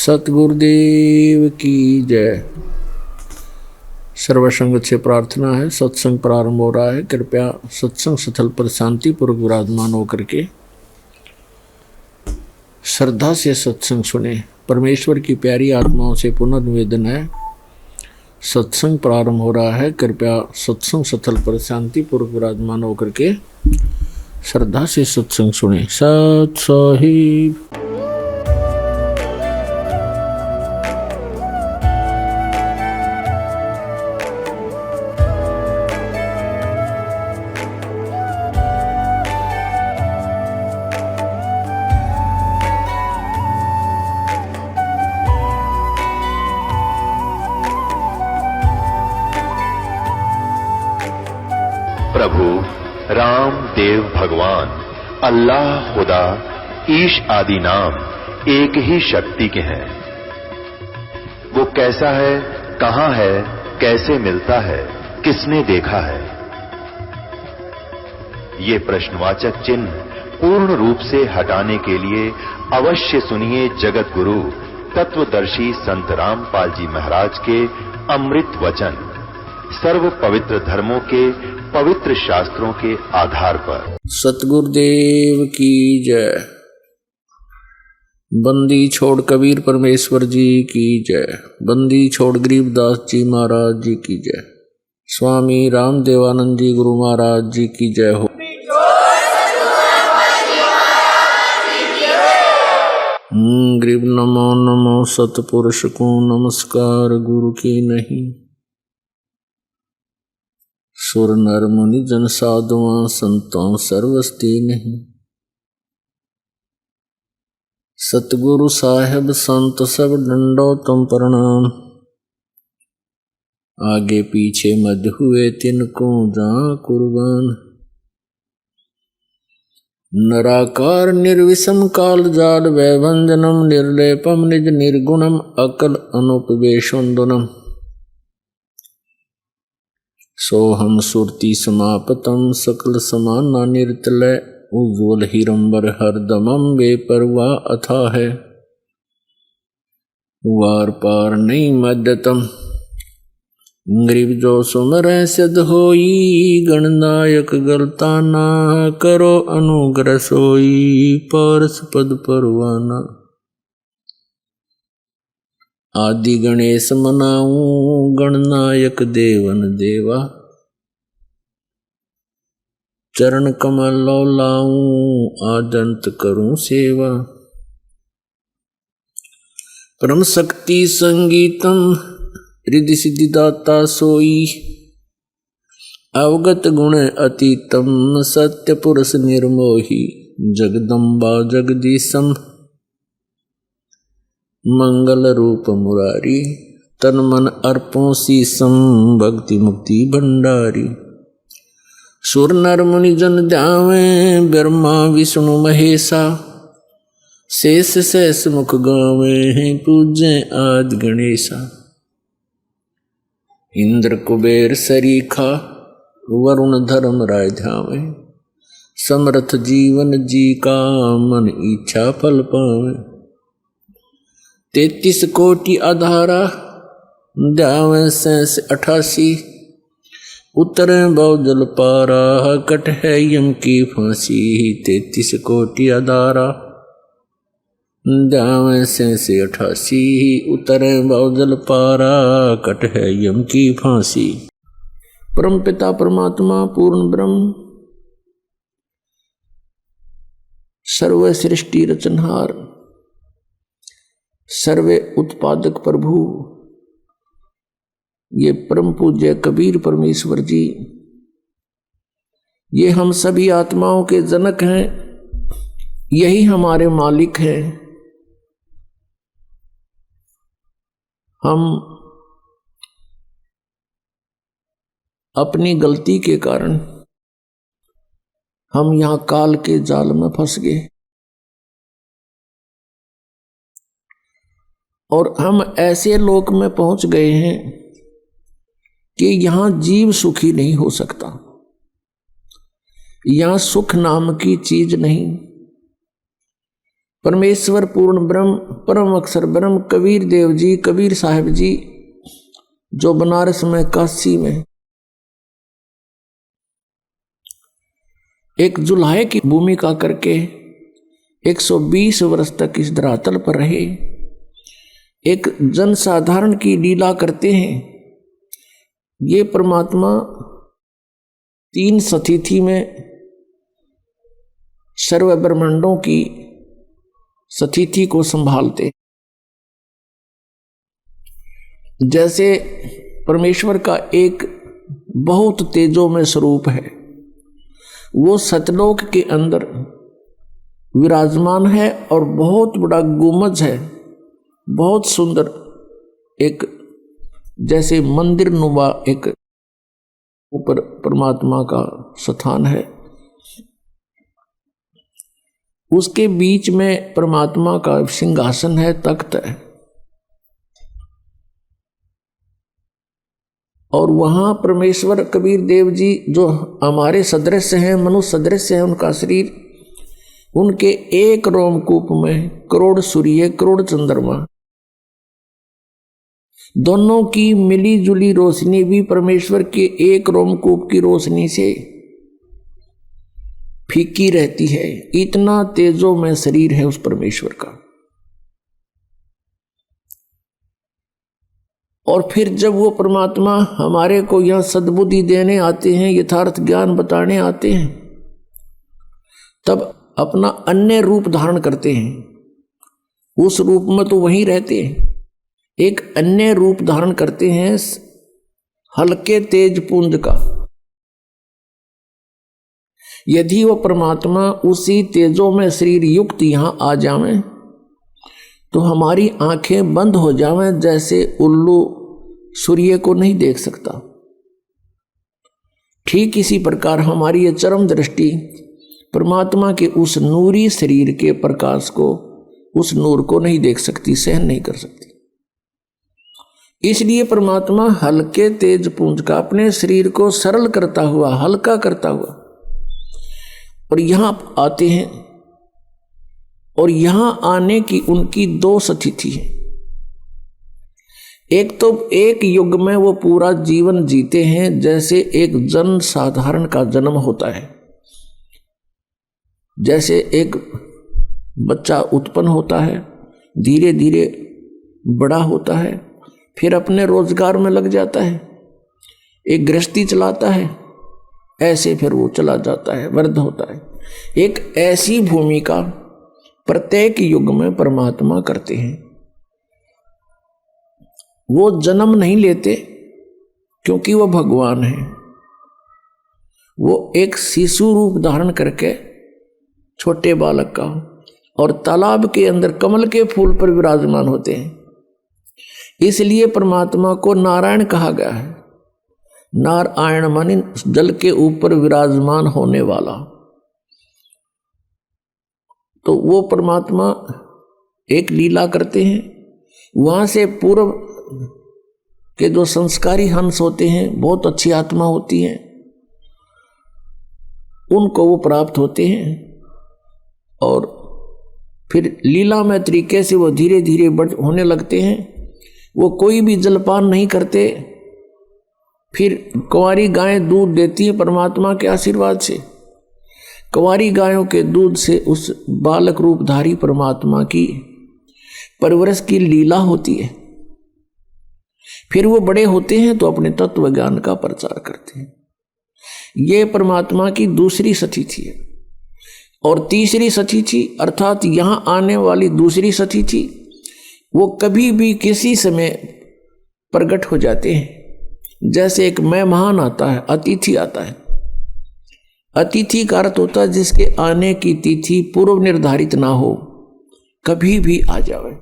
सतगुरुदेव की जय। सर्वसंग से प्रार्थना है। सत्संग प्रारंभ हो रहा है। कृपया सत्संग स्थल पर शांतिपूर्वक विराजमान होकर के श्रद्धा से सत्संग सुने। परमेश्वर की प्यारी आत्माओं से पुनः निवेदन है, सत्संग प्रारंभ हो रहा है। कृपया सत्संग स्थल पर शांतिपूर्वक विराजमान होकर के श्रद्धा से सत्संग सुने। सत साहिब। प्रभु राम देव भगवान अल्लाह खुदा ईश आदि नाम एक ही शक्ति के हैं। वो कैसा है, कहां है, कैसे मिलता है, किसने देखा है? ये प्रश्नवाचक चिन्ह पूर्ण रूप से हटाने के लिए अवश्य सुनिए जगत गुरु तत्वदर्शी संत रामपाल जी महाराज के अमृत वचन, सर्व पवित्र धर्मों के पवित्र शास्त्रों के आधार पर। सतगुरुदेव की जय। बंदी छोड़ कबीर परमेश्वर जी की जय। बंदी छोड़ गरीबदास जी महाराज जी की जय। स्वामी रामदेवानंद जी गुरु महाराज जी की जय हो। गरीब नमो नमो सतपुरुष को नमस्कार गुरु की नहीं। सुर नर मुनि जन साधुआं संतों सर्वस्ती नहीं। सतगुरु साहेब संत सब डंडो तुम प्रणाम। आगे पीछे मध्य हुए तिनको जा कुर्बान। नराकार निर्विषम काल जाल वैभंजनम निर्लेपम निज निर्गुणम अकल अनुपवेशोन्दनम। सोहम सुरति समापतम सकल समाना निर्तलय उज्ज्वल हिरंबर हरदमम बेपरवाह अथा है। वार पार नहीं मध्यतम गरीब जो सुमर सिद्ध होई। गणनायक गलता ना करो अनुग्रह सोई। पारस पद परवाना आदि गणेश मनाऊं। गणनायक देवन देवा चरण कमल लाऊं। आदंत करूं सेवा। परम शक्ति संगीतम रिद्धि सिद्धि दाता सोई। अवगत गुण अतीतम सत्य पुरुष निर्मोही। जगदम्बा जगदीशम मंगल रूप मुरारी। तन मन अर्पों शीसम भक्ति मुक्ति भंडारी। सुर नर मुनि जन ध्यावे ब्रह्मा विष्णु महेशा। शेष शेष मुख गावे पूजे आदि गणेशा। इंद्र कुबेर सरीखा वरुण धर्म राय ध्यावे। समर्थ जीवन जी का मन इच्छा फल पावे। 33 कोटि आधारा ध्यावे 88। उतरे बहुजल पारा कट है यम की फांसी। 33 कोटि आधारा ध्यावे 88। उतरे बहुजल पारा कट है यम की फांसी। परम पिता परमात्मा पूर्ण ब्रह्म सर्व सृष्टि रचनहार सर्वे उत्पादक प्रभु ये परम पूज्य कबीर परमेश्वर जी, ये हम सभी आत्माओं के जनक हैं। यही हमारे मालिक हैं। हम अपनी गलती के कारण हम यहां काल के जाल में फंस गए और हम ऐसे लोक में पहुंच गए हैं कि यहां जीव सुखी नहीं हो सकता। यहां सुख नाम की चीज नहीं। परमेश्वर पूर्ण ब्रह्म परम अक्षर ब्रह्म कबीर देव जी, कबीर साहिब जी जो बनारस में काशी में एक जुल्हे की भूमिका करके 120 वर्ष तक इस धरातल पर रहे, एक जनसाधारण की लीला करते हैं। ये परमात्मा 3 सतिथि में सर्व ब्रह्मांडों की सतिथि को संभालते। जैसे परमेश्वर का एक बहुत तेजोमय स्वरूप है, वो सतलोक के अंदर विराजमान है और बहुत बड़ा गुंबज है, बहुत सुंदर एक जैसे मंदिर नुमा एक ऊपर परमात्मा का स्थान है। उसके बीच में परमात्मा का सिंहासन है, तख्त है, और वहां परमेश्वर कबीर देव जी जो हमारे सदृश हैं, मनुष्य सदृश है, उनका शरीर, उनके एक रोमकूप में करोड़ सूर्य करोड़ चंद्रमा, दोनों की मिली जुली रोशनी भी परमेश्वर के एक रोमकूप की रोशनी से फीकी रहती है। इतना तेजो में शरीर है उस परमेश्वर का। और फिर जब वो परमात्मा हमारे को यह सद्बुद्धि देने आते हैं, यथार्थ ज्ञान बताने आते हैं, तब अपना अन्य रूप धारण करते हैं। उस रूप में तो वहीं रहते हैं, एक अन्य रूप धारण करते हैं हल्के तेज पुंज का। यदि वो परमात्मा उसी तेजो में शरीर युक्त यहां आ जावे तो हमारी आंखें बंद हो जावें, जैसे उल्लू सूर्य को नहीं देख सकता। ठीक इसी प्रकार हमारी ये चरम दृष्टि परमात्मा के उस नूरी शरीर के प्रकाश को, उस नूर को नहीं देख सकती, सहन नहीं कर सकती। इसलिए परमात्मा हल्के तेज पुंज का अपने शरीर को सरल करता हुआ, हल्का करता हुआ और यहां आते हैं। और यहां आने की उनकी 2 स्थिति है। एक तो एक युग में वो पूरा जीवन जीते हैं जैसे एक जन साधारण का जन्म होता है। जैसे एक बच्चा उत्पन्न होता है, धीरे धीरे बड़ा होता है, फिर अपने रोजगार में लग जाता है, एक गृहस्थी चलाता है, ऐसे फिर वो चला जाता है, वृद्ध होता है। एक ऐसी भूमिका प्रत्येक युग में परमात्मा करते हैं। वो जन्म नहीं लेते क्योंकि वो भगवान है। वो एक शिशु रूप धारण करके छोटे बालक का और तालाब के अंदर कमल के फूल पर विराजमान होते हैं। इसलिए परमात्मा को नारायण कहा गया है। नारायण माने जल के ऊपर विराजमान होने वाला। तो वो परमात्मा एक लीला करते हैं। वहां से पूर्व के जो संस्कारी हंस होते हैं, बहुत अच्छी आत्मा होती हैं, उनको वो प्राप्त होते हैं। और फिर लीलामय तरीके से वो धीरे धीरे बढ़ होने लगते हैं। वो कोई भी जलपान नहीं करते। फिर कुंवारी गायें दूध देती है परमात्मा के आशीर्वाद से। कुंवारी गायों के दूध से उस बालक रूपधारी परमात्मा की परवरिश की लीला होती है। फिर वो बड़े होते हैं तो अपने तत्व ज्ञान का प्रचार करते हैं। ये परमात्मा की दूसरी स्थिति है। और तीसरी स्थिति अर्थात यहां आने वाली दूसरी स्थिति, वो कभी भी किसी समय प्रकट हो जाते हैं। जैसे एक मेहमान आता है, अतिथि आता है। अतिथि का अर्थ होता है जिसके आने की तिथि पूर्व निर्धारित ना हो, कभी भी आ जावे।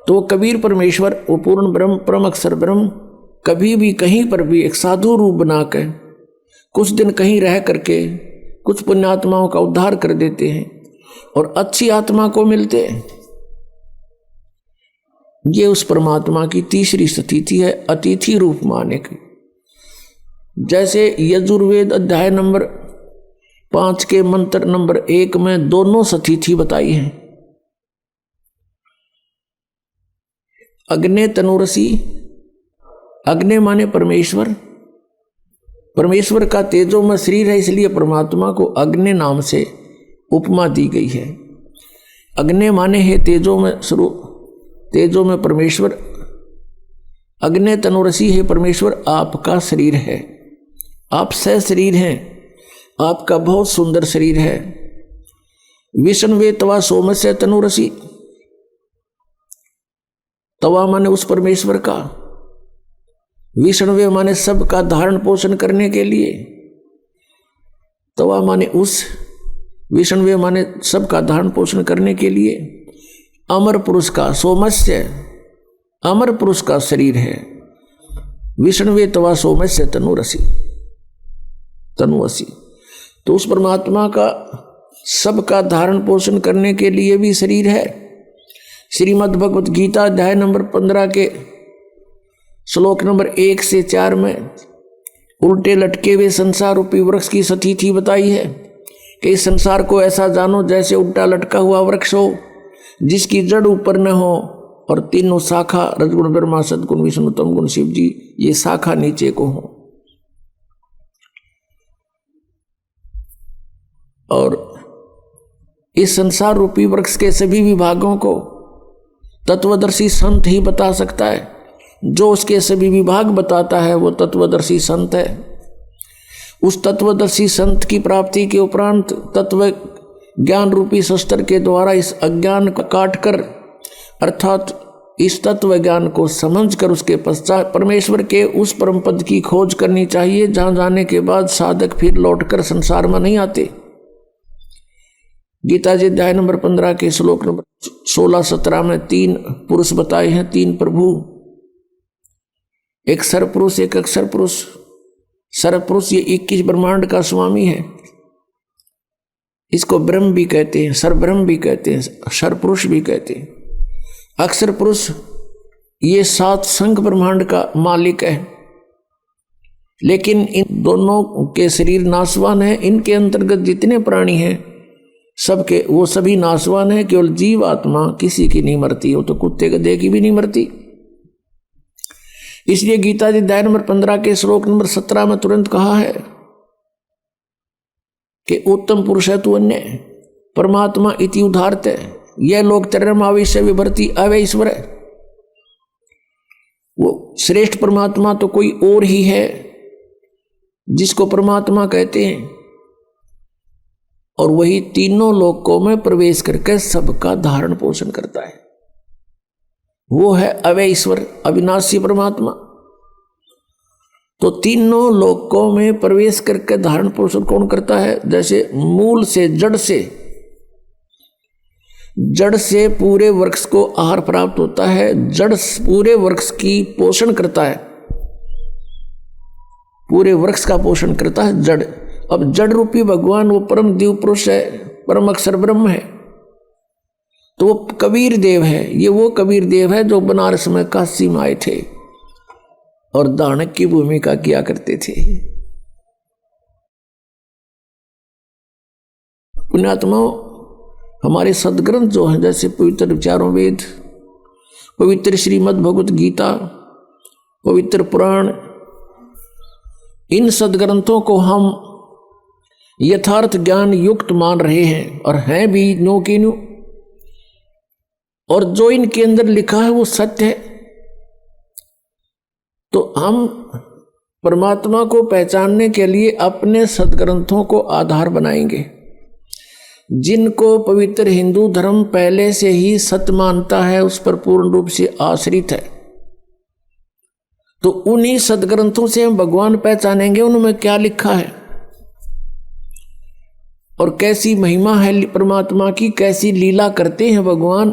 तो कबीर परमेश्वर, वो पूर्ण ब्रह्म परम अक्षर ब्रह्म, कभी भी कहीं पर भी एक साधु रूप बनाकर कुछ दिन कहीं रह करके कुछ पुण्यात्माओं का उद्धार कर देते हैं और अच्छी आत्मा को मिलते हैं। ये उस परमात्मा की तीसरी स्थिति है, अतिथि रूप में आने की। जैसे यजुर्वेद अध्याय नंबर 5 के मंत्र नंबर 1 में दोनों सतिथि बताई है। अग्नि तनुरसी, अग्नि माने परमेश्वर, परमेश्वर का तेजो में शरीर है, इसलिए परमात्मा को अग्नि नाम से उपमा दी गई है। अग्नि माने है तेजो में स्वरूप, तेजो में परमेश्वर। अग्नि तनुरसी है परमेश्वर, आपका शरीर है, आप सह शरीर हैं, आपका बहुत सुंदर शरीर है। विष्णुवे तवा सोमस्य तनुरसी, तवा माने उस परमेश्वर का, विष्णुवे माने सबका धारण पोषण करने के लिए, तवा माने उस, विष्णुवे माने सबका धारण पोषण करने के लिए। अमर पुरुष का, सोमस्य अमर पुरुष का शरीर है। विष्णुवे तवा सोमस्य तनुरसी, तनुअसी, तो उस परमात्मा का सबका धारण पोषण करने के लिए भी शरीर है। श्रीमद् भगवत गीता अध्याय नंबर 15 के श्लोक नंबर 1 से 4 में उल्टे लटके हुए संसार रूपी वृक्ष की सतिथि बताई है कि इस संसार को ऐसा जानो जैसे उल्टा लटका हुआ वृक्ष हो, जिसकी जड़ ऊपर न हो और तीनों शाखा रजगुण ब्रह्मा सदगुण विष्णु तम गुण शिव जी, ये शाखा नीचे को हो। और इस संसार रूपी वृक्ष के सभी विभागों को तत्वदर्शी संत ही बता सकता है। जो उसके सभी विभाग बताता है वो तत्वदर्शी संत है। उस तत्वदर्शी संत की प्राप्ति के उपरांत तत्व ज्ञान रूपी शस्त्र के द्वारा इस अज्ञान को काटकर, अर्थात इस तत्व ज्ञान को समझकर उसके पश्चात परमेश्वर के उस परम पद की खोज करनी चाहिए, जहां जाने के बाद साधक फिर लौटकर संसार में नहीं आते। गीता जी अध्याय नंबर 15 के श्लोक नंबर 16-17 में 3 पुरुष बताए हैं, 3 प्रभु, एक सरपुरुष एक अक्षर पुरुष। सरपुरुष ये 21 ब्रह्मांड का स्वामी है, इसको ब्रह्म भी कहते हैं, सरब्रह्म भी कहते हैं, सरपुरुष भी कहते हैं। अक्षर पुरुष ये 7 संघ ब्रह्मांड का मालिक है, लेकिन इन दोनों के शरीर नाशवान है। इनके अंतर्गत जितने प्राणी हैं सबके वो सभी नाशवान है, केवल जीव आत्मा किसी की नहीं मरती, वो तो कुत्ते गधे की भी नहीं मरती। इसलिए गीता जी अध्याय नंबर 15 के श्लोक नंबर 17 में तुरंत कहा है कि उत्तम पुरुष है तू अन्य परमात्मा इति उदाहरते, यह लोग तरम आवेश विभर्ती अवय ईश्वर है। वो श्रेष्ठ परमात्मा तो कोई और ही है जिसको परमात्मा कहते हैं, और वही तीनों लोकों में प्रवेश करके सबका धारण पोषण करता है। वो है अवय ईश्वर, अविनाशी परमात्मा। तो तीनों लोकों में प्रवेश करके धारण पोषण कौन करता है? जैसे मूल से, जड़ से पूरे वृक्ष को आहार प्राप्त होता है, जड़ पूरे वृक्ष की पोषण करता है, पूरे वृक्ष का पोषण करता है जड़। अब जड़ रूपी भगवान वो परम दिव्य पुरुष है, परम अक्षर ब्रह्म है, तो वो कबीर देव है। ये वो कबीर देव है जो बनारस में काशी में आए थे और दानक की भूमिका किया करते थे। पुण्यात्माओं, हमारे सदग्रंथ जो हैं, जैसे पवित्र चारों वेद, पवित्र श्रीमद् भगवत गीता, पवित्र पुराण, इन सदग्रंथों को हम यथार्थ ज्ञान युक्त मान रहे हैं और हैं भी नो की नो, और जो इनके अंदर लिखा है वो सत्य है। तो हम परमात्मा को पहचानने के लिए अपने सदग्रंथों को आधार बनाएंगे, जिनको पवित्र हिंदू धर्म पहले से ही सत्य मानता है, उस पर पूर्ण रूप से आश्रित है। तो उन्हीं सदग्रंथों से हम भगवान पहचानेंगे, उनमें क्या लिखा है और कैसी महिमा है परमात्मा की, कैसी लीला करते हैं भगवान।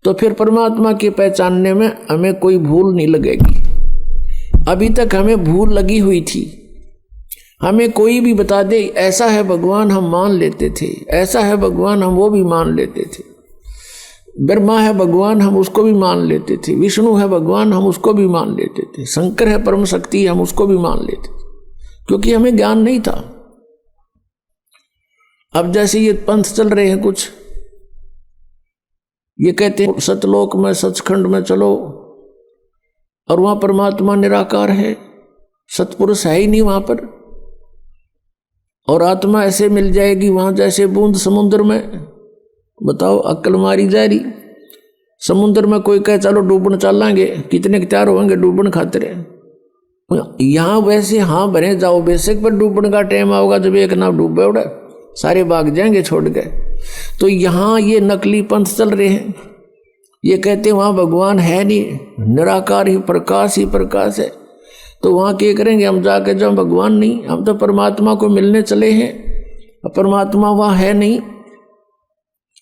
तो फिर परमात्मा के पहचानने में हमें कोई भूल नहीं लगेगी। अभी तक हमें भूल लगी हुई थी, हमें कोई भी बता दे ऐसा है भगवान, हम मान लेते थे, ऐसा है भगवान, हम वो भी मान लेते थे। ब्रह्मा है भगवान, हम उसको भी मान लेते थे। विष्णु है भगवान, हम उसको भी मान लेते थे। शंकर है परम शक्ति, हम उसको भी मान लेते थे, क्योंकि हमें ज्ञान नहीं था। अब जैसे ये पंथ चल रहे हैं कुछ, ये कहते हैं सतलोक में सचखंड में चलो और वहां परमात्मा निराकार है, सतपुरुष है ही नहीं वहां पर, और आत्मा ऐसे मिल जाएगी वहां जैसे बूंद समुद्र में। बताओ, अक्ल मारी जा रही। समुद्र में कोई कहे चलो डूबन चलांगे, कितने तैयार होंगे डूबन खातिर। यहाँ वैसे हाँ भरे जाओ बेशक, पर डूबन का टाइम आओगा जब एक नाव डूबे उड़ा सारे भाग जाएंगे छोड़ के। तो यहाँ ये नकली पंथ चल रहे हैं, ये कहते हैं वहाँ भगवान है नहीं, निराकार ही प्रकाश है। तो वहाँ क्या करेंगे हम जाके, जब भगवान नहीं, हम तो परमात्मा को मिलने चले हैं, परमात्मा वहाँ है नहीं।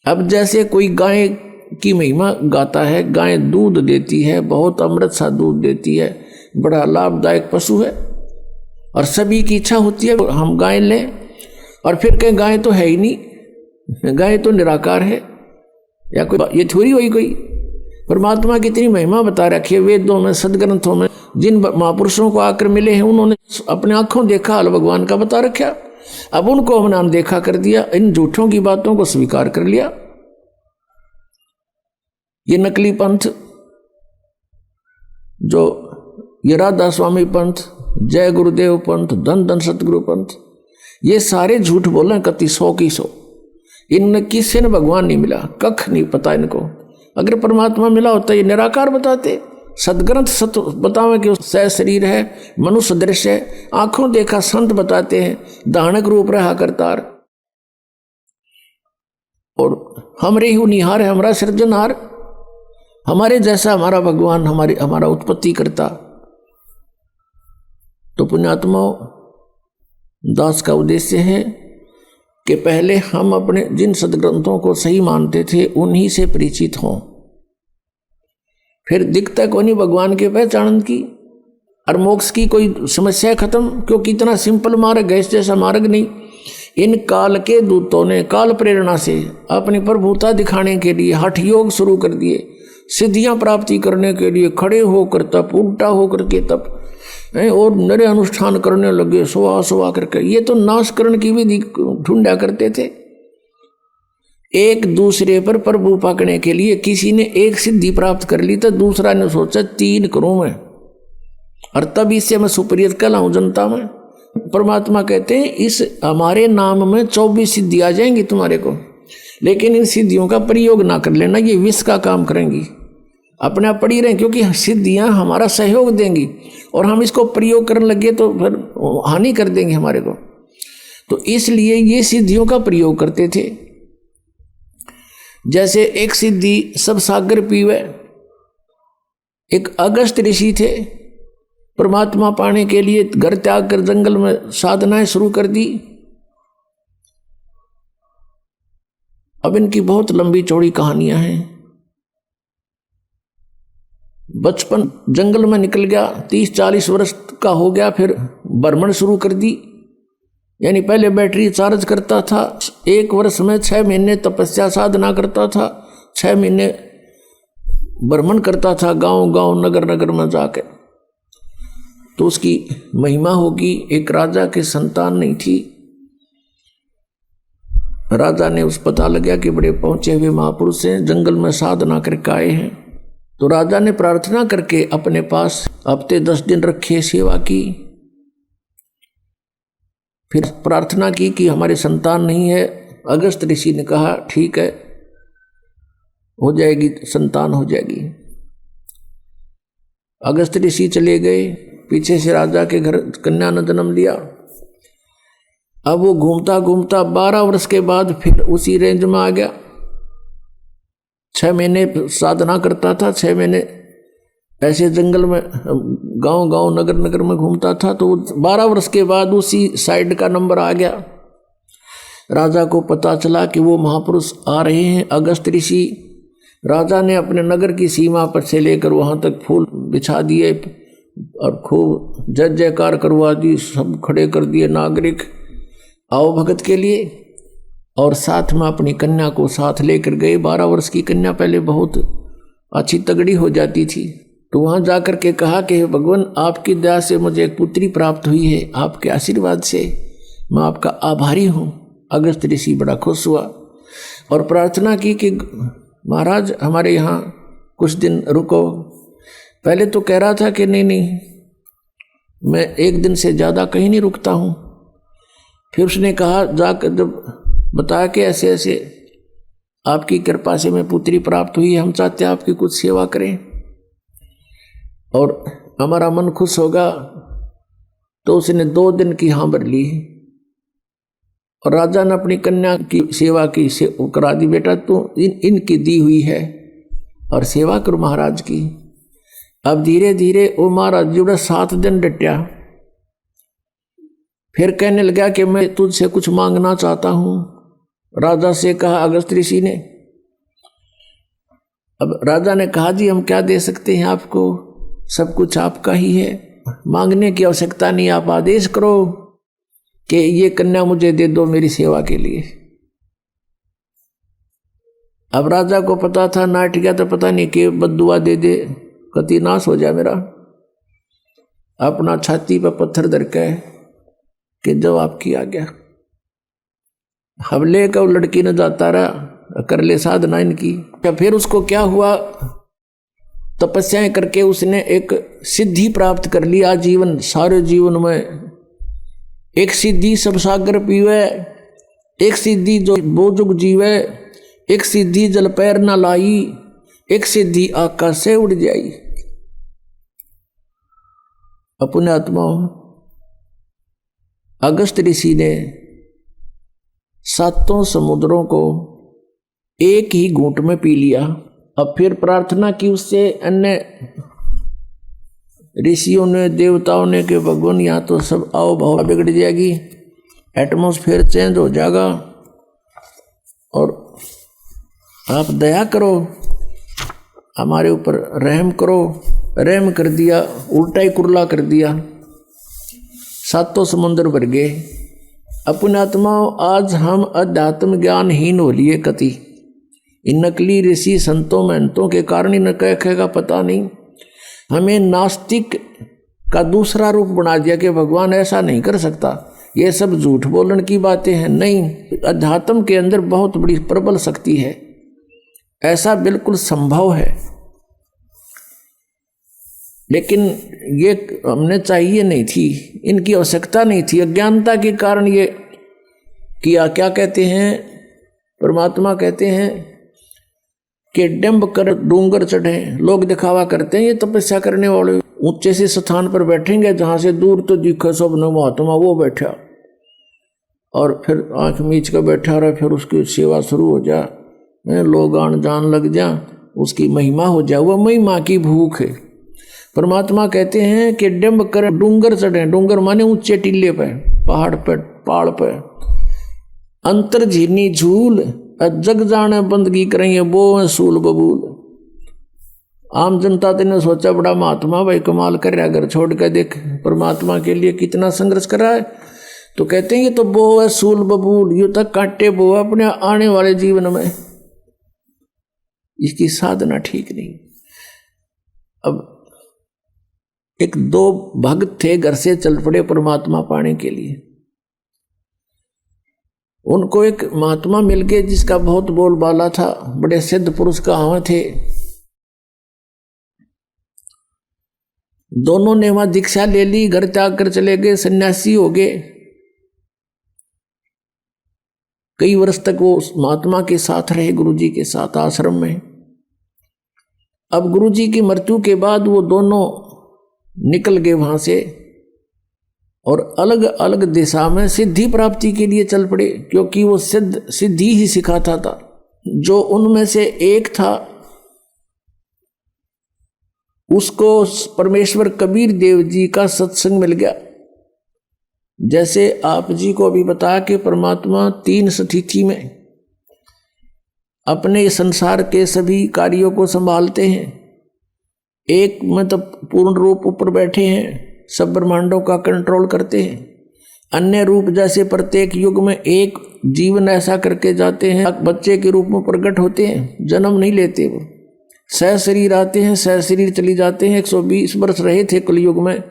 अब जैसे कोई गाय की महिमा गाता है, गाय दूध देती है, बहुत अमृत सा दूध देती है, बड़ा लाभदायक पशु है, और सभी की इच्छा होती है हम गाय लें, और फिर कहें गाय तो है ही नहीं, गाय तो निराकार है, या कोई ये थोड़ी हुई कोई। परमात्मा की इतनी महिमा बता रखी है वेदों में, सदग्रंथों में, जिन महापुरुषों को आकर मिले हैं उन्होंने अपने आंखों देखा हाल भगवान का बता रखा। अब उनको हमने अनदेखा कर दिया, इन झूठों की बातों को स्वीकार कर लिया। ये नकली पंथ, जो ये राधा स्वामी पंथ, जय गुरुदेव पंथ, धन धन सतगुरु पंथ, ये सारे झूठ बोल रहे, कति 100 की 100। इनने किसी ने भगवान नहीं मिला, कख नहीं पता इनको। अगर परमात्मा मिला होता ये निराकार बताते, सदग्रंथ सत बतावे कि सह शरीर है, मनुष्य दृश्य है, आंखों देखा संत बताते हैं, दानक रूप रहा करतार, और हमरे ही निहार है, हमारा सृजनहार, हमारे जैसा हमारा भगवान, हमारा उत्पत्ति करता। तो पुण्यात्माओं, दास का उद्देश्य है कि पहले हम अपने जिन सदग्रंथों को सही मानते थे उन्हीं से परिचित हों, फिर दिखता को नहीं भगवान के पहचान की, और मोक्ष की कोई समस्या खत्म, क्योंकि इतना सिंपल मार्ग है, इस जैसा मार्ग नहीं। इन काल के दूतों ने काल प्रेरणा से अपनी प्रभुता दिखाने के लिए हठ योग शुरू कर दिए, सिद्धियां प्राप्ति करने के लिए खड़े होकर तप, उल्टा होकर के तप, और नरे अनुष्ठान करने लगे सुहा करके। ये तो नाशकरण की विधि ढूंढा करते थे। एक दूसरे पर प्रभु पाकने के लिए किसी ने एक सिद्धि प्राप्त कर ली तो दूसरा ने सोचा 3 करूं मैं, और तब इससे मैं सुपरियत कहलाऊं जनता में। परमात्मा कहते हैं इस हमारे नाम में 24 सिद्धि आ जाएंगी तुम्हारे को, लेकिन इन सिद्धियों का प्रयोग ना कर लेना, ये विष का काम करेंगी, अपने आप पड़ी रहें, क्योंकि सिद्धियां हमारा सहयोग देंगी, और हम इसको प्रयोग करने लगे तो फिर हानि कर देंगे हमारे को। तो इसलिए ये सिद्धियों का प्रयोग करते थे। जैसे एक सिद्धि सब सागर पीवे, एक अगस्त ऋषि थे, परमात्मा पाने के लिए घर त्याग कर जंगल में साधनाएं शुरू कर दी। अब इनकी बहुत लंबी चौड़ी कहानियां हैं। बचपन जंगल में निकल गया, 30-40 वर्ष का हो गया, फिर भ्रमण शुरू कर दी, यानी पहले बैटरी चार्ज करता था, 1 वर्ष में 6 महीने तपस्या साधना करता था, 6 महीने भ्रमण करता था गांव गांव नगर नगर में जाके। तो उसकी महिमा होगी। एक राजा की संतान नहीं थी, राजा ने उस पता लगा कि बड़े पहुंचे हुए महापुरुष हैं, जंगल में साधना करके आए हैं। तो राजा ने प्रार्थना करके अपने पास हफ्ते 10 दिन रखे, सेवा की, फिर प्रार्थना की कि हमारे संतान नहीं है। अगस्त ऋषि ने कहा ठीक है, हो जाएगी, संतान हो जाएगी। अगस्त ऋषि चले गए, पीछे से राजा के घर कन्या ने जन्म लिया। अब वो घूमता घूमता 12 वर्ष के बाद फिर उसी रेंज में आ गया। 6 महीने साधना करता था, 6 महीने ऐसे जंगल में गांव गांव नगर नगर में घूमता था। तो 12 वर्ष के बाद उसी साइड का नंबर आ गया। राजा को पता चला कि वो महापुरुष आ रहे हैं, अगस्त ऋषि। राजा ने अपने नगर की सीमा पर से लेकर वहां तक फूल बिछा दिए और खूब जय जयकार करवा दी, सब खड़े कर दिए नागरिक, आओ भगत के लिए। और साथ में अपनी कन्या को साथ लेकर गए। 12 वर्ष की कन्या पहले बहुत अच्छी तगड़ी हो जाती थी। तो वहां जाकर के कहा कि भगवान आपकी दया से मुझे एक पुत्री प्राप्त हुई है, आपके आशीर्वाद से मैं आपका आभारी हूँ। अगस्त ऋषि बड़ा खुश हुआ और प्रार्थना की कि महाराज हमारे यहाँ कुछ दिन रुको। पहले तो कह रहा था कि नहीं मैं एक दिन से ज़्यादा कहीं नहीं रुकता हूँ। फिर उसने कहा, जाकर जब बताया कि ऐसे ऐसे आपकी कृपा से मैं पुत्री प्राप्त हुई, हम चाहते हैं आपकी कुछ सेवा करें और हमारा मन खुश होगा, तो उसने 2 दिन की हाँ भर ली और राजा ने अपनी कन्या की सेवा की करा दी। बेटा तू इनकी दी हुई है और सेवा करो महाराज की। अब धीरे धीरे वो महाराज जी 7 दिन डटा, फिर कहने लगा कि मैं तुझसे कुछ मांगना चाहता हूँ। राजा से कहा अगस्त ऋषि ने। अब राजा ने कहा, जी हम क्या दे सकते हैं आपको, सब कुछ आपका ही है, मांगने की आवश्यकता नहीं, आप आदेश करो कि ये कन्या मुझे दे दो मेरी सेवा के लिए। अब राजा को पता था नाट गया तो पता नहीं कि बद्दुआ दे दे, कति नाश हो जाए मेरा। अपना छाती पर पत्थर धर के कि जवाब किया गया। हवले का लड़की ने जाता रहा, कर ले साधना इनकी। फिर उसको क्या हुआ, तपस्याएं करके उसने एक सिद्धि प्राप्त कर ली। आजीवन सारे जीवन में एक सिद्धि सब सागर पीवे, एक सिद्धि जो बोजुग जीवे, एक सिद्धि जल पैर न लाई, एक सिद्धि आकाश से उड़ जाई। अपने आत्मा अगस्त ऋषि ने 7 समुद्रों को एक ही घूंट में पी लिया। अब फिर प्रार्थना की उससे अन्य ऋषियों ने, देवताओं ने कि भगवान यहाँ तो सब आओ भाव बिगड़ जाएगी, एटमॉस्फेयर चेंज हो जाएगा और आप दया करो, हमारे ऊपर रहम करो। रहम कर दिया, उल्टा ही कुरला कर दिया, 7 समुद्र भर गए। अपने आत्माओं आज हम अध्यात्म ज्ञानहीन हो लिए कति। इन नकली ऋषि संतों महंतों के कारण इन्हें कहेगा पता नहीं, हमें नास्तिक का दूसरा रूप बना दिया कि भगवान ऐसा नहीं कर सकता, ये सब झूठ बोलने की बातें हैं। नहीं, अध्यात्म के अंदर बहुत बड़ी प्रबल शक्ति है, ऐसा बिल्कुल संभव है। लेकिन ये हमने चाहिए नहीं थी, इनकी आवश्यकता नहीं थी, अज्ञानता के कारण ये किया। क्या कहते हैं परमात्मा, कहते हैं कि डंब कर डूंगर चढ़े, लोग दिखावा करते हैं। ये तपस्या करने वाले ऊंचे से स्थान पर बैठेंगे जहां से दूर तो दिखे सब न महात्मा, वो बैठा और फिर आंख मीच कर बैठा रहा, फिर उसकी सेवा शुरू हो जा, लोग आन जान लग जा, उसकी महिमा हो जाए, वह महिमा की भूख है। परमात्मा कहते हैं कि डंब कर डूंगर चढ़े, डूंगर माने ऊंचे टीले पे, पहाड़ पे, पहाड़ पे, अंतर झीनी झूल, जग जाने बंदगी करेंगे वो सूल बबूल। आम जनता ने सोचा बड़ा महात्मा भाई कमाल कर रहा, घर छोड़ कर देख परमात्मा के लिए कितना संघर्ष कर रहा है। तो कहते हैं ये तो वो है सूल बबूल, यू तक काटे वो अपने आने वाले जीवन में, इसकी साधना ठीक नहीं। अब 1-2 भक्त थे, घर से चल पड़े परमात्मा पाने के लिए। उनको एक महात्मा मिल गए जिसका बहुत बोलबाला था, बड़े सिद्ध पुरुष कहां थे। दोनों ने वहां दीक्षा ले ली, घर त्याग कर चले गए, सन्यासी हो गए। कई वर्ष तक वो महात्मा के साथ रहे, गुरुजी के साथ आश्रम में। अब गुरुजी की मृत्यु के बाद वो दोनों निकल गए वहां से और अलग अलग दिशा में सिद्धि प्राप्ति के लिए चल पड़े, क्योंकि वो सिद्धि ही सिखाता था। जो उनमें से एक था उसको परमेश्वर कबीर देव जी का सत्संग मिल गया। जैसे आप जी को अभी बताया कि परमात्मा 3 स्थिति में अपने संसार के सभी कार्यों को संभालते हैं। एक में तो पूर्ण रूप ऊपर बैठे हैं, सब ब्रह्मांडों का कंट्रोल करते हैं। अन्य रूप जैसे प्रत्येक युग में एक जीवन ऐसा करके जाते हैं, बच्चे के रूप में प्रकट होते हैं, जन्म नहीं लेते, वो सह शरीर आते हैं, सह शरीर चली जाते हैं। 120 वर्ष रहे थे कलयुग में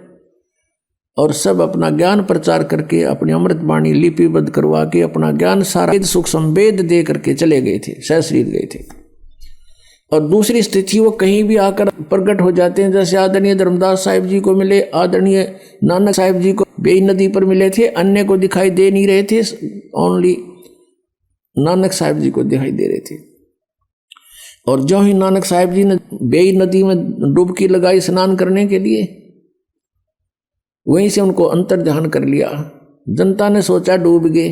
और सब अपना ज्ञान प्रचार करके अपनी अमृत वाणी लिपिबद्ध करवा के अपना ज्ञान सारा सुख संवेद दे करके चले गए थे, सहशरीर गए थे। और दूसरी स्थिति वो कहीं भी आकर प्रकट हो जाते हैं, जैसे आदरणीय धर्मदास साहिब जी को मिले, आदरणीय नानक साहिब जी को बेई नदी पर मिले थे, अन्य को दिखाई दे नहीं रहे थे, ओनली नानक साहिब जी को दिखाई दे रहे थे। और जो ही नानक साहिब जी ने बेई नदी में डुबकी लगाई स्नान करने के लिए, वहीं से उनको अंतर ध्यान कर लिया। जनता ने सोचा डूब गए,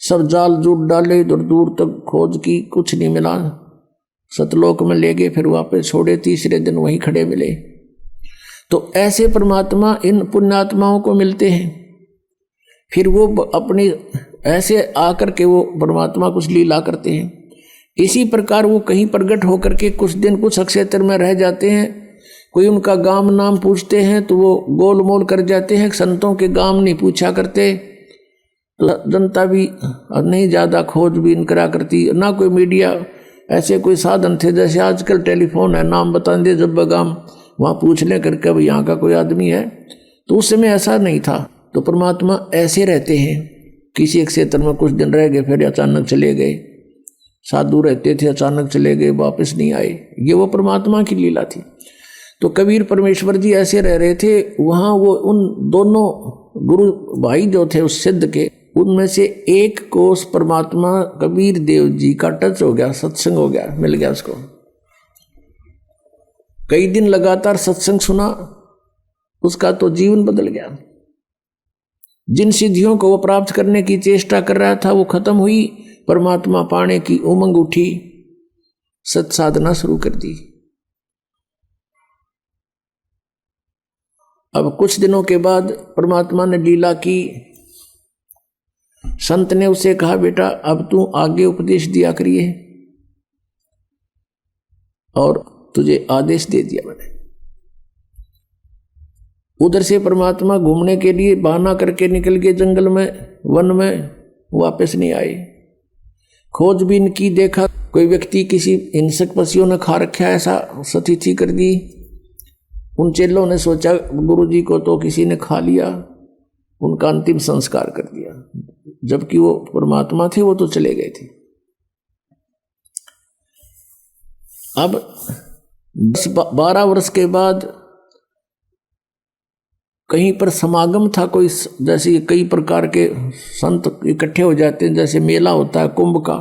सब जाल जूट डाले, इधर दूर तक खोज की, कुछ नहीं मिला, सतलोक में ले गए, फिर वापस छोड़े, तीसरे दिन वहीं खड़े मिले। तो ऐसे परमात्मा इन पुण्यात्माओं को मिलते हैं, फिर वो अपनी ऐसे आकर के वो परमात्मा कुछ लीला करते हैं। इसी प्रकार वो कहीं प्रकट होकर के कुछ दिन कुछ क्षेत्र में रह जाते हैं, कोई उनका गांव नाम पूछते हैं तो वो गोल मोल कर जाते हैं, संतों के गांव नहीं पूछा करते, तो जनता भी नहीं ज़्यादा खोजबीन करा करती, ना कोई मीडिया ऐसे कोई साधन थे, जैसे आजकल टेलीफोन है, नाम बता दे जब गांव वहाँ पूछ लें करके अब यहाँ का कोई आदमी है, तो उस समय ऐसा नहीं था। तो परमात्मा ऐसे रहते हैं, किसी एक क्षेत्र में कुछ दिन रह गए, फिर अचानक चले गए, साधु रहते थे अचानक चले गए, वापस नहीं आए, ये वो परमात्मा की लीला थी। तो कबीर परमेश्वर जी ऐसे रह रहे थे वहाँ, वो उन दोनों गुरु भाई जो थे उस सिद्ध के, उनमें से एक को उस परमात्मा कबीर देव जी का टच हो गया, सत्संग हो गया, मिल गया उसको। कई दिन लगातार सत्संग सुना, उसका तो जीवन बदल गया। जिन सिद्धियों को वो प्राप्त करने की चेष्टा कर रहा था वो खत्म हुई, परमात्मा पाने की उमंग उठी, सत साधना शुरू कर दी। अब कुछ दिनों के बाद परमात्मा ने लीला की, संत ने उसे कहा बेटा अब तू आगे उपदेश दिया करिए, और तुझे आदेश दे दिया मैंने। उधर से परमात्मा घूमने के लिए बहाना करके निकल गए जंगल में, वन में, वापस नहीं आए। खोजबीन की, देखा कोई व्यक्ति किसी हिंसक पशुओं ने खा रखा है, ऐसा स्थिति कर दी। उन चेलों ने सोचा गुरुजी को तो किसी ने खा लिया, उनका अंतिम संस्कार कर दिया, जबकि वो परमात्मा थे, वो तो चले गए थे। अब 10-12 वर्ष के बाद कहीं पर समागम था कोई, जैसे कई प्रकार के संत इकट्ठे हो जाते हैं, जैसे मेला होता है कुंभ का,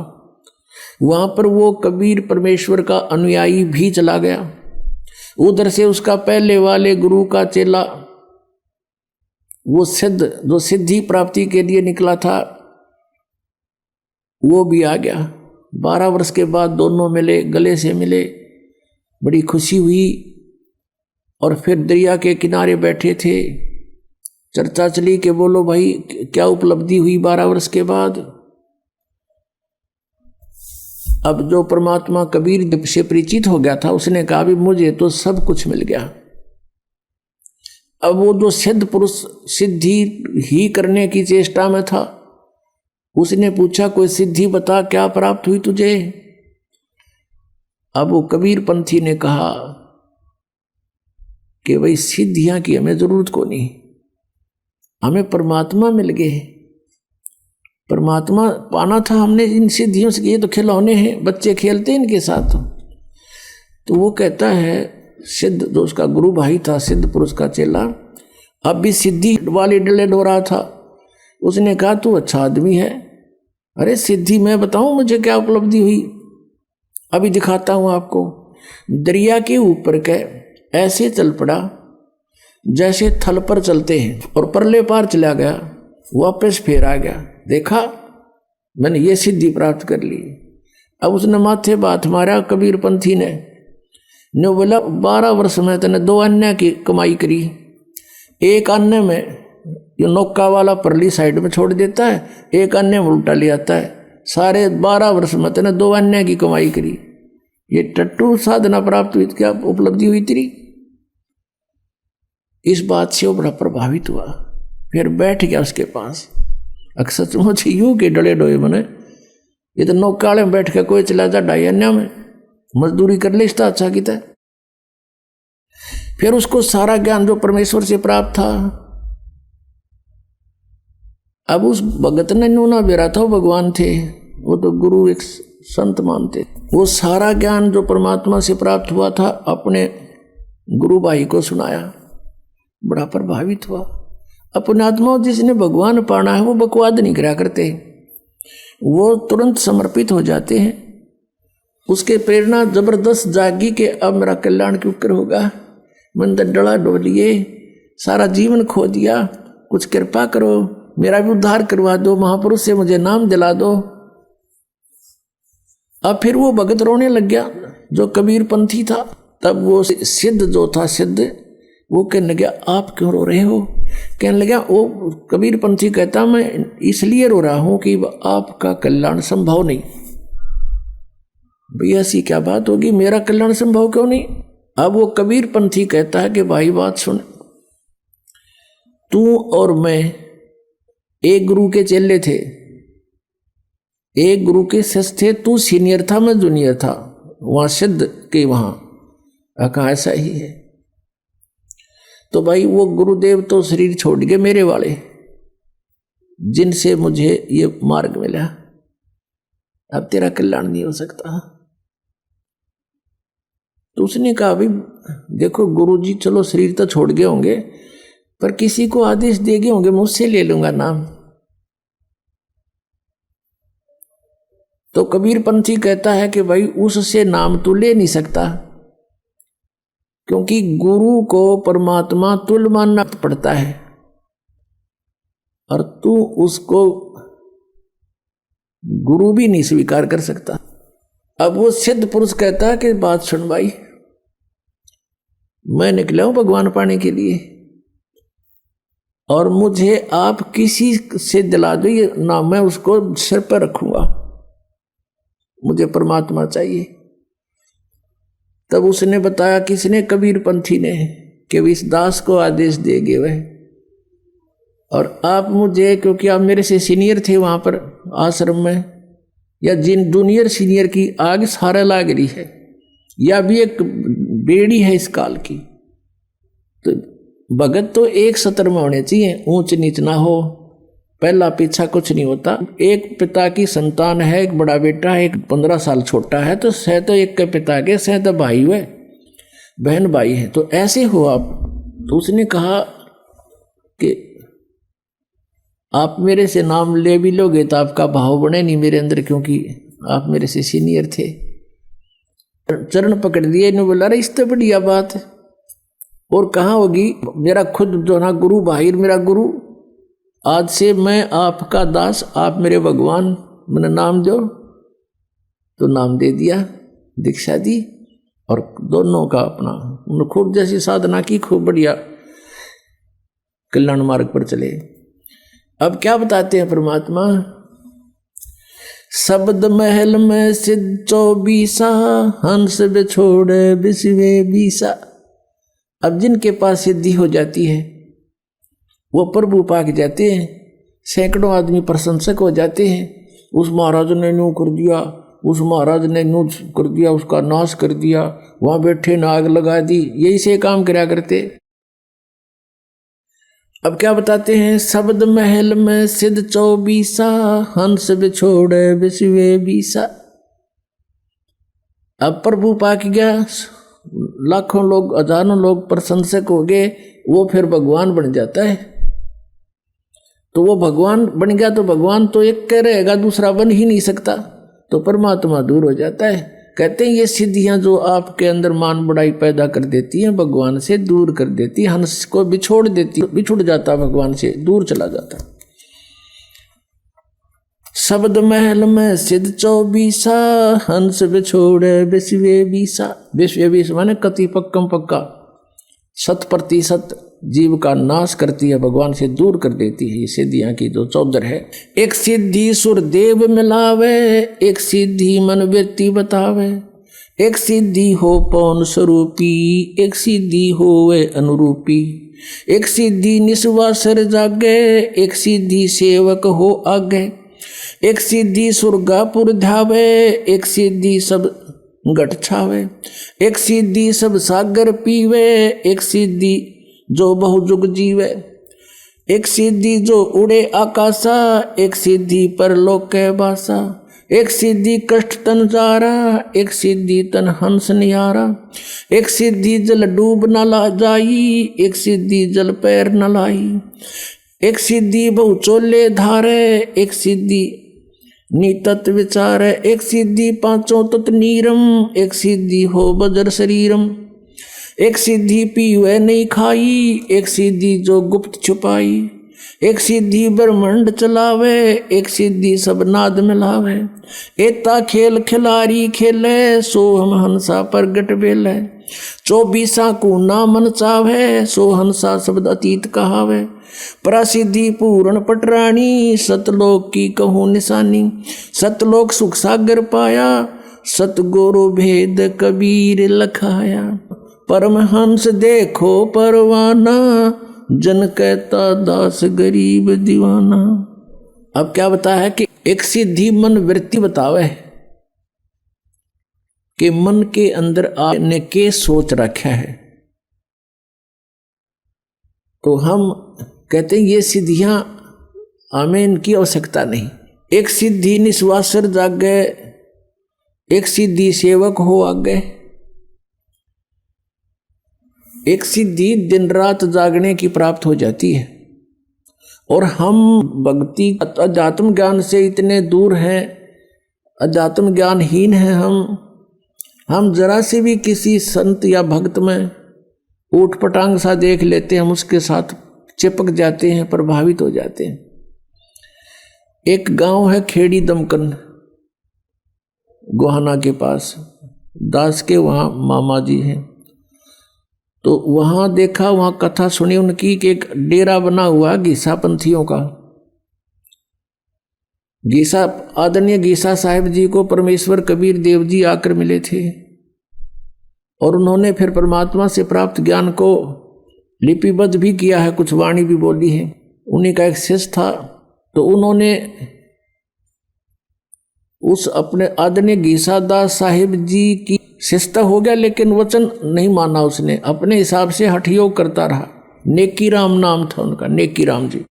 वहां पर वो कबीर परमेश्वर का अनुयायी भी चला गया। उधर से उसका पहले वाले गुरु का चेला, वो सिद्ध जो सिद्धि प्राप्ति के लिए निकला था, वो भी आ गया। 12 वर्ष के बाद दोनों मिले, गले से मिले, बड़ी खुशी हुई। और फिर दरिया के किनारे बैठे थे, चर्चा चली कि बोलो भाई क्या उपलब्धि हुई 12 वर्ष के बाद। अब जो परमात्मा कबीर से परिचित हो गया था, उसने कहा भी मुझे तो सब कुछ मिल गया। अब वो जो सिद्ध पुरुष सिद्धि ही करने की चेष्टा में था, उसने पूछा कोई सिद्धि बता, क्या प्राप्त हुई तुझे। अब वो कबीर पंथी ने कहा कि भाई सिद्धियां की हमें जरूरत को नहीं, हमें परमात्मा मिल गए, परमात्मा पाना था हमने इन सिद्धियों से, ये तो खिलौने हैं, बच्चे खेलते हैं इनके साथ। तो वो कहता है सिद्ध जो उसका गुरु भाई था, सिद्ध पुरुष का चेला, अब भी सिद्धि वाली डले हो रहा था। उसने कहा तू अच्छा आदमी है, अरे सिद्धि मैं बताऊं मुझे क्या उपलब्धि हुई, अभी दिखाता हूं आपको। दरिया के ऊपर के ऐसे चल पड़ा जैसे थल पर चलते हैं, और परले पार चला गया, वापस फिर आ गया, देखा मैंने ये सिद्धि प्राप्त कर ली। अब उसने माथे बात मारा कबीर पंथी ने बोला 12 वर्ष में तने 2 अन्य की कमाई करी, एक अन्य में ये नौका वाला परली साइड में छोड़ देता है, एक अन्य में उल्टा ले आता है, सारे 12 वर्ष में तने 2 अन्य की कमाई करी, ये टट्टू साधना प्राप्त हुई, क्या उपलब्धि हुई तेरी। इस बात से वो बड़ा प्रभावित हुआ, फिर बैठ गया उसके पास। अक्सर सचमुच यूं के डले डोए बने, ये तो नौकाले में बैठ के कोई चला जा ढाई अन्य में मजदूरी कर ले, इसका अच्छा किता। फिर उसको सारा ज्ञान जो परमेश्वर से प्राप्त था अब उस भगत ने नूना बेरा था, वो भगवान थे, वो तो गुरु एक संत मानते। वो सारा ज्ञान जो परमात्मा से प्राप्त हुआ था अपने गुरु भाई को सुनाया, बड़ा प्रभावित हुआ। अपने आत्मा जिसने भगवान पाना है वो बकवाद नहीं करा करते, वो तुरंत समर्पित हो जाते हैं। उसके प्रेरणा जबरदस्त जागी कि अब मेरा कल्याण क्यों कर होगा। मंदिर डला डोलिए, सारा जीवन खो दिया, कुछ कृपा करो, मेरा भी उद्धार करवा दो, महापुरुष से मुझे नाम दिला दो। अब फिर वो भगत रोने लग गया जो कबीर पंथी था। तब वो सिद्ध जो था, सिद्ध, वो कहने लगा आप क्यों रो रहे हो। कहने लगा, वो कबीर पंथी कहता मैं इसलिए रो रहा हूं कि आपका कल्याण संभव नहीं। भैया ऐसी क्या बात होगी, मेरा कल्याण संभव क्यों नहीं। अब वो कबीर पंथी कहता है कि भाई बात सुन, तू और मैं एक गुरु के चेले थे, एक गुरु के शिष्य थे। तू सीनियर था, मैं जूनियर था, वहां सिद्ध के वहां कहा ऐसा ही है। तो भाई वो गुरुदेव तो शरीर छोड़ गए मेरे वाले, जिनसे मुझे ये मार्ग मिला, अब तेरा कल्याण नहीं हो सकता। तो उसने कहा भाई देखो गुरुजी, चलो शरीर तो छोड़ गए होंगे, पर किसी को आदेश दे गए होंगे, मुझसे ले लूंगा नाम। तो कबीर पंथी कहता है कि भाई उससे नाम तू ले नहीं सकता, क्योंकि गुरु को परमात्मा तुल्य मानना पड़ता है, और तू उसको गुरु भी नहीं स्वीकार कर सकता। अब वो सिद्ध पुरुष कहता है कि बात सुन भाई, मैं निकला हूं भगवान पाने के लिए, और मुझे आप किसी से दिला दो ये नाम, मैं उसको सिर पर रखूंगा, मुझे परमात्मा चाहिए। तब उसने बताया, किसने, कबीर पंथी ने, कि इस दास को आदेश देंगे वह, और आप मुझे, क्योंकि आप मेरे से सीनियर थे वहां पर आश्रम में, या जिन जूनियर सीनियर की आग सारा लाग रही है, या भी एक बेड़ी है इस काल की। तो भगत तो एक सत्र में होने चाहिए, ऊंच नीच ना हो, पहला पीछा कुछ नहीं होता। एक पिता की संतान है, एक बड़ा बेटा है, एक 15 साल छोटा है, तो सह तो एक के पिता के, सह तो भाई हुए, बहन भाई है, तो ऐसे हो आप। तो उसने कहा कि आप मेरे से नाम ले भी लोगे तो आपका भाव बने नहीं मेरे अंदर, क्योंकि आप मेरे से सीनियर थे। चरण पकड़ दिए, इन्होंने बोला अरे इससे बढ़िया बात है और कहाँ होगी, मेरा खुद जो ना गुरु भाई, मेरा गुरु, आज से मैं आपका दास, आप मेरे भगवान, मैंने नाम दो। तो नाम दे दिया, दीक्षा दी, और दोनों का अपना उन्होंने खूब जैसी साधना की, खूब बढ़िया कल्याण मार्ग पर चले। अब क्या बताते हैं परमात्मा, शब्द महल में सिद्ध 24 हंस बिछोड़े बिसवे 20। अब जिनके पास सिद्धि हो जाती है वो प्रभु पाक जाते हैं, सैकड़ों आदमी प्रशंसक हो जाते हैं, उस महाराज ने यूं कर दिया, उस महाराज ने यूं कर दिया, उसका नाश कर दिया, वहां बैठे ने आग लगा दी, यही से काम करा करते। अब क्या बताते हैं, शब्द महल में सिद्ध 24 हंस बिछोड़े बिसवे 20। अब प्रभु पाक गया, लाखों लोग, हजारों लोग प्रशंसक हो गए, वो फिर भगवान बन जाता है। तो वो भगवान बन गया तो भगवान तो एक कह रहेगा, दूसरा बन ही नहीं सकता, तो परमात्मा दूर हो जाता है। कहते हैं ये सिद्धियां जो आपके अंदर मान बढ़ाई पैदा कर देती हैं, भगवान से दूर कर देती, हंस को बिछोड़ देती, बिछुड़ जाता, भगवान से दूर चला जाता। शब्द महल में सिद्ध 24 हंस बिछोड़े बिसवे 20। बिसवे 20 माने कति पक्कम पक्का, 100% जीव का नाश करती है, भगवान से दूर कर देती है। ये सिद्धियां की जो 14 है। एक सिद्धि सुर देव मिलावे, एक सिद्धि मन व्यक्ति बतावे, एक सिद्धि हो पौन स्वरूपी, एक सिद्धि हो वे अनुरूपी, एक सिद्धि निस्वासर जागे, एक सिद्धि सेवक हो आगे, एक सिद्धि सुरगापुर ध्यावे, एक सिद्धि सब घट छावे, एक सिद्धि सब सागर पीवे, एक सिद्धि जो बहुजुग जीवे, एक सिद्धि जो उड़े आकाशा, एक सिद्धि परलोक के बासा, एक सिद्धि कष्ट तन जारा, एक सिद्धि तन हंस निहारा, एक सिद्धि जल डूब न ला जाई, एक सिद्धि जल पैर न लाई, एक सिद्धि बहु चोले धारे, एक सिद्धि नितत विचार, एक सिद्धि पांचों तत् नीरम, एक सिद्धि हो बजर शरीरम, एक सिद्धि पीवे नहीं खाई, एक सिद्धि जो गुप्त छुपाई, एक सिद्धि ब्रह्मांड चलावे, एक सिद्धि सब नाद मिलावे, एता खेल खिलारी खेले, सो हम हंसा प्रगट बेले, 24 को ना मन चावे, सो हंसा शब्द अतीत कहावे, प्रसिद्धि पूर्ण पटरानी, सतलोक की कहूँ निशानी, सतलोक सुख सागर पाया, सतगुरु भेद कबीर लखाया, परमहंस देखो परवाना, जन कहता दास गरीब दीवाना। अब क्या बताया है कि एक सिद्धि मन वृत्ति बतावे कि मन के अंदर आपने के सोच रखा है, तो हम कहते हैं ये सिद्धियां हमें इनकी आवश्यकता नहीं। एक सिद्धि निस्वासर जागे, एक सिद्धि सेवक हो आगे, एक सिद्धि दिन रात जागने की प्राप्त हो जाती है। और हम भक्ति अध्यात्म ज्ञान से इतने दूर हैं, अध्यात्म ज्ञानहीन हैं हम जरा से भी किसी संत या भक्त में ऊट पटांग सा देख लेते हैं, हम उसके साथ चिपक जाते हैं, प्रभावित हो जाते हैं। एक गांव है खेड़ी दमकन, गोहाना के पास, दास के वहाँ मामा जी हैं। तो वहाँ देखा, वहाँ कथा सुनी उनकी कि एक डेरा बना हुआ गीसा पंथियों का। गीसा आदरणीय गीसा साहिब जी को परमेश्वर कबीर देव जी आकर मिले थे और उन्होंने फिर परमात्मा से प्राप्त ज्ञान को लिपिबद्ध भी किया है, कुछ वाणी भी बोली है। उन्हीं का एक शिष्य था, तो उन्होंने उस अपने आदरणीय गीसा दास साहिब जी की शिष्यता हो गया, लेकिन वचन नहीं माना उसने, अपने हिसाब से हठयोग करता रहा। नेकी राम नाम था उनका, नेकी राम जी।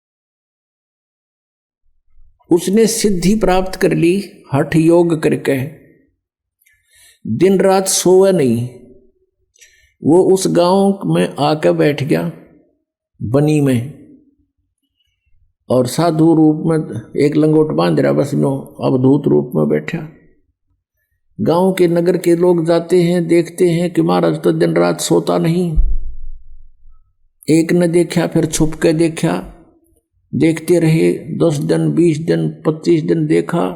उसने सिद्धि प्राप्त कर ली हठ योग करके, दिन रात सोए नहीं। वो उस गांव में आकर बैठ गया बनी में, और साधु रूप में एक लंगोट बांध रहा, बस नो अवधूत रूप में बैठा। गांव के नगर के लोग जाते हैं, देखते हैं कि महाराज तो दिन रात सोता नहीं। एक ने देखा, फिर छुप के देखा, देखते रहे 10 दिन 20 दिन 25 दिन, देखा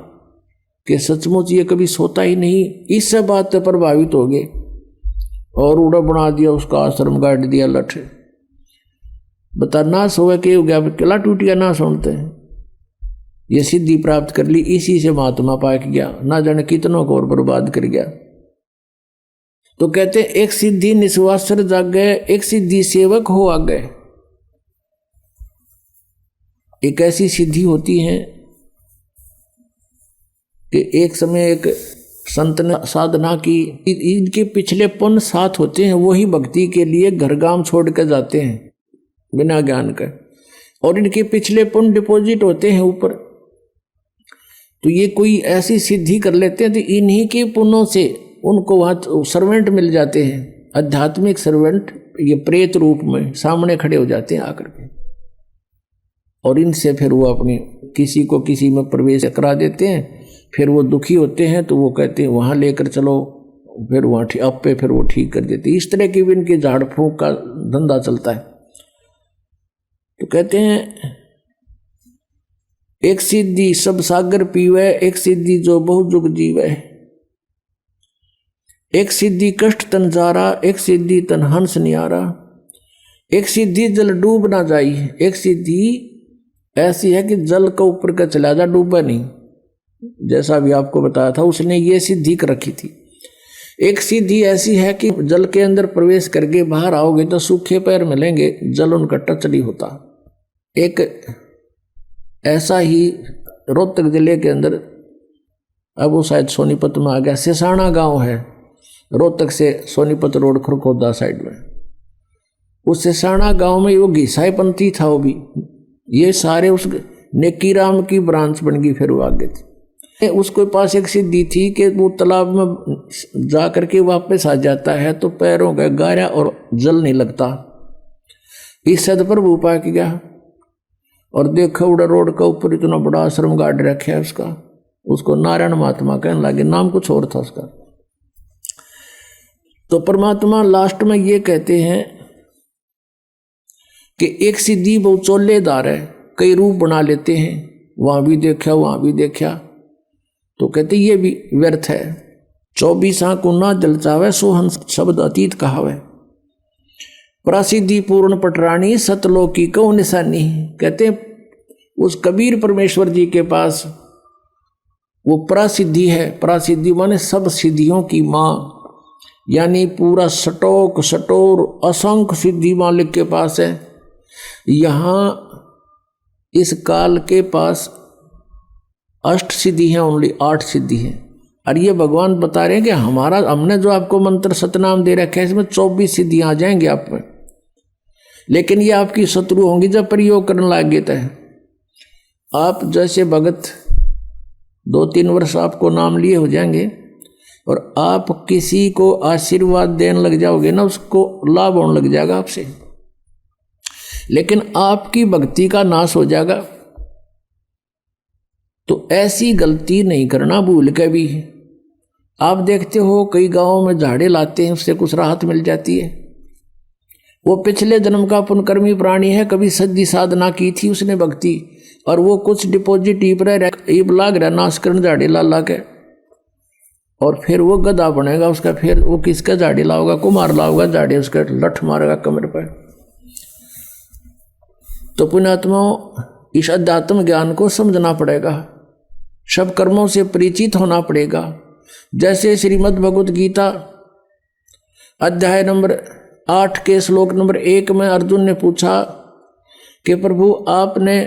कि सचमुच ये कभी सोता ही नहीं। इस बात से प्रभावित हो गए और उड़ा बना दिया, उसका आश्रम गाड़ दिया लठ। बता ना सोए के हो गया, किला टूट गया, ना सुनते हैं। ये सिद्धि प्राप्त कर ली, इसी से महात्मा पाक गया, ना जाने कितनों को और बर्बाद कर गया। तो कहते एक सिद्धि निस्वासर जागे, एक सिद्धि सेवक हो आगे। एक ऐसी सिद्धि होती है कि एक समय एक संत ने साधना की, इनके पिछले पुण्य साथ होते हैं, वही भक्ति के लिए घर गांव छोड़ कर जाते हैं बिना ज्ञान के, और इनके पिछले पुण्य डिपॉजिट होते हैं ऊपर। तो ये कोई ऐसी सिद्धि कर लेते हैं तो इन्हीं के पुण्यों से उनको वहाँ सर्वेंट मिल जाते हैं, आध्यात्मिक सर्वेंट। ये प्रेत रूप में सामने खड़े हो जाते हैं आकर के, और इनसे फिर वो अपनी किसी को किसी में प्रवेश करा देते हैं। फिर वो दुखी होते हैं तो वो कहते हैं वहाँ लेकर चलो, फिर वहाँ अब पे फिर वो ठीक कर देते हैं। इस तरह की भी इनके झाड़ फूंक का धंधा चलता है। तो कहते हैं एक सिद्धि सब सागर पीवे, एक सिद्धि जो बहु जुग जीवे, एक सिद्धि कष्ट तन जारा, एक सिद्धि तन हंस नियारा, एक सिद्धि जल डूब ना जाई, एक सिद्धि ऐसी है कि जल का ऊपर का चला जा, डूबा नहीं। जैसा भी आपको बताया था, उसने ये सिद्धि कर रखी थी। एक सिद्धि ऐसी है कि जल के अंदर प्रवेश करके बाहर आओगे तो सूखे पैर मिलेंगे, जल उनका टच नहीं होता। एक ऐसा ही रोहतक जिले के अंदर, अब वो शायद सोनीपत में आ गया, सिसाना गांव है, रोहतक से सोनीपत रोड खरखोदा साइड में। उस सिसाना गांव में वो घिसाई पंथी था, वो भी ये सारे उस नेकी राम की ब्रांच बन गई। फिर वो आगे थी, उसके पास एक सिद्धि थी कि वो तालाब में जा करके वापस आ जाता है तो पैरों का गारा और जल नहीं लगता। इस सद पर वो उपाय किया और देखो उड़ा रोड का ऊपर इतना बड़ा आश्रम गाड़ रखा है उसका, उसको नारायण महात्मा कहने लगे, नाम कुछ और था उसका। तो परमात्मा लास्ट में ये कहते हैं कि एक सिद्धि बहुत चोलेदार है, कई रूप बना लेते हैं, वहां भी देखा वहां भी देखा, तो कहते ये भी व्यर्थ है। 24 को ना जल चावे सोहन शब्द अतीत कहावे, प्रसिद्धि पूर्ण पटरानी सतलोकी को निशानी। कहते उस कबीर परमेश्वर जी के पास वो प्रसिद्धि है, प्रसिद्धि माने सब सिद्धियों की माँ, यानी पूरा सटोक सटोर असंख्य सिद्धि मालिक के पास है। यहाँ इस काल के पास अष्ट सिद्धि है, ओनली 8 सिद्धि है। और ये भगवान बता रहे हैं कि हमने जो आपको मंत्र सतनाम दे रखे है इसमें 24 सिद्धियां आ जाएंगी आप में, लेकिन ये आपकी शत्रु होंगी जब प्रयोग करने लगे। तो आप जैसे भगत 2-3 वर्ष आपको नाम लिए हो जाएंगे और आप किसी को आशीर्वाद देने लग जाओगे ना, उसको लाभ होने लग जाएगा आपसे, लेकिन आपकी भक्ति का नाश हो जाएगा। तो ऐसी गलती नहीं करना भूल के भी। आप देखते हो कई गांवों में झाड़े लाते हैं, उससे कुछ राहत मिल जाती है। वो पिछले जन्म का पुण्यकर्मी प्राणी है, कभी सद्दी साधना की थी उसने भक्ति, और वो कुछ डिपॉजिट ईब लाग रहा नाश करण झाड़े ला के, और फिर वो गधा बनेगा उसका। फिर वो किसका झाड़ी लाओगा, कुमार लाओगा झाड़ी, उसका लठ मारेगा कमर पर। तो पुण्यात्माओं, इस अध्यात्म ज्ञान को समझना पड़ेगा, सब कर्मों से परिचित होना पड़ेगा। जैसे श्रीमद् भगवत गीता अध्याय नंबर 8 के श्लोक नंबर 1 में अर्जुन ने पूछा कि प्रभु आपने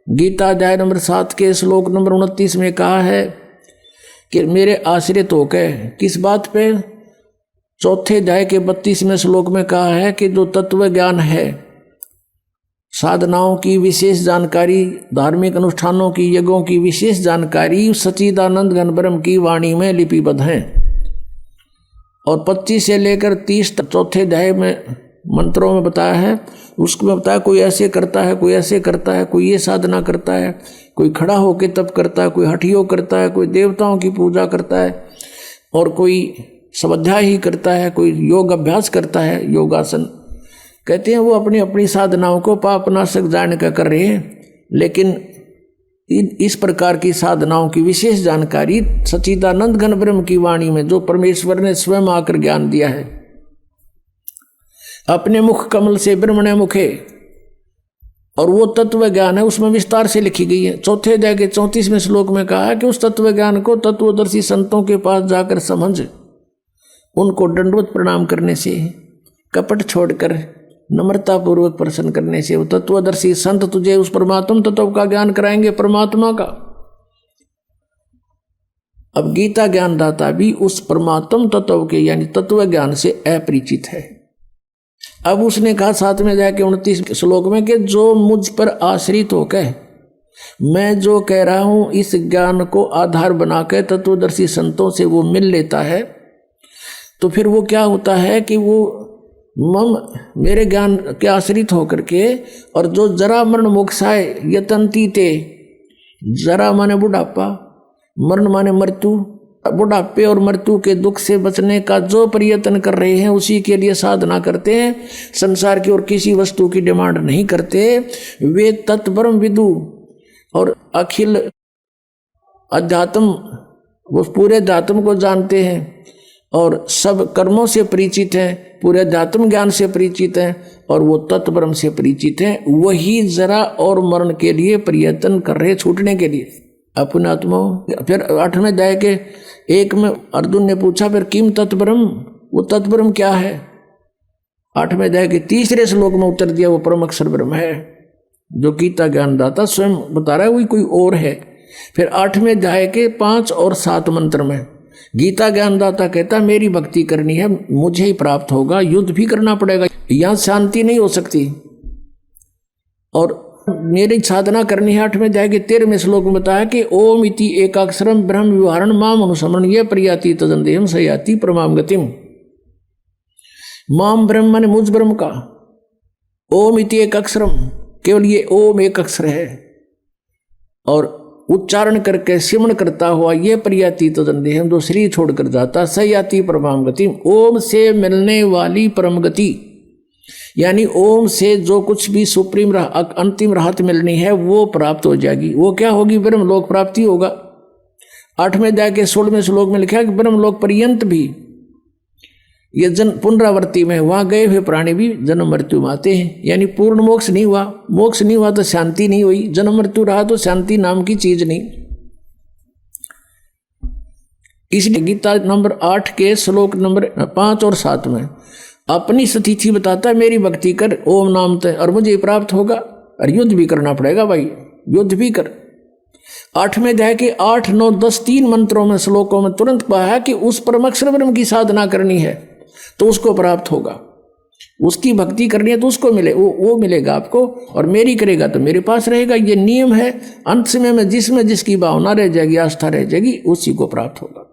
गीता अध्याय नंबर 7 के श्लोक नंबर 29 में कहा है कि मेरे आश्रित होकर, किस बात पे? चौथे अध्याय के 32वें श्लोक में कहा है कि जो तत्व ज्ञान है, साधनाओं की विशेष जानकारी, धार्मिक अनुष्ठानों की, यज्ञों की विशेष जानकारी सच्चिदानंद घन ब्रह्म की वाणी में लिपिबद्ध है। और 25 से लेकर 30 तक चौथे अध्याय में मंत्रों में बताया है, उसमें बताया कोई ऐसे करता है, कोई ऐसे करता है, कोई ये साधना करता है, कोई खड़ा होकर तप करता है, कोई हठयोग करता है, कोई देवताओं की पूजा करता है, और कोई स्वाध्याय ही करता है, कोई योग अभ्यास करता है, योगासन। कहते हैं वो अपनी अपनी साधनाओं को पापनाशक जान कर कर रहे हैं, लेकिन इस प्रकार की साधनाओं की विशेष जानकारी सच्चिदानंद घन ब्रह्म की वाणी में, जो परमेश्वर ने स्वयं आकर ज्ञान दिया है, अपने मुख कमल से ब्रह्मणे मुखे, और वो तत्व ज्ञान है, उसमें विस्तार से लिखी गई है। चौथे अध्याय के 34वें श्लोक में कहा है कि उस तत्व ज्ञान को तत्वदर्शी संतों के पास जाकर समझ, उनको दंडवत प्रणाम करने से, कपट छोड़कर नम्रता पूर्वक प्रसन्न करने से, वो तत्वदर्शी संत तुझे उस परमात्म तत्व का ज्ञान कराएंगे, परमात्मा का। अब गीता ज्ञानदाता भी उस परमात्म तत्व के यानी तत्व ज्ञान से अपरिचित है। अब उसने कहा 7वें अध्याय के 29 श्लोक में कि जो मुझ पर आश्रित होकर मैं जो कह रहा हूं इस ज्ञान को आधार बनाकर तत्वदर्शी संतों से वो मिल लेता है, तो फिर वो क्या होता है कि वो मेरे ज्ञान के आश्रित होकर के, और जो जरा मरण मोक्षाय यतंती ते, जरा माने बुढ़ापा, मरण माने मृत्यु, बुढ़ापे और मृत्यु के दुख से बचने का जो प्रयत्न कर रहे हैं, उसी के लिए साधना करते हैं, संसार की और किसी वस्तु की डिमांड नहीं करते, वे तत्ब्रह्म विदु और अखिल अध्यात्म, वो पूरे अध्यात्म को जानते हैं और सब कर्मों से परिचित हैं, पूरे अध्यात्म ज्ञान से परिचित हैं, और वो तत्ब्रह्म से परिचित हैं। वही जरा और मरण के लिए प्रयत्न कर रहे, छूटने के लिए अपने आत्मा। फिर 8वें अध्याय के 1 में अर्जुन ने पूछा फिर किम तत्ब्रह्म, वो तत्ब्रह्म क्या है? 8वें अध्याय के 3 श्लोक में उत्तर दिया, वो परम अक्षर ब्रह्म है, जो गीता ज्ञानदाता स्वयं बता रहा है, वही कोई और है। फिर 8वें अध्याय के 5 और 7 मंत्र में गीता ज्ञानदाता कहता मेरी भक्ति करनी है, मुझे ही प्राप्त होगा, युद्ध भी करना पड़ेगा, यहां शांति नहीं हो सकती। और मेरी साधना करनी है। 8वें अध्याय के 13वें श्लोक में बताया कि ओम इति एकाक्षरम ब्रह्म विवरण माम अनुसमरण ये प्रयाति तदंदेहम सयाति परमाम गतिम। माम ब्रह्म माने मुझ ब्रह्म का, ओम इति एक अक्षरम, केवल ये ओम एक अक्षर है, और उच्चारण करके सिमरण करता हुआ ये प्रयाति तदंदेहम जो शरीर छोड़कर जाता सयाति परमाम गतिम, ओम से मिलने वाली परम गति, यानी ओम से जो कुछ भी सुप्रीम अंतिम राहत मिलनी है वो प्राप्त हो जाएगी। वो क्या होगी? ब्रह्मलोक प्राप्ति होगा। 8वें अध्याय के 16वें श्लोक में लिखा है कि ब्रह्मलोक पर्यंत भी ये पुनरावृत्ति में वहां गए हुए प्राणी भी जन्म मृत्यु में आते हैं, यानी पूर्ण मोक्ष नहीं हुआ। मोक्ष नहीं हुआ तो शांति नहीं हुई, जन्म मृत्यु रहा तो शांति नाम की चीज नहीं। इसलिए गीता नंबर 8 के श्लोक नंबर 5 और 7 में अपनी स्थिति बताता है, मेरी भक्ति कर ओम नाम तय और मुझे प्राप्त होगा। और युद्ध भी करना पड़ेगा भाई, युद्ध भी कर। 8वें अध्याय के 8, 9, 10 3 मंत्रों में श्लोकों में तुरंत कहा है कि उस परमाक्षर ब्रह्म की साधना करनी है तो उसको प्राप्त होगा, उसकी भक्ति करनी है तो उसको मिले, वो मिलेगा आपको, और मेरी करेगा तो मेरे पास रहेगा। ये नियम है। अंत समय में जिसकी भावना रह जाएगी, आस्था रह जाएगी, उसी को प्राप्त होगा।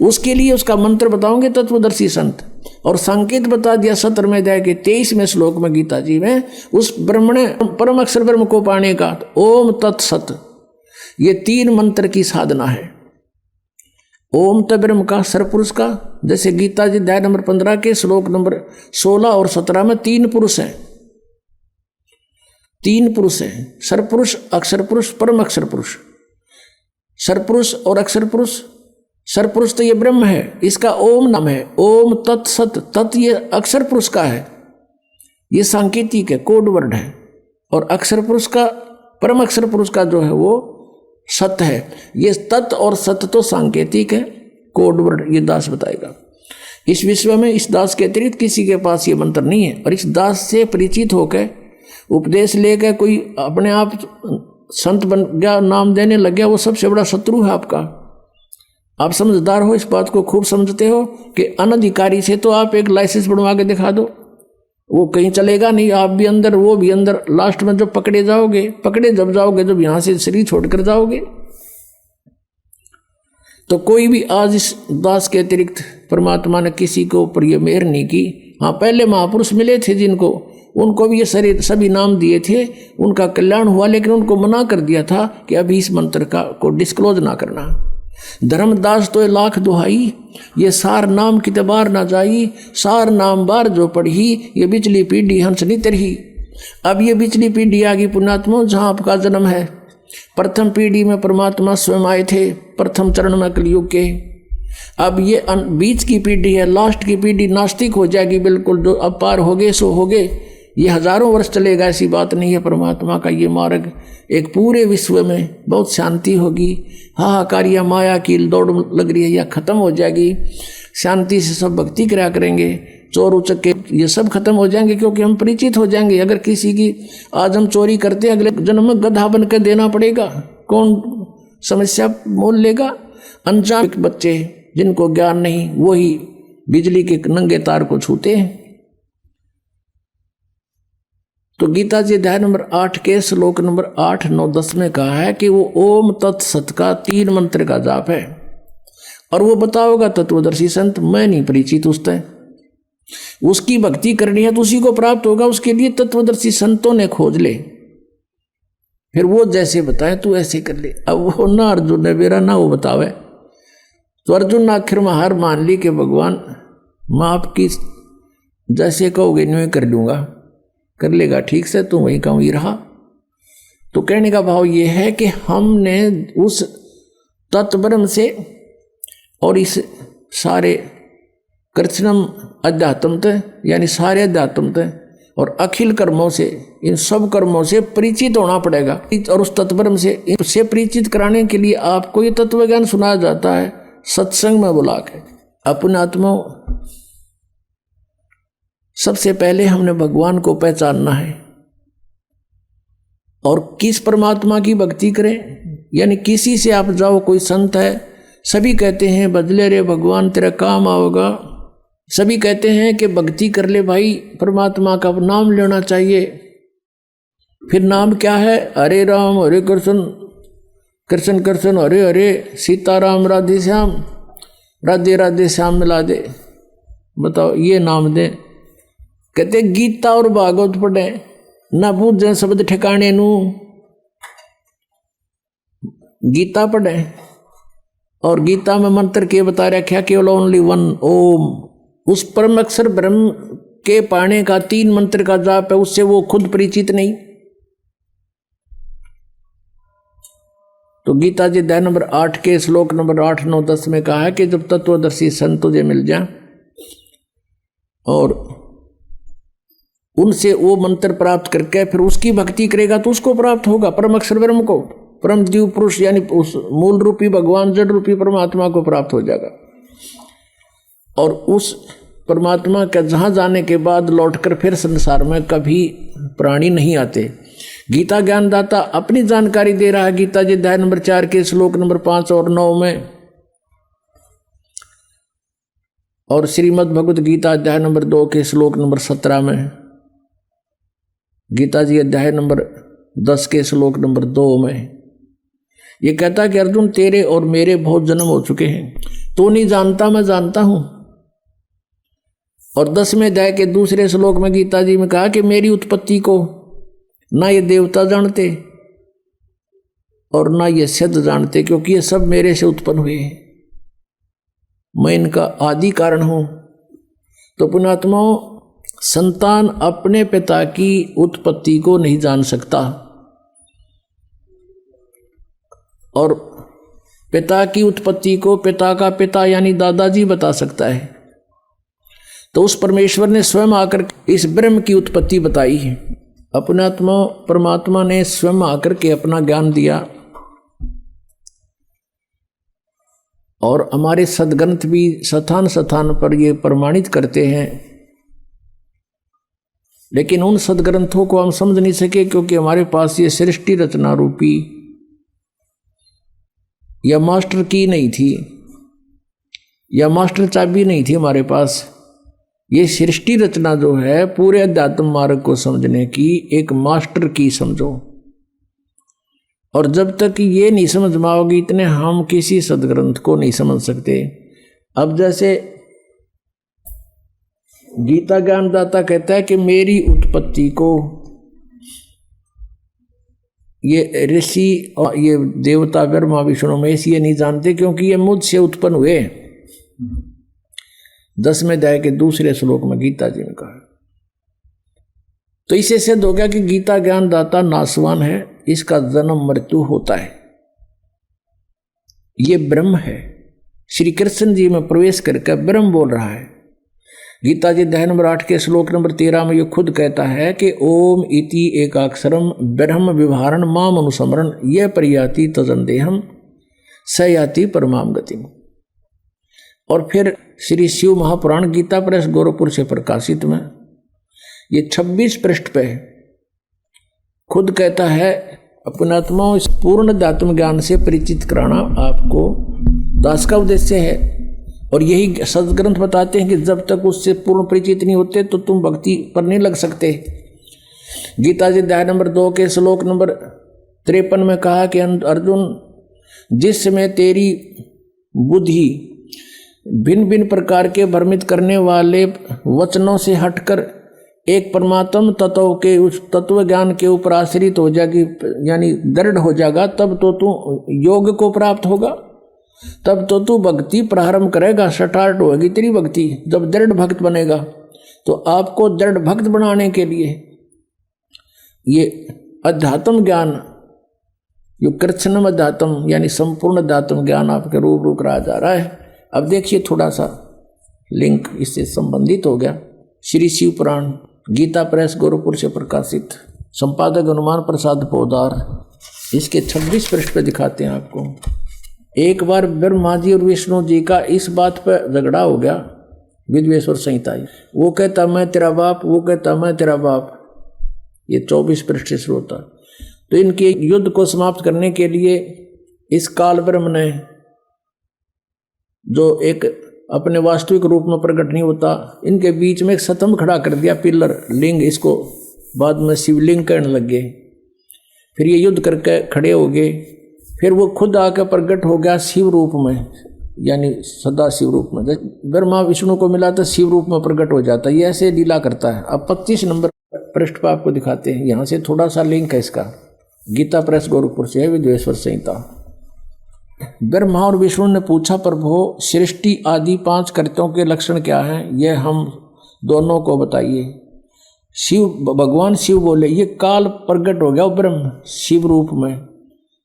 उसके लिए उसका मंत्र बताओगे तत्वदर्शी संत, और संकेत बता दिया 17वें अध्याय के 23वें श्लोक में गीता जी में उस ब्रह्मण परम अक्षर ब्रह्म को पाने का। ओम तत्सत, ये 3 मंत्र की साधना है। ओम त ब्रह्म का, सरपुरुष का, जैसे गीता जी अध्याय नंबर 15 के श्लोक नंबर 16 और 17 में 3 पुरुष हैं, 3 पुरुष हैं, सरपुरुष, अक्षर पुरुष, परम अक्षर पुरुष। सरपुरुष और अक्षर पुरुष, सरपुरुष तो ये ब्रह्म है, इसका ओम नाम है। ओम तत्सत, तत् ये अक्षर पुरुष का है, ये सांकेतिक है, कोड वर्ड है। और अक्षर पुरुष का, परम अक्षर पुरुष का जो है वो सत्य है। ये तत् और सत्य तो सांकेतिक है, कोड वर्ड ये दास बताएगा। इस विश्व में इस दास के अतिरिक्त किसी के पास ये मंत्र नहीं है। और इस दास से परिचित होकर उपदेश लेकर कोई अपने आप संत बन गया, नाम देने लग गया, वो सबसे बड़ा शत्रु है आपका। आप समझदार हो, इस बात को खूब समझते हो कि अनधिकारी से तो आप एक लाइसेंस बनवा के दिखा दो, वो कहीं चलेगा नहीं, आप भी अंदर वो भी अंदर। लास्ट में जब पकड़े जब जाओगे, जब यहां से शरीर छोड़कर जाओगे, तो कोई भी आज इस दास के अतिरिक्त परमात्मा ने किसी को ऊपर ये मेहर नहीं की। हाँ, पहले महापुरुष मिले थे जिनको, उनको भी ये शरीर सभी नाम दिए थे, उनका कल्याण हुआ, लेकिन उनको मना कर दिया था कि अभी इस मंत्र को डिस्क्लोज ना करना। धर्मदास तो 1,00,000 दुहाई, ये सार नाम कितबार ना जाई, सार नाम बार जो पढ़ी, ये बिचली पीढ़ी हंस नहीं तरही। अब ये बिचली पीढ़ी आ गई पुण्यात्मा, जहाँ आपका जन्म है। प्रथम पीढ़ी में परमात्मा स्वयं आए थे, प्रथम चरण में कलयुग के। अब ये बीच की पीढ़ी है, लास्ट की पीढ़ी नास्तिक हो जाएगी बिल्कुल, जो अब पार हो गए सो हो गए। ये हजारों वर्ष चलेगा, ऐसी बात नहीं है। परमात्मा का ये मार्ग एक पूरे विश्व में बहुत शांति होगी। हाहाकार या माया की दौड़ लग रही है, या खत्म हो जाएगी। शांति से सब भक्ति करा करेंगे, चोर उचक्के ये सब खत्म हो जाएंगे, क्योंकि हम परिचित हो जाएंगे। अगर किसी की आज हम चोरी करते हैं, अगले जन्म में गधा बन कर देना पड़ेगा, कौन समस्या मोल लेगा? अनजान बच्चे जिनको ज्ञान नहीं, वही बिजली के नंगे तार को छूते हैं। तो गीता जी अध्याय नंबर 8 के श्लोक नंबर 8, 9, 10 में कहा है कि वो ओम तत्सत का 3 मंत्र का जाप है, और वो बताओगा तत्वदर्शी संत, मैं नहीं परिचित उससे। उसकी भक्ति करनी है तो उसी को प्राप्त होगा। उसके लिए तत्वदर्शी संतों ने खोज ले, फिर वो जैसे बताए तू ऐसे कर ले। अब वो ना अर्जुन ने मेरा ना वो बतावे, तो अर्जुन ने आखिर में हार मान ली कि भगवान मैं आपकी जैसे कहोगे न्यू कर लूँगा, कर लेगा ठीक से, तो वहीं का वहीं रहा। तो कहने का भाव ये है कि हमने उस तत्ब्रह्म से और इस सारे कृष्णम अध्यात्मत यानी सारे अध्यात्मत और अखिल कर्मों से, इन सब कर्मों से परिचित होना पड़ेगा। और उस तत्ब्रह्म से इनसे परिचित कराने के लिए आपको ये तत्व ज्ञान सुनाया जाता है सत्संग में बुला के। अपने आत्मा सबसे पहले हमने भगवान को पहचानना है, और किस परमात्मा की भक्ति करें, यानी किसी से आप जाओ, कोई संत है, सभी कहते हैं बदले रे भगवान तेरा काम आओगा, सभी कहते हैं कि भक्ति कर ले भाई, परमात्मा का नाम लेना चाहिए, फिर नाम क्या है? हरे राम हरे कृष्ण, कृष्ण कृष्ण हरे हरे, सीताराम राधे श्याम, राधे राधे श्याम मिला दे। बताओ ये नाम दे। कहते गीता और भागवत पढ़े ना पूजे शब्द ठिकाने नू। गीता पढ़े और गीता में मंत्र के बता रखा केवल ओनली वन ओम। उस परम अक्षर ब्रह्म के पाने का 3 मंत्र का जाप है, उससे वो खुद परिचित नहीं। तो गीता जी अध्याय नंबर 8 के श्लोक नंबर 8, 9, 10 में कहा है कि जब तत्वदर्शी संत तुझे मिल जाए और उनसे वो मंत्र प्राप्त करके फिर उसकी भक्ति करेगा तो उसको प्राप्त होगा, परम अक्षर ब्रह्म को, परम जीव पुरुष यानी उस मूल रूपी भगवान जड़ रूपी परमात्मा को प्राप्त हो जाएगा। और उस परमात्मा के जहाँ जाने के बाद लौटकर फिर संसार में कभी प्राणी नहीं आते। गीता ज्ञानदाता अपनी जानकारी दे रहा है गीता जी अध्याय नंबर 4 के श्लोक नंबर 5 और 9 में, और श्रीमद् भगवत गीता अध्याय नंबर 2 के श्लोक नंबर 17 में, गीता जी अध्याय नंबर 10 के श्लोक नंबर 2 में ये कहता है कि अर्जुन तेरे और मेरे बहुत जन्म हो चुके हैं, तो नहीं जानता मैं जानता हूं। और 10वें अध्याय के दूसरे श्लोक में गीता जी में कहा कि मेरी उत्पत्ति को ना ये देवता जानते और ना ये सिद्ध जानते, क्योंकि ये सब मेरे से उत्पन्न हुए हैं, मैं इनका आदि कारण हूं। तो पुण्यात्माओं, संतान अपने पिता की उत्पत्ति को नहीं जान सकता और पिता की उत्पत्ति को पिता का पिता यानी दादाजी बता सकता है। तो उस परमेश्वर ने स्वयं आकर इस ब्रह्म की उत्पत्ति बताई है। अपने आत्मा परमात्मा ने स्वयं आकर के अपना ज्ञान दिया और हमारे सदग्रंथ भी स्थान स्थान पर ये प्रमाणित करते हैं, लेकिन उन सदग्रंथों को हम समझ नहीं सके क्योंकि हमारे पास ये सृष्टि रचना रूपी या मास्टर की नहीं थी या मास्टर चाबी नहीं थी हमारे पास। ये सृष्टि रचना जो है पूरे अध्यात्म मार्ग को समझने की एक मास्टर की समझो, और जब तक ये नहीं समझ में आओगी इतने हम किसी सदग्रंथ को नहीं समझ सकते। अब जैसे गीता ज्ञानदाता कहता है कि मेरी उत्पत्ति को ये ऋषि और ये देवता ब्रह्मा विष्णु महेश ये नहीं जानते क्योंकि ये मुझसे उत्पन्न हुए। 10वें अध्याय के दूसरे श्लोक में गीता जी ने कहा। तो इसे सिद्ध हो गया कि गीता ज्ञानदाता नासवान है, इसका जन्म मृत्यु होता है, ये ब्रह्म है। श्री कृष्ण जी में प्रवेश करके ब्रह्म बोल रहा है। गीता जी अध्याय नंबर 8 के श्लोक नंबर 13 में ये खुद कहता है कि ओम इति एकाक्षरम ब्रह्म विभारण माम अनुस्मरण यह परियाति तजंदेहम सयाति परमाम गतिम। और फिर श्री शिव महापुराण गीता प्रेस गोरखपुर से प्रकाशित में ये 26 पृष्ठ पे खुद कहता है अपनात्मा इस पूर्ण अध्यात्म ज्ञान से परिचित कराना आपको दास का उद्देश्य है। और यही सदग्रंथ बताते हैं कि जब तक उससे पूर्ण परिचित नहीं होते तो तुम भक्ति पर नहीं लग सकते। गीता जी अध्याय नंबर 2 के श्लोक नंबर 53 में कहा कि अर्जुन जिस समय तेरी बुद्धि भिन्न भिन्न प्रकार के भ्रमित करने वाले वचनों से हटकर एक परमात्म तत्व के उस तत्व ज्ञान के ऊपर आश्रित हो जाएगी यानी दृढ़ हो जाएगा, तब तो तू योग को प्राप्त होगा, तब तो तू भक्ति प्रारंभ करेगा, स्टार्ट होगी तेरी भक्ति। जब दृढ़ भक्त बनेगा तो आपको दृढ़ भक्त बनाने के लिए ये अध्यात्म ज्ञान जो कृष्णम अध्यात्म यानी संपूर्ण अध्यात्म ज्ञान आपके रूबरू कराया जा रहा है। अब देखिए थोड़ा सा लिंक इससे संबंधित हो गया। श्री शिव पुराण गीता प्रेस गोरखपुर से प्रकाशित, संपादक हनुमान प्रसाद पोदार, इसके 26 पृष्ठ पे दिखाते हैं आपको। एक बार ब्रह्मा जी और विष्णु जी का इस बात पर झगड़ा हो गया, विद्वेश्वर संहिता। वो कहता मैं तेरा बाप, वो कहता मैं तेरा बाप। ये 24 पृष्ठ से शुरू होता। तो इनके युद्ध को समाप्त करने के लिए इस काल ब्रह्म ने, जो एक अपने वास्तविक रूप में प्रकट नहीं होता, इनके बीच में एक स्तंभ खड़ा कर दिया, पिलर लिंग, इसको बाद में शिवलिंग कहने लग गए। फिर ये युद्ध करके खड़े हो गए, फिर वो खुद आकर प्रकट हो गया शिव रूप में, यानी सदा शिव रूप में। ब्रह्मा विष्णु को मिला तो शिव रूप में प्रकट हो जाता है, ये ऐसे लीला करता है। अब 25 नंबर पृष्ठ पर आपको दिखाते हैं, यहाँ से थोड़ा सा लिंक है इसका, गीता प्रेस गोरखपुर से है, विद्वेश्वर संहिता। ब्रह्मा और विष्णु ने पूछा, प्रभु सृष्टि आदि 5 कर्तों के लक्षण क्या हैं, यह हम दोनों को बताइए। भगवान शिव बोले, ये काल प्रकट हो गया ब्रह्म शिव रूप में,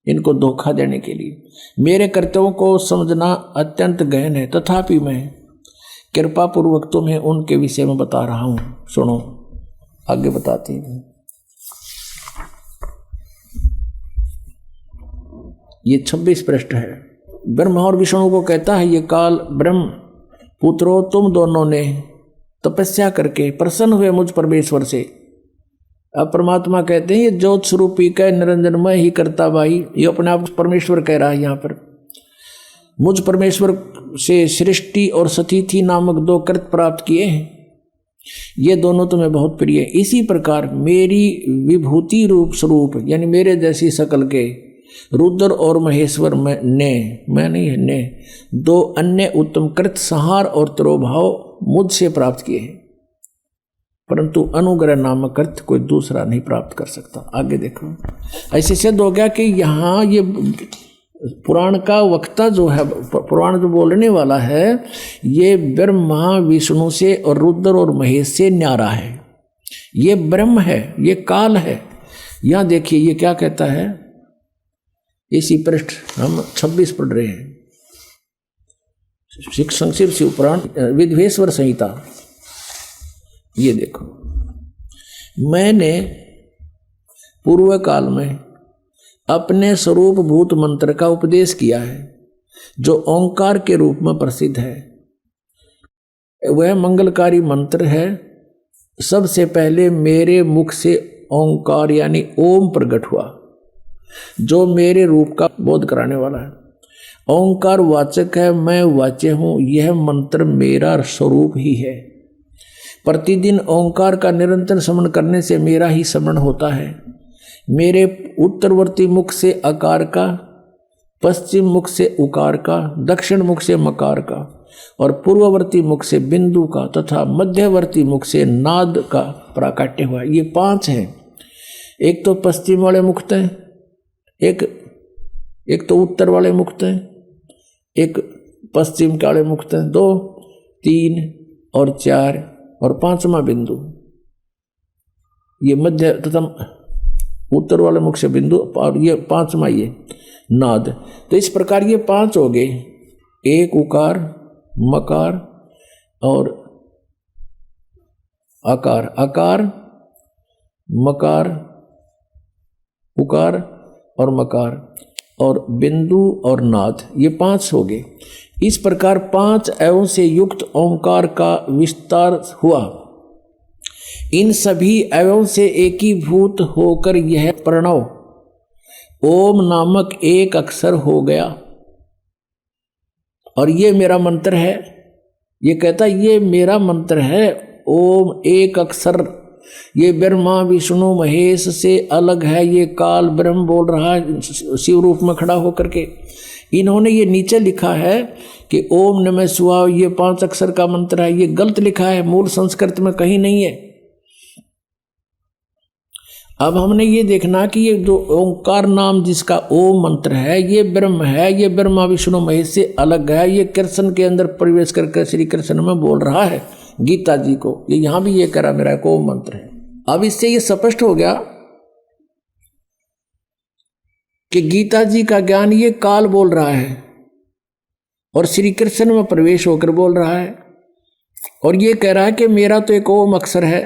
इनको धोखा देने के लिए। मेरे कर्तव्यों को समझना अत्यंत गहन है, तथापि मैं कृपा पूर्वक तुम्हें उनके विषय में बता रहा हूं, सुनो। आगे बताती हूं। ये 26 पृष्ठ है। ब्रह्मा और विष्णु को कहता है ये काल, ब्रह्म पुत्रों तुम दोनों ने तपस्या करके प्रसन्न हुए मुझ परमेश्वर से। अब परमात्मा कहते हैं ये ज्योत स्वरूपी का निरंजनमय ही करता भाई, ये अपने आप परमेश्वर कह रहा है यहाँ पर। मुझ परमेश्वर से सृष्टि और सतिथि नामक 2 कृत प्राप्त किए हैं, ये दोनों तुम्हें बहुत प्रिय है। इसी प्रकार मेरी विभूति रूप स्वरूप, यानी मेरे जैसी शकल के रुद्र और महेश्वर ने 2 अन्य उत्तम कृत संहार और तिरोभाव मुझसे प्राप्त किए हैं, परंतु अनुग्रह नामक अर्थ कोई दूसरा नहीं प्राप्त कर सकता। आगे देखो, ऐसे सिद्ध हो गया कि यहाँ ये पुराण का वक्ता जो है, पुराण जो बोलने वाला है, ये ब्रह्मा विष्णु से और रुद्र और महेश से न्यारा है। ये ब्रह्म है, ये काल है। यहाँ देखिए ये क्या कहता है, इसी पृष्ठ हम 26 पढ़ रहे हैं, संक्षिप्त शिव पुराण विद्वेश्वर संहिता। ये देखो, मैंने पूर्व काल में अपने स्वरूप भूत मंत्र का उपदेश किया है, जो ओंकार के रूप में प्रसिद्ध है। वह मंगलकारी मंत्र है। सबसे पहले मेरे मुख से ओंकार यानी ओम प्रकट हुआ, जो मेरे रूप का बोध कराने वाला है। ओंकार वाचक है, मैं वाच्य हूं। यह मंत्र मेरा स्वरूप ही है। प्रतिदिन ओंकार का निरंतर स्मरण करने से मेरा ही स्मरण होता है। मेरे उत्तरवर्ती मुख से अकार का, पश्चिम मुख से उकार का, दक्षिण मुख से मकार का और पूर्ववर्ती मुख से बिंदु का तथा मध्यवर्ती मुख से नाद का प्राकट्य हुआ। ये 5 हैं। एक तो पश्चिम वाले मुक्त हैं, एक तो उत्तर वाले मुक्त हैं, एक पश्चिम के वाले मुक्त हैं, 2, 3 और 4 और 5वां बिंदु। ये मध्य तथा उत्तर वाले मुख से बिंदु और ये 5वां ये नाद। तो इस प्रकार ये 5 हो गए, एक उकार, मकार और आकार, आकार, मकार, उकार और मकार और बिंदु और नाद, ये 5 हो गए। इस प्रकार 5 अवयवों से युक्त ओंकार का विस्तार हुआ। इन सभी अवयवों से एकीभूत होकर यह प्रणव ओम नामक एक अक्षर हो गया। और ये मेरा मंत्र है। ये कहता ये मेरा मंत्र है, ओम एक अक्षर। ये ब्रह्मा विष्णु महेश से अलग है। ये काल ब्रह्म बोल रहा है शिव रूप में खड़ा होकर के। इन्होंने ये नीचे लिखा है कि ओम नमः शिवाय, ये 5 अक्षर का मंत्र है। ये गलत लिखा है, मूल संस्कृत में कहीं नहीं है। अब हमने ये देखना कि ये जो ओंकार नाम जिसका ओम मंत्र है, ये ब्रह्म है, ये ब्रह्मा विष्णु महेश से अलग है। ये कृष्ण के अंदर प्रवेश करके श्री कृष्ण में बोल रहा है गीता जी को। ये यहां भी ये कह रहा मेरा एक ओम मंत्र है। अब इससे ये स्पष्ट हो गया कि गीता जी का ज्ञान ये काल बोल रहा है और श्री कृष्ण में प्रवेश होकर बोल रहा है। और ये कह रहा है कि मेरा तो एक ओम अक्षर है।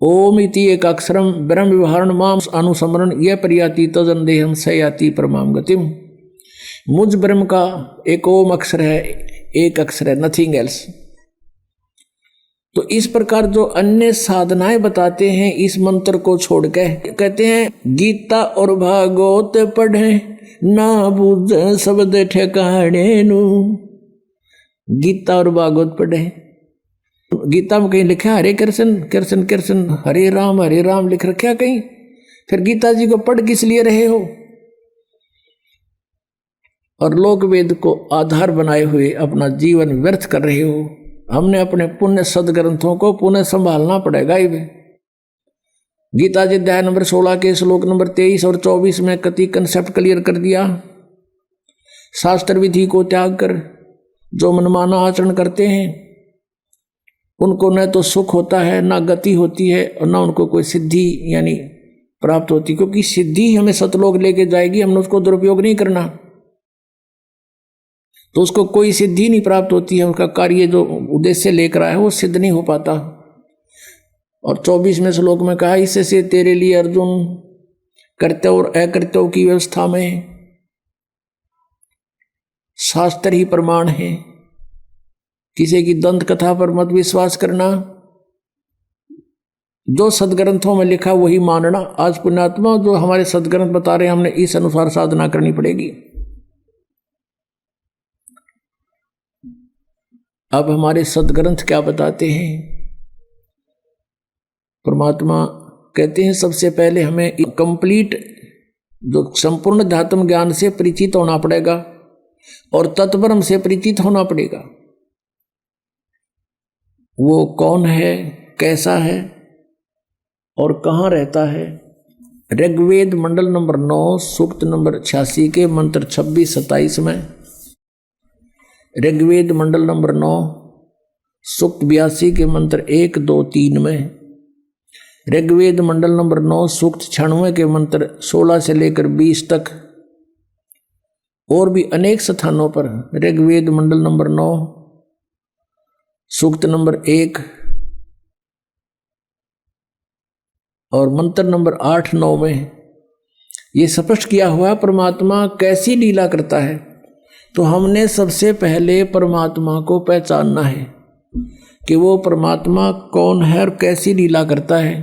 ओम इति एक अक्षरम ब्रह्म विवरण माम अनुसमरण यह प्रयाति तजन देहम सयाति परमाम गतिम। मुझ ब्रह्म का एक ओम अक्षर है, एक अक्षर है, नथिंग एल्स। तो इस प्रकार जो अन्य साधनाएं बताते हैं इस मंत्र को छोड़ के, कहते हैं गीता और भागवत पढ़े ना बुझ शब्द ठिकाने नु। गीता और भागवत पढ़े। गीता में कहीं लिखा हरे कृष्ण कृष्ण कृष्ण हरे राम लिख रखा कहीं? फिर गीता जी को पढ़ किस लिए रहे हो? और लोक वेद को आधार बनाए हुए अपना जीवन व्यर्थ कर रहे हो। हमने अपने पुण्य सदग्रंथों को पुनः संभालना पड़ेगा ही। गीता जी अध्याय नंबर 16 के श्लोक नंबर 23 और 24 में कति कंसेप्ट क्लियर कर दिया। शास्त्र विधि को त्याग कर जो मनमाना आचरण करते हैं उनको न तो सुख होता है, ना गति होती है, और ना उनको कोई सिद्धि यानी प्राप्त होती, क्योंकि सिद्धि हमें सतलोक लेके जाएगी, हमने उसको दुरुपयोग नहीं करना तो उसको कोई सिद्धि नहीं प्राप्त होती है। उसका कार्य जो उद्देश्य लेकर आया है वो सिद्ध नहीं हो पाता। और 24वें श्लोक में कहा, इससे तेरे लिए अर्जुन कर्तव्य और अकर्तव्य की व्यवस्था में शास्त्र ही प्रमाण है। किसी की दंत कथा पर मत विश्वास करना, जो सदग्रंथों में लिखा वही मानना। आज पुण्यात्मा जो हमारे सदग्रंथ बता रहे हैं, हमने इस अनुसार साधना करनी पड़ेगी। अब हमारे सदग्रंथ क्या बताते हैं? परमात्मा कहते हैं सबसे पहले हमें कंप्लीट जो संपूर्ण ध्यात्म ज्ञान से परिचित होना पड़ेगा और तत्ब्रह्म से परिचित होना पड़ेगा। वो कौन है, कैसा है और कहाँ रहता है। ऋग्वेद मंडल नंबर 9 सूक्त नंबर 86 के मंत्र 26-27 में, ऋग्वेद मंडल नंबर 9 सूक्त 82 के मंत्र 1, 2, 3 में, ऋग्वेद मंडल नंबर 9 सूक्त 96 के मंत्र 16 से लेकर 20 तक, और भी अनेक स्थानों पर ऋग्वेद मंडल नंबर 9 सूक्त नंबर 1 और मंत्र नंबर 8, 9 में ये स्पष्ट किया हुआ परमात्मा कैसी लीला करता है। तो हमने सबसे पहले परमात्मा को पहचानना है कि वो परमात्मा कौन है और कैसी लीला करता है।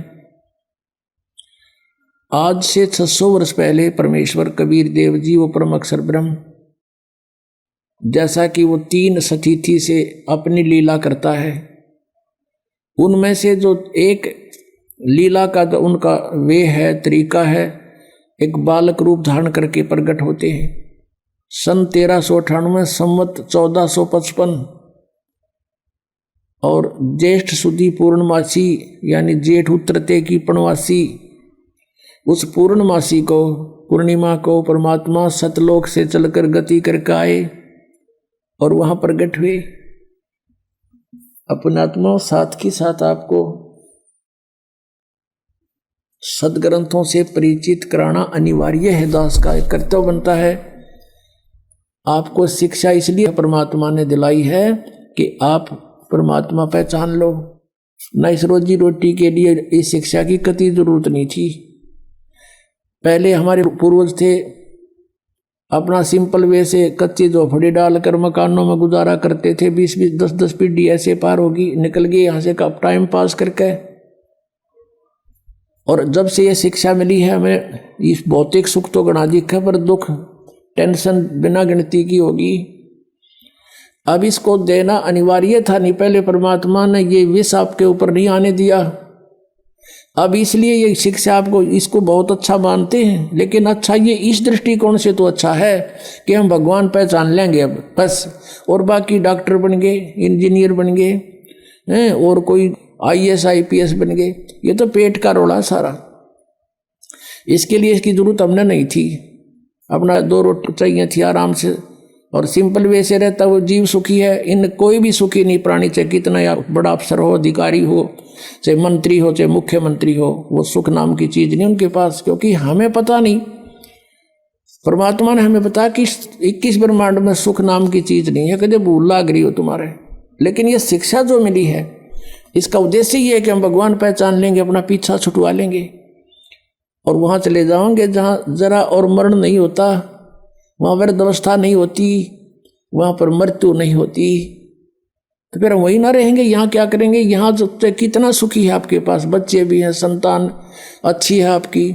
आज से 600 वर्ष पहले परमेश्वर कबीर देव जी, वो परम अक्षर ब्रह्म, जैसा कि वो 3 सतिथि से अपनी लीला करता है, उनमें से जो एक लीला का जो उनका वे है, तरीका है, एक बालक रूप धारण करके प्रकट होते हैं। सन 1398 संवत 1455 और ज्येष्ठ सुदी पूर्णमासी यानी जेठ उतरते की पूर्णमासी, उस पूर्णमासी को, पूर्णिमा को परमात्मा सतलोक से चलकर गति करके आए और वहां प्रकट हुए। अपने आत्मा साथ के साथ आपको सदग्रंथों से परिचित कराना अनिवार्य है, दास का एक कर्तव्य बनता है। आपको शिक्षा इसलिए परमात्मा ने दिलाई है कि आप परमात्मा पहचान लो, न इस रोजी रोटी के लिए इस शिक्षा की कतई जरूरत नहीं थी। पहले हमारे पूर्वज थे अपना सिंपल वे से कच्ची झोपड़ी डालकर मकानों में गुजारा करते थे। 20-20, 10-10 पीढ़ी ऐसे पार होगी, निकल गए यहाँ से कब टाइम पास करके। और जब से ये शिक्षा मिली है हमें, इस भौतिक सुख तो गणा दिखा पर दुख टेंशन बिना गिनती की होगी। अब इसको देना अनिवार्य था नहीं, पहले परमात्मा ने ये विष आपके ऊपर नहीं आने दिया। अब इसलिए ये शिक्षा आपको इसको बहुत अच्छा मानते हैं, लेकिन अच्छा ये इस दृष्टिकोण से तो अच्छा है कि हम भगवान पहचान लेंगे अब बस, और बाकी डॉक्टर बन गए, इंजीनियर बन गए हैं, और कोई IAS IPS बन गए। ये तो पेट का रोड़ा सारा, इसके लिए इसकी जरूरत हमने नहीं थी। अपना 2 रोटी चाहिए थी आराम से, और सिंपल वे से रहता वो जीव सुखी है। इन कोई भी सुखी नहीं प्राणी, चाहे कितना या बड़ा अफसर हो, अधिकारी हो, चाहे मंत्री हो, चाहे मुख्यमंत्री हो, वो सुख नाम की चीज नहीं उनके पास, क्योंकि हमें पता नहीं। परमात्मा ने हमें बताया कि 21 ब्रह्मांड में सुख नाम की चीज नहीं है, कदे भूल लाग रही हो तुम्हारे। लेकिन ये शिक्षा जो मिली है इसका उद्देश्य ये है कि हम भगवान पहचान लेंगे, अपना पीछा छुटवा लेंगे और वहां चले जाओगे जहां जरा और मरण नहीं होता, वहां वृद्धावस्था नहीं होती, वहां पर मृत्यु नहीं होती। तो फिर हम वही ना रहेंगे, यहाँ क्या करेंगे? यहाँ जो कितना सुखी है आपके पास, बच्चे भी हैं, संतान अच्छी है आपकी,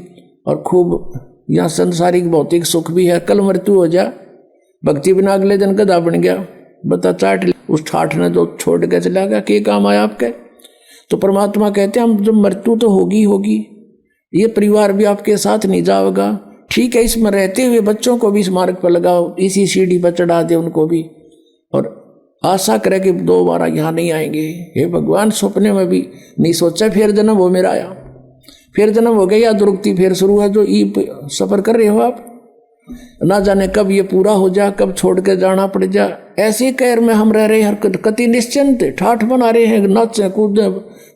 और खूब यहाँ संसारिक भौतिक सुख भी है। कल मृत्यु हो जा, भक्ति बिना अगले दिन गधा बन गया, बता चाट उस ठाठ ने जो छोड़ के चला गया, क्या काम आया आपके? तो परमात्मा कहते हैं हम जब मृत्यु तो होगी होगी, ये परिवार भी आपके साथ नहीं जाएगा। ठीक है, इसमें रहते हुए बच्चों को भी इस मार्ग पर लगाओ, इसी सीढ़ी पर चढ़ा दे उनको भी, और आशा करे कि दोबारा यहाँ नहीं आएंगे। हे भगवान, सपने में भी नहीं सोचा फिर जन्म हो मेरा आया, फिर जन्म हो गया, दुर्गति फिर शुरू है जो सफर कर रहे हो आप। ना जाने कब ये पूरा हो जा, कब छोड़ के जाना पड़ जा। ऐसे कहर में हम रह रहे हैं, कति निश्चिंत ठाठ बना रहे हैं, नाचे कूदे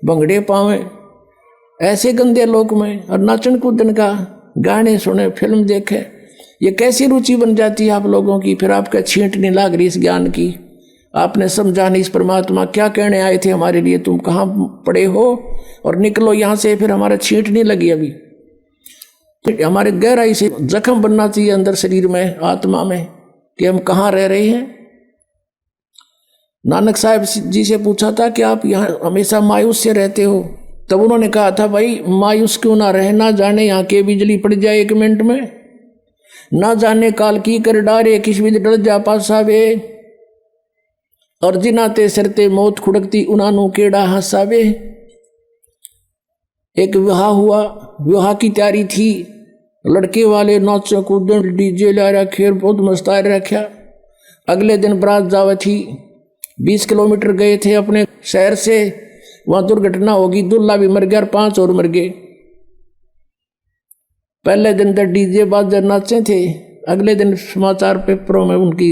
भंगड़े पावे ऐसे गंदे लोक में, और नाचन कूदन का गाने सुने, फिल्म देखे। ये कैसी रुचि बन जाती है आप लोगों की। फिर आपका छींट नहीं लाग रही इस ज्ञान की। आपने समझा नहीं इस परमात्मा क्या कहने आए थे हमारे लिए, तुम कहाँ पड़े हो और निकलो यहाँ से। फिर हमारा छींट नहीं लगी अभी, तो हमारे गहराई से जख्म बनना चाहिए अंदर शरीर में, आत्मा में, कि हम कहाँ रह रहे हैं। नानक साहब जी से पूछा था कि आप यहाँ हमेशा मायूस से रहते हो, तब उन्होंने कहा था भाई मायूस क्यों ना रहे, ना जाने यहाँ के बिजली पड़ जाए 1 मिनट में, ना जाने काल की कर डारे किस भी डर जा पासावे, और जिनाते सरते मौत खुड़कती उनानू केड़ा हंसावे। एक विवाह हुआ, विवाह की तैयारी थी, लड़के वाले नाच कूदन डीजे ला रखे, बहुत मस्ता रखा। अगले दिन बारात जावे थी, 20 किलोमीटर गए थे अपने शहर से, वहां दुर्घटना होगी, दूल्हा भी मर गया और 5 और मर गए। पहले दिन तो डीजे बाजे नाचे थे, अगले दिन समाचार पेपरों में उनकी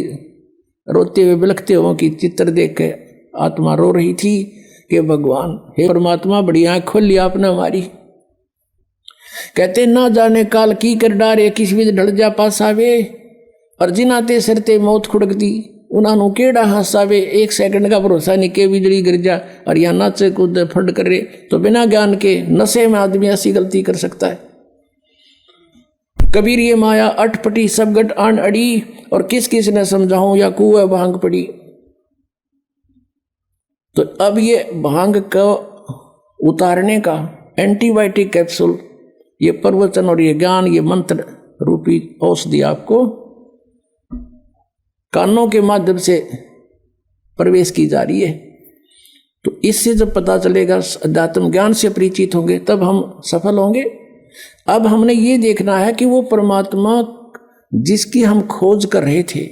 रोते हुए बिलखते हुए की चित्र देख के आत्मा रो रही थी कि भगवान, हे परमात्मा, बड़ी आंख खोली आपने हमारी। कहते ना जाने काल की कर डारे किस भी ढल जा पासावे, और जिनाते सरते मौत खुड़कती उन्होंने केड़ा हंसावे। 1 सेकंड का भरोसा नहीं के बिजली गिर जा और यहाँ नाचे कूद फट करे, तो बिना ज्ञान के नशे में आदमी ऐसी गलती कर सकता है। कबीर ये माया अटपटी सब गट आन अड़ी, और किस किस ने समझाऊं या कुएं भांग पड़ी। तो अब ये भांग को उतारने का एंटीबायोटिक कैप्सूल, ये प्रवचन और ये ज्ञान, ये मंत्र रूपी औषधि आपको कानों के माध्यम से प्रवेश की जा रही है। तो इससे जब पता चलेगा, अध्यात्म ज्ञान से परिचित होंगे, तब हम सफल होंगे। अब हमने ये देखना है कि वो परमात्मा जिसकी हम खोज कर रहे थे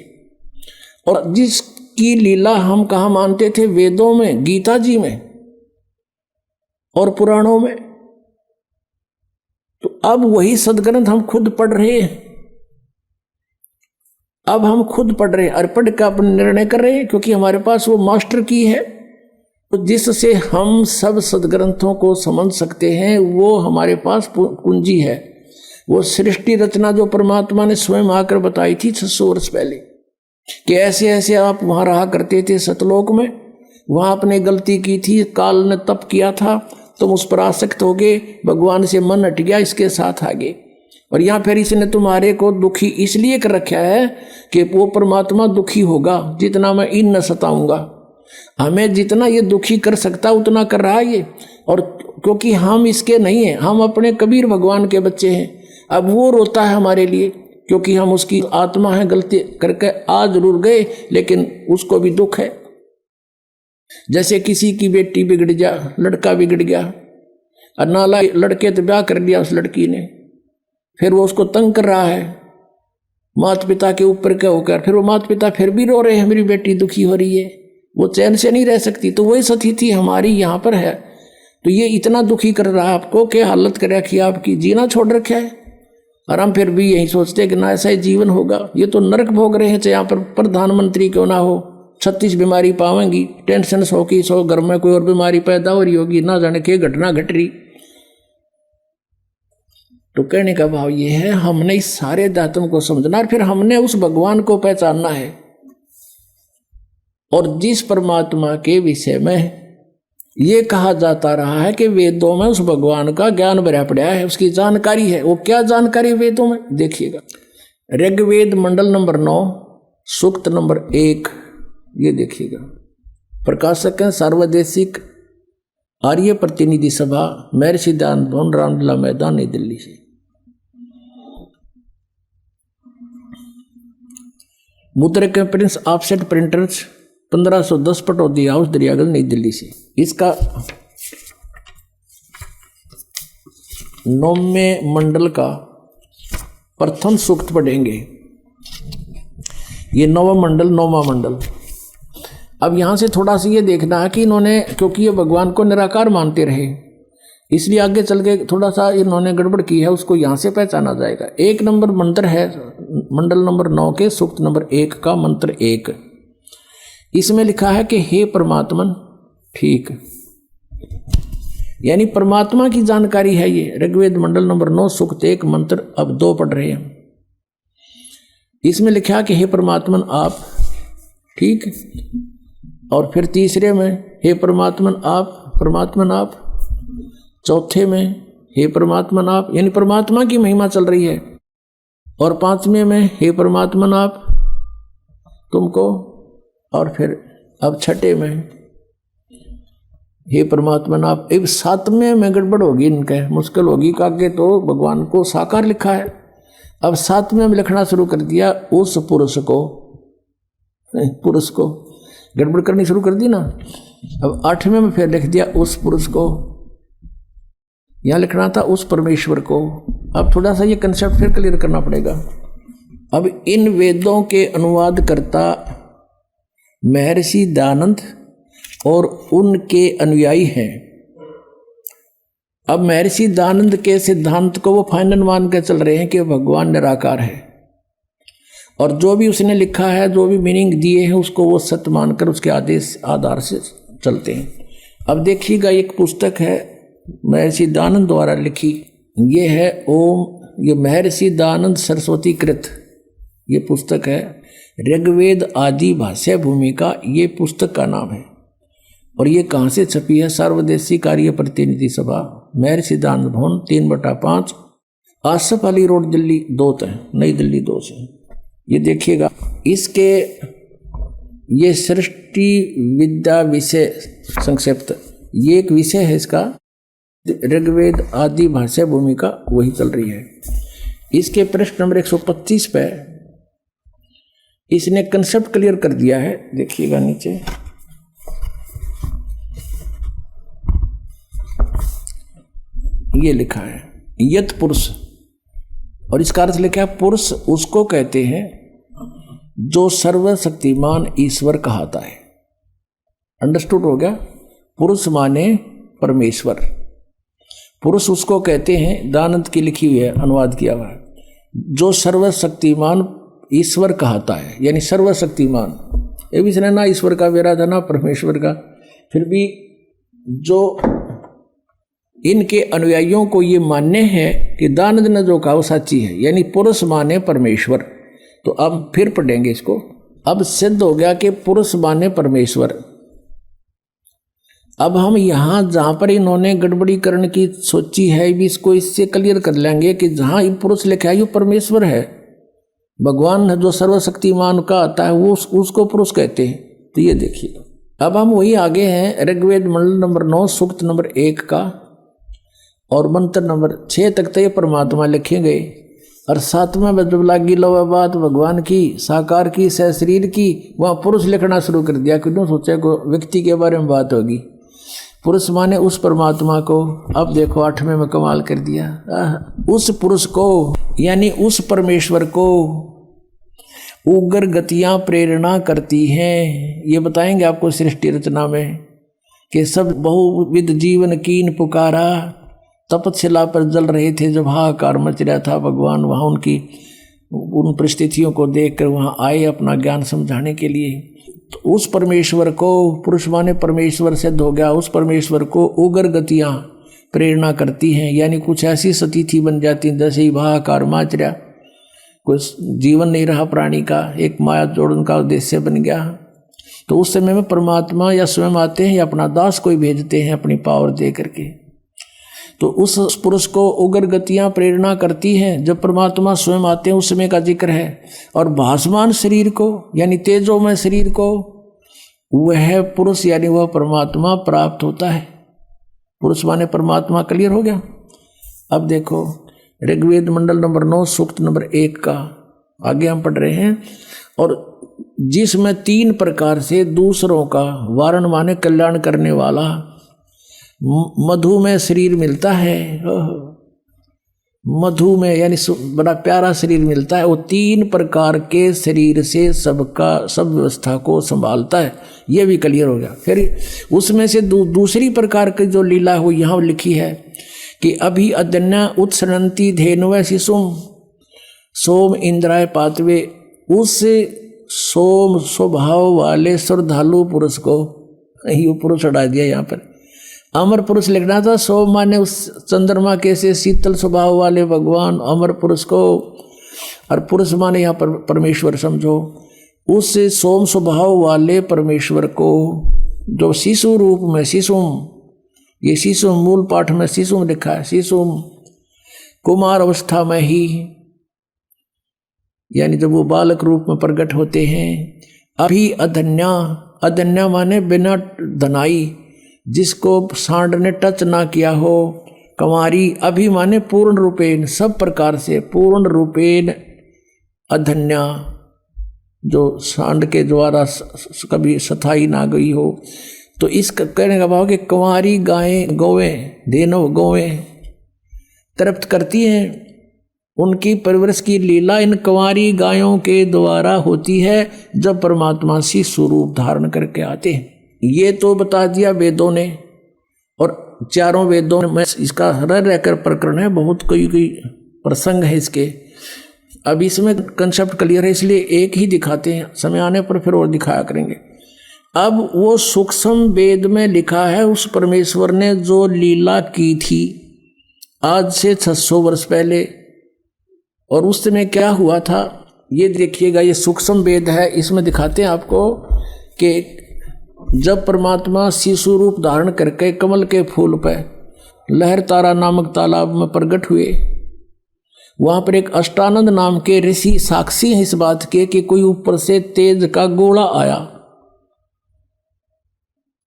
और जिसकी लीला हम कहाँ मानते थे, वेदों में, गीता जी में और पुराणों में, तो अब वही सदग्रंथ हम खुद पढ़ रहे हैं। अब हम खुद पढ़ रहे हैं और पढ़ का अपना निर्णय कर रहे हैं, क्योंकि हमारे पास वो मास्टर की है, तो जिससे हम सब सदग्रंथों को समझ सकते हैं। वो हमारे पास कुंजी है, वो सृष्टि रचना जो परमात्मा ने स्वयं आकर बताई थी 600 वर्ष पहले, कि ऐसे ऐसे आप वहाँ रहा करते थे सतलोक में, वहाँ आपने गलती की थी, काल ने तप किया था, तुम उस पर आसक्त हो गए, भगवान से मन हट गया, इसके साथ आगे। और यहाँ फिर इसने तुम्हारे को दुखी इसलिए कर रखा है कि वो परमात्मा दुखी होगा जितना मैं इन न सताऊंगा। हमें जितना ये दुखी कर सकता उतना कर रहा है ये, और क्योंकि हम इसके नहीं हैं, हम अपने कबीर भगवान के बच्चे हैं। अब वो रोता है हमारे लिए, क्योंकि हम उसकी आत्मा है, गलती करके आ जरूर गए, लेकिन उसको भी दुख है। जैसे किसी की बेटी बिगड़ जा, लड़का बिगड़ गया, और नाला लड़के तो ब्याह कर दिया उस लड़की ने, फिर वो उसको तंग कर रहा है माता पिता के ऊपर क्या होकर, फिर वो माता पिता फिर भी रो रहे हैं, मेरी बेटी दुखी हो रही है, वो चैन से नहीं रह सकती। तो वही स्थिति हमारी यहाँ पर है। तो ये इतना दुखी कर रहा है आपको, क्या हालत कर रखी है आपकी, जीना छोड़ रखा है, और हम फिर भी यही सोचते हैं कि ना ऐसा ही जीवन होगा। ये तो नरक भोग रहे हैं, चाहे यहाँ पर प्रधानमंत्री क्यों ना हो, 36 बीमारी पावेंगी, टेंशन 100 की 100, घर में कोई और बीमारी पैदा हो रही होगी, ना जाने क्या घटना घट रही। तो कहने का भाव ये है, हमने इस सारे दातों को समझना और फिर हमने उस भगवान को पहचानना है, और जिस परमात्मा के विषय में ये कहा जाता रहा है कि वेदों में उस भगवान का ज्ञान भरा पड़ा है, उसकी जानकारी है। वो क्या जानकारी वेदों में, देखिएगा। ऋग्वेद मंडल नंबर 9 सूक्त नंबर 1, ये देखिएगा। प्रकाशक हैं सर्वदेशिक आर्य प्रतिनिधि सभा, मेरे सिद्धांत भवन, रामलीला मैदान, नई दिल्ली से। मुद्रक के Prince offset printers 1510 Pataudi house, Daryaganj, नई दिल्ली से। इसका 9वें मंडल का प्रथम सूक्त पढ़ेंगे। ये 9वां मंडल 9वां मंडल। अब यहाँ से थोड़ा सा ये देखना है कि इन्होंने, क्योंकि ये भगवान को निराकार मानते रहे, इसलिए आगे चल के थोड़ा सा इन्होंने गड़बड़ की है, उसको यहाँ से पहचाना जाएगा। 1 नंबर मंत्र है मंडल नंबर 9 के सूक्त नंबर 1 का मंत्र 1। इसमें लिखा है कि हे परमात्मन, ठीक, यानी परमात्मा की जानकारी है ये। ऋग्वेद मंडल नंबर 9 सूक्त 1 मंत्र अब 2 पढ़ रहे हैं। इसमें लिखा कि हे परमात्मन आप, ठीक, और फिर तीसरे में हे परमात्मन आप, चौथे में हे परमात्मन आप, यानी परमात्मा की महिमा चल रही है। और 5वें में हे परमात्मन आप तुमको, और फिर अब 6ठे में हे परमात्मन आप। अब 7वें में गड़बड़ होगी, इनके मुश्किल होगी, आगे तो भगवान को साकार लिखा है, अब 7वें में लिखना शुरू कर दिया उस पुरुष को गड़बड़ करनी शुरू कर दी ना। अब 8वें में फिर लिख दिया उस पुरुष को, यहाँ लिखना था उस परमेश्वर को। अब थोड़ा सा ये कंसेप्ट फिर क्लियर करना पड़ेगा। अब इन वेदों के अनुवाद करता महर्षि दयानंद और उनके अनुयायी हैं। अब महर्षि दयानंद के सिद्धांत को वो फाइनल मान के चल रहे हैं कि भगवान निराकार है, और जो भी उसने लिखा है, जो भी मीनिंग दिए हैं, उसको वो सत्य मानकर उसके आधार से चलते हैं। अब देखिएगा, एक पुस्तक है महर्षि दयानंद द्वारा लिखी, ये है ये महर्षि दयानंद सरस्वती कृत ये पुस्तक है। ऋग्वेद आदि भाष्य भूमिका ये पुस्तक का नाम है। और ये कहाँ से छपी है? सर्वदेशी कार्य प्रतिनिधि सभा, महर्षि दयानंद भवन, 3/5, आसफ अली रोड, दिल्ली 2 नई दिल्ली 2 से। ये देखिएगा, इसके ये सृष्टि विद्या विषय संक्षिप्त, ये एक विषय है इसका, ऋग्वेद आदि भाष्य भूमिका वही चल रही है। इसके पृष्ठ नंबर 125 पे इसने कंसेप्ट क्लियर कर दिया है। देखिएगा नीचे, ये लिखा है यत पुरुष, और इसका अर्थ लिखा है पुरुष उसको कहते हैं जो सर्वशक्तिमान ईश्वर कहाता है। अंडरस्टूड हो गया? पुरुष माने परमेश्वर, पुरुष उसको कहते हैं, दयानंद की लिखी हुई है, अनुवाद किया हुआ है, जो सर्वशक्तिमान ईश्वर कहाता है, यानी सर्वशक्तिमान। ये भी ना ईश्वर का वेरा था ना परमेश्वर का, फिर भी जो इनके अनुयायियों को ये मानने हैं कि दयानंद ने जो कहा वो सच्ची है, यानी पुरुष माने परमेश्वर। तो अब फिर पढ़ेंगे इसको। अब सिद्ध हो गया कि पुरुष माने परमेश्वर। अब हम यहाँ जहाँ पर इन्होंने गड़बड़ीकरण की सोची है, भी इसको इससे क्लियर कर लेंगे कि जहाँ ये पुरुष लिखा है वो परमेश्वर है, भगवान जो सर्वशक्तिमान का आता है वो उसको पुरुष कहते हैं। तो ये देखिए, अब हम वही आगे हैं, ऋग्वेद मंडल नंबर 9 सूक्त नंबर 1 का और मंत्र नंबर 6 तक तो ये परमात्मा लिखे गए। और 7वें में जब लागी लो बात भगवान की साकार की सह शरीर की, वहाँ पुरुष लिखना शुरू कर दिया। क्यों सोचा को व्यक्ति के बारे में बात होगी, पुरुष माने उस परमात्मा को। अब देखो 8वें में कमाल कर दिया, उस पुरुष को यानी उस परमेश्वर को उग्र गतियां प्रेरणा करती हैं। ये बताएंगे आपको सृष्टि रचना में कि सब बहुविध जीवन कीन पुकारा, तपशिला पर जल रहे थे जब हाहाकार मच रहा था। भगवान वहाँ उन परिस्थितियों को देखकर वहाँ आए अपना ज्ञान समझाने के लिए। तो उस परमेश्वर को, पुरुष माने परमेश्वर सिद्ध हो गया, उस परमेश्वर को उग्र गतियाँ प्रेरणा करती हैं, यानी कुछ ऐसी स्थिति बन जाती जैसे ही हाहाकार मच रहा, कुछ जीवन नहीं रहा प्राणी का, एक माया जोड़न का उद्देश्य बन गया। तो उस समय में परमात्मा या स्वयं आते हैं या अपना दास कोई भेजते हैं अपनी पावर दे करके। तो उस पुरुष को उग्र गतियाँ प्रेरणा करती हैं। जब परमात्मा स्वयं आते हैं उस समय का जिक्र है। और भासमान शरीर को यानी तेजोमय शरीर को वह पुरुष यानी वह परमात्मा प्राप्त होता है। पुरुष माने परमात्मा। क्लियर हो गया? अब देखो ऋग्वेद मंडल नंबर 9 सूक्त नंबर 1 का आगे हम पढ़ रहे हैं। और जिसमें 3 प्रकार से दूसरों का वारण माने कल्याण करने वाला मधुमेह शरीर मिलता है। मधु में यानी बड़ा प्यारा शरीर मिलता है। वो 3 प्रकार के शरीर से सबका सब व्यवस्था को संभालता है। ये भी क्लियर हो गया। फिर उसमें से दूसरी प्रकार की जो लीला है वो यहाँ लिखी है कि अभी अदन्या उत्सरंती धेनुव शिशुम सोम इंद्राय पातवे। उस सोम स्वभाव वाले श्रद्धालु पुरुष को, ये पुरुष हटा दिया यहाँ पर, अमर पुरुष लिखना था। सोम माने उस चंद्रमा के से शीतल स्वभाव वाले भगवान अमर पुरुष को, और पुरुष माने यहाँ पर परमेश्वर समझो। उस सोम स्वभाव वाले परमेश्वर को जो शिशु रूप में, शिशुम, ये शिशुम मूल पाठ में शिशुम लिखा है, शिशुम कुमार अवस्था में ही, यानी जब वो बालक रूप में प्रकट होते हैं। अभी अधन्या, अधन्या माने बिना धनाई, जिसको सांड ने टच ना किया हो। कंवारी, अभी माने पूर्ण रूपेण, सब प्रकार से पूर्ण रूपेण अधन्या, जो सांड के द्वारा कभी सथाई ना गई हो। तो इस कहने का भाव कि कंवारी गायें, गौवें, धेनु गौवें तृप्त करती हैं। उनकी परवरिश की लीला इन कंवारी गायों के द्वारा होती है जब परमात्मा सी स्वरूप धारण करके आते हैं। ये तो बता दिया वेदों ने, और चारों वेदों में इसका रह रहकर प्रकरण है, बहुत कोई प्रसंग है इसके। अब इसमें कंसेप्ट क्लियर है, इसलिए एक ही दिखाते हैं, समय आने पर फिर और दिखाया करेंगे। अब वो सूक्ष्म वेद में लिखा है उस परमेश्वर ने जो लीला की थी आज से 600 वर्ष पहले, और उस समय क्या हुआ था ये देखिएगा। ये सूक्ष्म वेद है, इसमें दिखाते हैं आपको कि जब परमात्मा शिशु रूप धारण करके कमल के फूल पर लहर तारा नामक तालाब में प्रकट हुए, वहां पर एक अष्टानंद नाम के ऋषि साक्षी हैं इस बात के कि कोई ऊपर से तेज का गोला आया,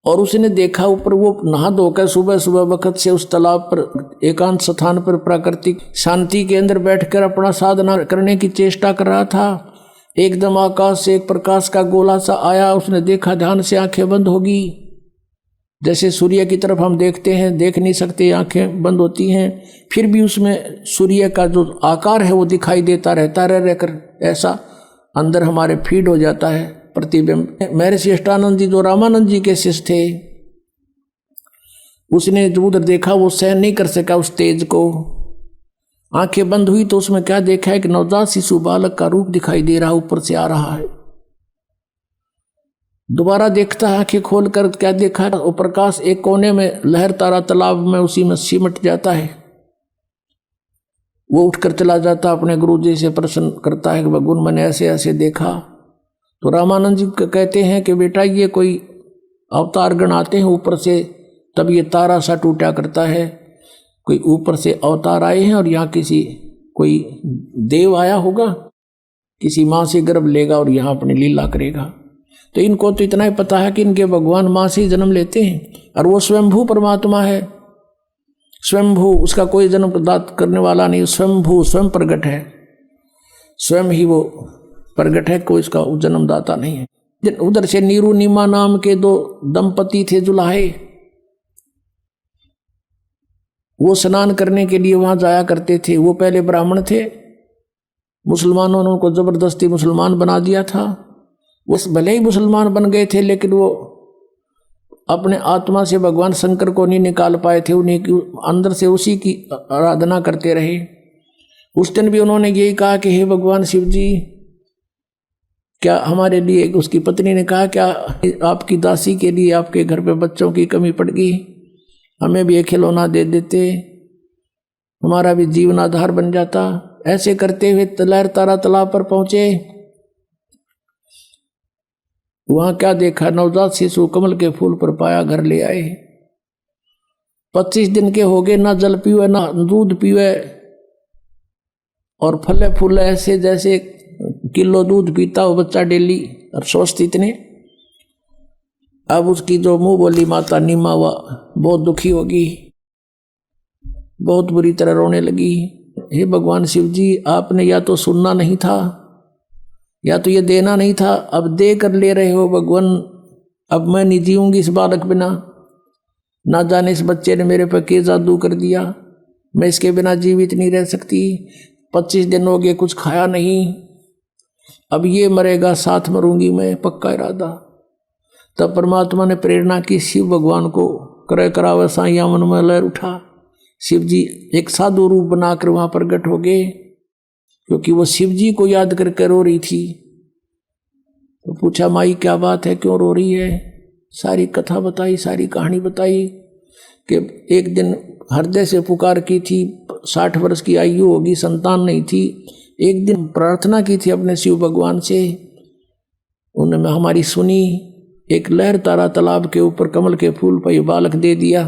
और उसने देखा ऊपर वो नहा धोकर सुबह सुबह वक्त से उस तालाब पर एकांत स्थान पर प्राकृतिक शांति के अंदर बैठकर अपना साधना करने की चेष्टा कर रहा था। एकदम आकाश से एक प्रकाश का गोला सा आया, उसने देखा, ध्यान से आंखें बंद होगी, जैसे सूर्य की तरफ हम देखते हैं, देख नहीं सकते, आंखें बंद होती हैं, फिर भी उसमें सूर्य का जो आकार है वो दिखाई देता रहता रहकर ऐसा अंदर हमारे फीड हो जाता है प्रतिबिंब। महर्षि अष्टानंद जी जो रामानंद जी के शिष्य थे, उसने जो उधर देखा वो सहन नहीं कर सका उस तेज को, आंखें बंद हुई तो उसमें क्या देखा है कि नवजात शिशु बालक का रूप दिखाई दे रहा, ऊपर से आ रहा है। दोबारा देखता है, आंखें खोलकर क्या देखा, वो प्रकाश एक कोने में लहर तारा तालाब में उसी में सिमट जाता है। वो उठकर चला जाता, अपने गुरु जी से प्रश्न करता है कि भगवान मैंने ऐसे ऐसे देखा। तो रामानंद जी कहते हैं कि बेटा ये कोई अवतार गण आते हैं ऊपर से, तब ये तारा सा टूटा करता है, कोई ऊपर से अवतार आए हैं और यहाँ किसी कोई देव आया होगा, किसी माँ से गर्भ लेगा और यहाँ अपनी लीला करेगा। तो इनको तो इतना ही पता है कि इनके भगवान माँ से ही जन्म लेते हैं, और वो स्वयंभू परमात्मा है, स्वयंभू, उसका कोई जन्म प्रदात करने वाला नहीं, स्वयंभू स्वयं प्रगट है, स्वयं ही वो प्रगट है, कोई इसका जन्मदाता नहीं है। उधर से नीरू नीमा नाम के 2 दंपति थे जुलाहे, वो स्नान करने के लिए वहां जाया करते थे। वो पहले ब्राह्मण थे, मुसलमानों ने उनको जबरदस्ती मुसलमान बना दिया था। वो भले ही मुसलमान बन गए थे लेकिन वो अपने आत्मा से भगवान शंकर को नहीं निकाल पाए थे, उन्हीं की अंदर से उसी की आराधना करते रहे। उस दिन भी उन्होंने यही कहा कि हे भगवान शिव जी, क्या हमारे लिए, उसकी पत्नी ने कहा क्या आपकी दासी के लिए आपके घर पे बच्चों की कमी पड़ गई, हमें भी एक खिलौना दे देते, हमारा भी जीवन आधार बन जाता। ऐसे करते हुए लहर तारा तालाब पर पहुंचे। वहां क्या देखा, नवजात शिशु कमल के फूल पर पाया, घर ले आए। 25 दिन के हो गए, ना जल पीवे ना दूध पीवे, और फले फूले ऐसे जैसे किलो दूध पीता हो बच्चा डेली, और स्वस्थ इतने। अब उसकी जो मुंह बोली माता नीमा बहुत दुखी होगी, बहुत बुरी तरह रोने लगी। हे भगवान शिव जी, आपने या तो सुनना नहीं था या तो ये देना नहीं था, अब दे कर ले रहे हो भगवान, अब मैं नहीं जीऊंगी इस बालक बिना। ना जाने इस बच्चे ने मेरे पर क्या जादू कर दिया, मैं इसके बिना जीवित नहीं रह सकती। 25 दिन हो गए कुछ खाया नहीं, अब ये मरेगा साथ मरूंगी मैं, पक्का इरादा। तब परमात्मा ने प्रेरणा की, शिव भगवान को क्रय करावे साइया मन में लहर उठा। शिव जी एक साधु रूप बनाकर वहां प्रकट हो गए, क्योंकि वो शिव जी को याद करके रो रही थी। तो पूछा, माई क्या बात है, क्यों रो रही है? सारी कथा बताई, सारी कहानी बताई कि एक दिन हृदय से पुकार की थी, 60 वर्ष की आयु होगी, संतान नहीं थी। एक दिन प्रार्थना की थी अपने शिव भगवान से, उन्होंने हमारी सुनी। एक लहर तारा तालाब के ऊपर कमल के फूल पर बालक दे दिया।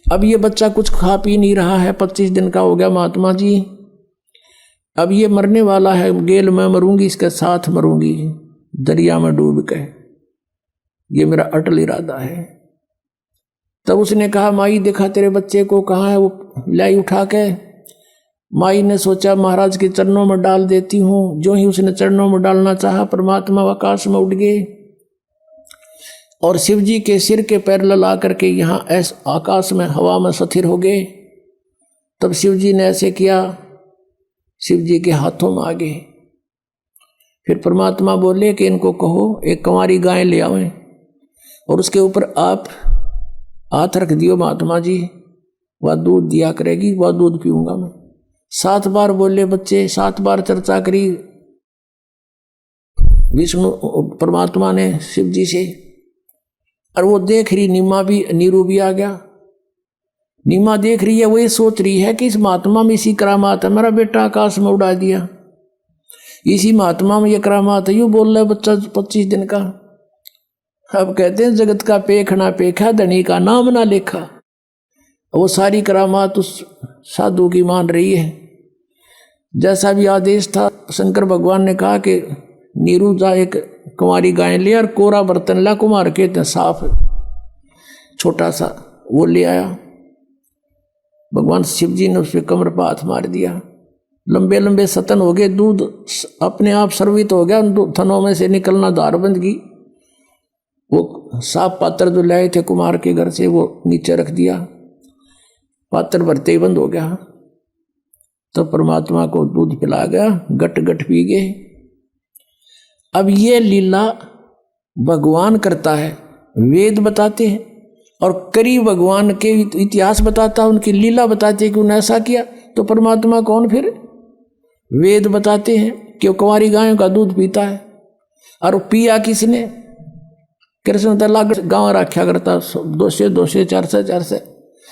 अब ये बच्चा कुछ खा पी नहीं रहा है, 25 दिन का हो गया महात्मा जी। अब ये मरने वाला है, गेल मैं मरूंगी, इसके साथ मरूंगी दरिया में डूब के, ये मेरा अटल इरादा है। तब उसने कहा, माई देखा तेरे बच्चे को, कहाँ है वो? लाई उठा के माई ने सोचा महाराज के चरणों में डाल देती हूँ। जो ही उसने चरणों में डालना चाहा, परमात्मा आकाश में उड़ गए और शिव जी के सिर के पैर लला करके यहाँ ऐसे आकाश में हवा में स्थिर हो गए। तब शिव जी ने ऐसे किया, शिव जी के हाथों में आ गए। फिर परमात्मा बोले कि इनको कहो एक कंवारी गाय ले आवें और उसके ऊपर आप हाथ रख दियो महात्मा जी, वह दूध दिया करेगी, वह दूध पीऊंगा मैं। 7 बार बोले बच्चे, 7 बार चर्चा करी विष्णु परमात्मा ने शिव जी से। और वो देख रही, नीरू भी आ गया। नीमा देख रही है, वो ये सोच रही है कि इस महात्मा में इसी करामात है, मेरा बेटा आकाश में उड़ा दिया, इसी महात्मा में ये करामात है। यूँ बोल रहा है बच्चा 25 दिन का। अब कहते हैं जगत का पेख ना पेखा, धनी का नाम ना लेखा। वो सारी करामात उस साधु की मान रही है। जैसा भी आदेश था, शंकर भगवान ने कहा कि नीरू जा एक कुंवारी गाय ले और कोरा बर्तन ला, कुमार के साफ छोटा सा वो ले आया। भगवान शिव जी ने उस पर कमर पर हाथ मार दिया। लंबे लंबे सतन हो गए, दूध अपने आप सर्वित हो गया, थनों में से निकलना धार बंद की। वो साफ पात्र जो लाए थे कुमार के घर से, वो नीचे रख दिया, पात्र भरते ही बंद हो गया। तो परमात्मा को दूध पिला गया, गट गट पी गए। अब ये लीला भगवान करता है, वेद बताते हैं और करी भगवान के इतिहास बताता है, उनकी लीला बताते हैं कि उन्होंने ऐसा किया। तो परमात्मा कौन फिर? वेद बताते हैं कि वो कुंवारी गायों का दूध पीता है। और पिया किसने? कृष्ण तला गाँव रखा करता, 200 400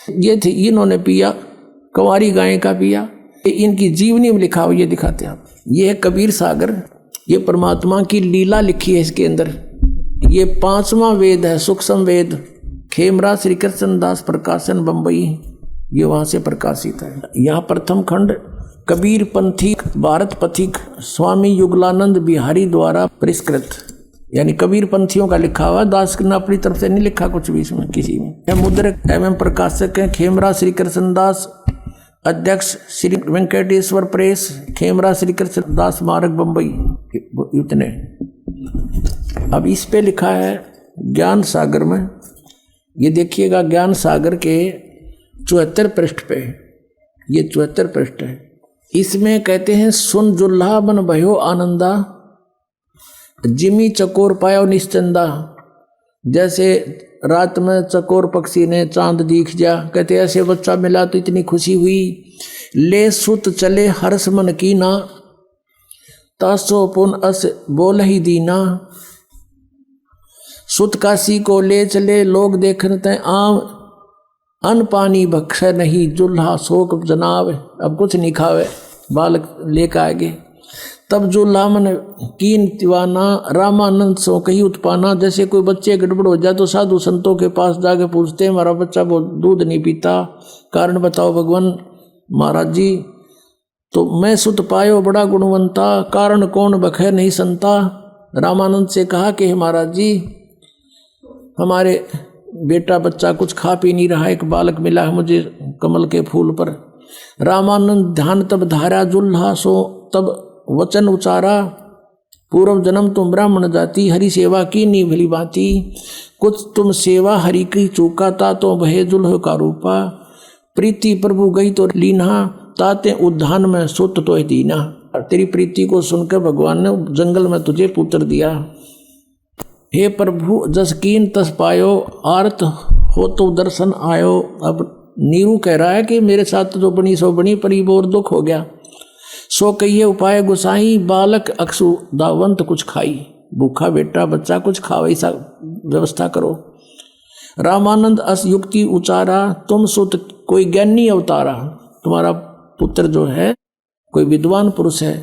ये थी, इन्होंने पिया, कुंवारी गाय का पिया। इनकी जीवनी में लिखा हुआ ये दिखाते हैं आप। ये है कबीर सागर, ये परमात्मा की लीला लिखी है इसके अंदर। ये 5वां वेद है, सूक्ष्म वेद, खेमरा श्री कृष्ण दास प्रकाशन बम्बई, ये वहाँ से प्रकाशित है। यहाँ प्रथम खंड कबीर पंथी भारत पथिक स्वामी युगलानंद बिहारी द्वारा परिष्कृत, यानी कबीर पंथियों का लिखा हुआ। दास ने अपनी तरफ से नहीं लिखा कुछ भी इसमें किसी में। यह मुद्रक एवं प्रकाशक है खेमरा श्री कृष्ण दास, अध्यक्ष श्री वेंकटेश्वर प्रेस, खेमरा श्री कृष्ण दास मार्ग बम्बई, इतने। अब इस पे लिखा है ज्ञान सागर में, ये देखिएगा ज्ञान सागर के 74 पृष्ठ पे, ये 74 पृष्ठ है। इसमें कहते हैं सुन जुल्हा बन भयो आनंदा, जिमी चकोर पायो निश्चंदा। जैसे रात में चकोर पक्षी ने चांद दिख जा, कहते ऐसे बच्चा मिला तो इतनी खुशी हुई। ले सुत चले हर्ष मन की ना, तासो पुन अस बोल ही दीना। सुत काशी को ले चले लोग देखते आम, अन्न पानी बख्श नहीं जुल्हा शोक जनाब। अब कुछ नहीं खावे, बालक लेकर आगे। तब जुल्हा मन कीन दीवाना, रामानंद सो कही उत्पाना। जैसे कोई बच्चे गड़बड़ हो जाए तो साधु संतों के पास जाके पूछते हैं, हमारा बच्चा वो दूध नहीं पीता, कारण बताओ भगवान। महाराज जी, तो मैं सुत पायो बड़ा गुणवंता, कारण कौन बखे नहीं संता। रामानंद से कहा कि महाराज जी, हमारे बेटा बच्चा कुछ खा पी नहीं रहा, एक बालक मिला है मुझे कमल के फूल पर। रामानंद ध्यान तब धारा जुल्हा सो तब वचन उचारा, पूर्व जन्म तुम ब्राह्मण जाति, हरि सेवा की नी भली बाती। कुछ तुम सेवा हरि की चूका था, तो भय जुल्ह का रूपा। प्रीति प्रभु गई तो लीना, ताते उद्यान में सुत तो दीना। तेरी प्रीति को सुनकर भगवान ने जंगल में तुझे पुत्र दिया। हे प्रभु जस कीन तस पायो, आर्त हो तो दर्शन आयो। अब नीरू कह रहा है कि मेरे साथ जो बनी सो बनी, परी बोर दुख हो गया। सो कहिए उपाय गुसाई, बालक अक्षु दावंत कुछ खाई। भूखा बेटा बच्चा कुछ खाओ, ऐसा व्यवस्था करो। रामानंद अस युक्ति उचारा, तुम सुत कोई ज्ञानी अवतारा। तुम्हारा पुत्र जो है कोई विद्वान पुरुष है।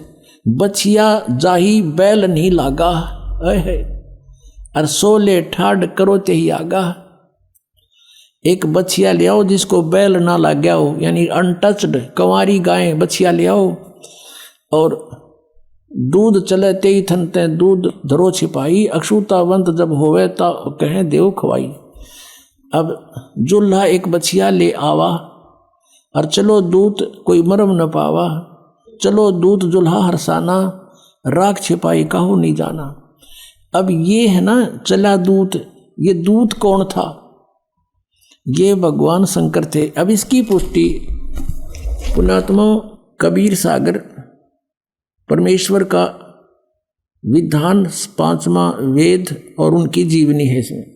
बछिया जाही बैल नहीं लागा, और सोले ठाड करो ते ही आगा। एक बछिया ले आओ जिसको बैल ना लग गया हो, यानी अनटच्ड कंवारी गाय बछिया ले आओ। और दूध चले ते ही थनते दूध धरो छिपाई, अक्षुतावंत जब होवे ता कहें देव खवाई। अब जुल्हा एक बछिया ले आवा, और चलो दूत कोई मरम न पावा। चलो दूत जुल्हा हरसाना, राख छिपाई काहू नहीं जाना। अब ये है ना चला दूत, ये दूत कौन था? ये भगवान शंकर थे। अब इसकी पुष्टि पुण्यात्मा कबीर सागर परमेश्वर का विधान 5वां वेद और उनकी जीवनी है। इसमें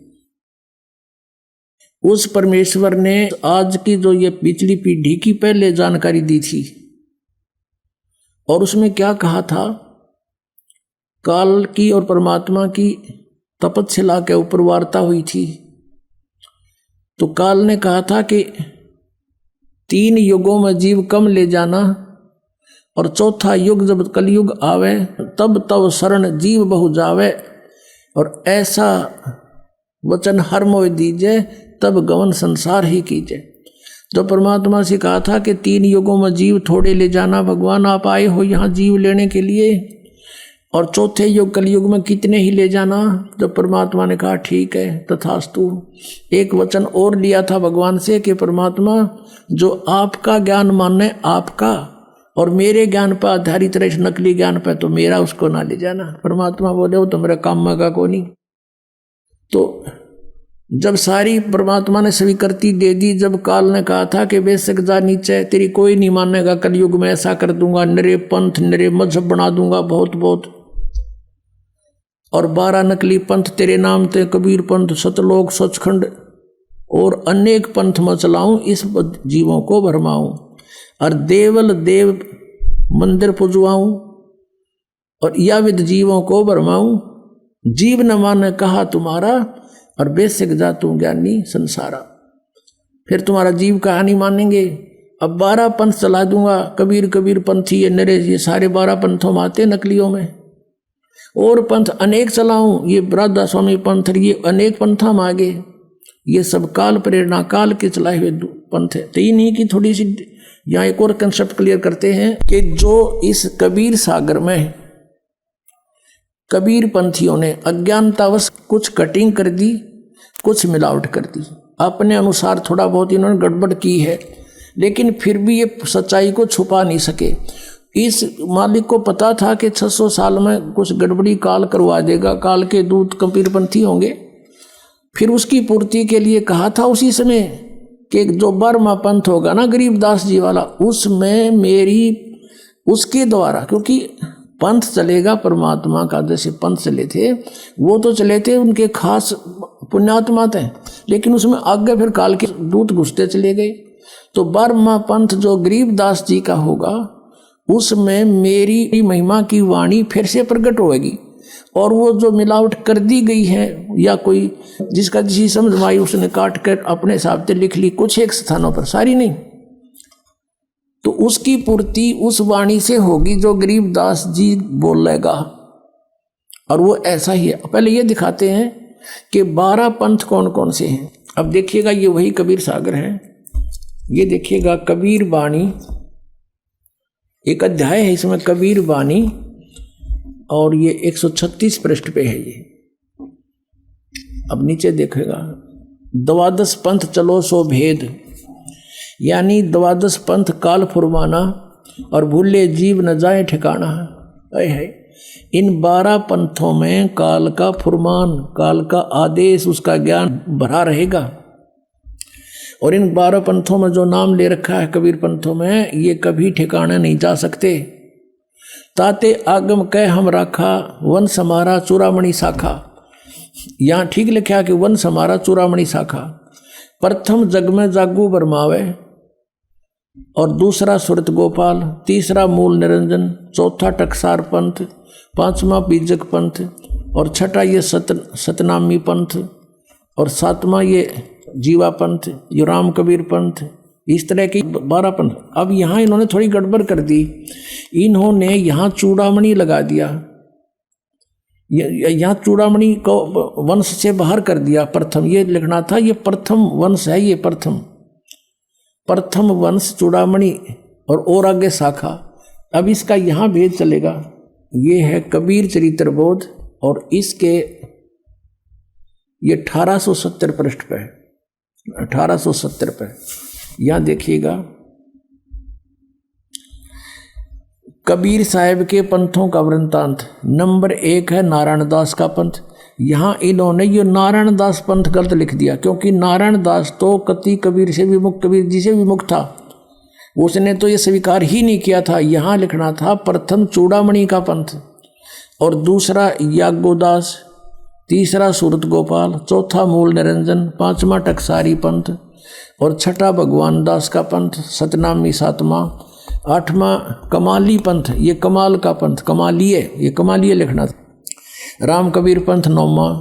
उस परमेश्वर ने आज की जो ये पिछली पीढ़ी की पहले जानकारी दी थी, और उसमें क्या कहा था? काल की और परमात्मा की तपस्या के ऊपर वार्ता हुई थी। तो काल ने कहा था कि 3 युगों में जीव कम ले जाना, और चौथा युग जब कलयुग आवे तब तब शरण जीव बहु जावे, और ऐसा वचन हर मोह दीजे तब गवन संसार ही कीजिए। तो परमात्मा से कहा था कि 3 युगों में जीव थोड़े ले जाना, भगवान आप आए हो यहाँ जीव लेने के लिए, और चौथे युग कलयुग में कितने ही ले जाना। तो परमात्मा ने कहा ठीक है तथास्तु। एक वचन और लिया था भगवान से कि परमात्मा जो आपका ज्ञान माने आपका, और मेरे ज्ञान पर आधारित रहे, नकली ज्ञान पर तो मेरा उसको ना ले जाना। परमात्मा बोले वो तो मेरा काम मगा को नहीं। तो जब सारी परमात्मा ने स्वीकृति दे दी, जब काल ने कहा था कि बेशक जा नीचे, तेरी कोई नहीं मानेगा, कलयुग में ऐसा कर दूंगा, नरे पंथ नरे मजहब बना दूंगा बहुत बहुत, और 12 नकली पंथ तेरे नाम ते, कबीर पंथ, सतलोक, सचखंड और अनेक पंथ में चलाऊं, इस जीवों को भरमाऊं, और देवल देव मंदिर पुजवाऊं, और या विद जीवों को भरमाऊं। जीव न माने कहा तुम्हारा, और बेशक जा तू ज्ञानी संसारा। फिर तुम्हारा जीव कहा नहीं मानेंगे। अब 12 पंथ चला दूंगा, कबीर कबीर पंथी ये नरे, ये सारे 12 पंथों में आते नकलियों में, और पंथ अनेक चलाऊं, ये राधा स्वामी पंथ, ये अनेक पंथा में आगे, ये सब काल प्रेरणा काल के चलाए हुए पंथ है। तो इन्हीं की थोड़ी सी यहाँ एक और कंसेप्ट क्लियर करते हैं कि जो इस कबीर सागर में कबीर पंथियों ने अज्ञानतावश कुछ कटिंग कर दी, कुछ मिलावट कर दी, अपने अनुसार थोड़ा बहुत इन्होंने गड़बड़ की है, लेकिन फिर भी ये सच्चाई को छुपा नहीं सके। इस मालिक को पता था कि 600 साल में कुछ गड़बड़ी काल करवा देगा, काल के दूत कबीरपंथी होंगे। फिर उसकी पूर्ति के लिए कहा था उसी समय कि जो बर्मा पंथ होगा ना गरीबदास जी वाला, उसमें मेरी उसके द्वारा, क्योंकि पंथ चलेगा परमात्मा का, जैसे पंथ चले थे वो तो चले थे उनके खास पुण्यात्मा थे, लेकिन उसमें आगे फिर काल के दूत घुसते चले गए। तो बर्मा पंथ जो गरीबदास जी का होगा उसमें मेरी महिमा की वाणी फिर से प्रकट होगी, और वो जो मिलावट कर दी गई है या कोई जिसका जिसी समझ में आई उसने काट कर अपने हिसाब से लिख ली, कुछ एक स्थानों पर, सारी नहीं, तो उसकी पूर्ति उस वाणी से होगी जो गरीबदास जी बोलेगा। और वो ऐसा ही है। पहले ये दिखाते हैं कि 12 पंथ कौन कौन से हैं। अब देखिएगा ये वही कबीर सागर है। ये देखिएगा कबीर वाणी, एक अध्याय है इसमें कबीर वाणी, और ये 136 पृष्ठ पे है ये। अब नीचे देखेगा 12 पंथ चलो सो भेद, यानी 12 पंथ काल फुरमाना, और भूले जीव न जाए ठिकाना है। इन 12 पंथों में काल का फुरमान, काल का आदेश, उसका ज्ञान भरा रहेगा। और इन 12 पंथों में जो नाम ले रखा है कबीर पंथों में, ये कभी ठिकाने नहीं जा सकते। ताते आगम कह हम राखा, वंश हमारा चूड़ामणि शाखा। यहाँ ठीक लिखा कि वंश हमारा चूड़ामणि शाखा। प्रथम जग में जागू बरमावे, और दूसरा सुरत गोपाल, तीसरा मूल निरंजन, चौथा टकसार पंथ, पांचवा बीजक पंथ, और छठा ये सतनामी पंथ, और सातवां ये जीवा पंथ, ये राम कबीर पंथ। इस तरह की 12 पंथ। अब यहाँ इन्होंने थोड़ी गड़बड़ कर दी, इन्होंने यहाँ चूड़ामणि लगा दिया, यहाँ चूड़ामणि को वंश से बाहर कर दिया। प्रथम ये लिखना था, ये प्रथम वंश है, ये प्रथम वंश चूड़ामणि और आगे शाखा। अब इसका यहाँ भेद चलेगा। ये है कबीर चरित्र बोध, और इसके ये 1870 पृष्ठ पे है, 1870 पे। यहाँ देखिएगा, कबीर साहब के पंथों का वृंतांत। नंबर 1 है नारायण दास का पंथ। यहाँ इन्होंने ये नारायण दास पंथ गलत लिख दिया, क्योंकि नारायण दास तो कति कबीर से विमुख, कबीर जी से विमुख था, उसने तो ये स्वीकार ही नहीं किया था। यहाँ लिखना था प्रथम चूड़ामणि का पंथ, और दूसरा याज्ञोदास, तीसरा सूरत गोपाल, चौथा मूल निरंजन, पांचवा टकसारी पंथ, और छठा भगवान दास का पंथ, सतनामी सातवां, आठवां कमाली पंथ, ये कमाल का पंथ, कमालिये, ये कमालिये लिखना था। राम कबीर पंथ 9वां,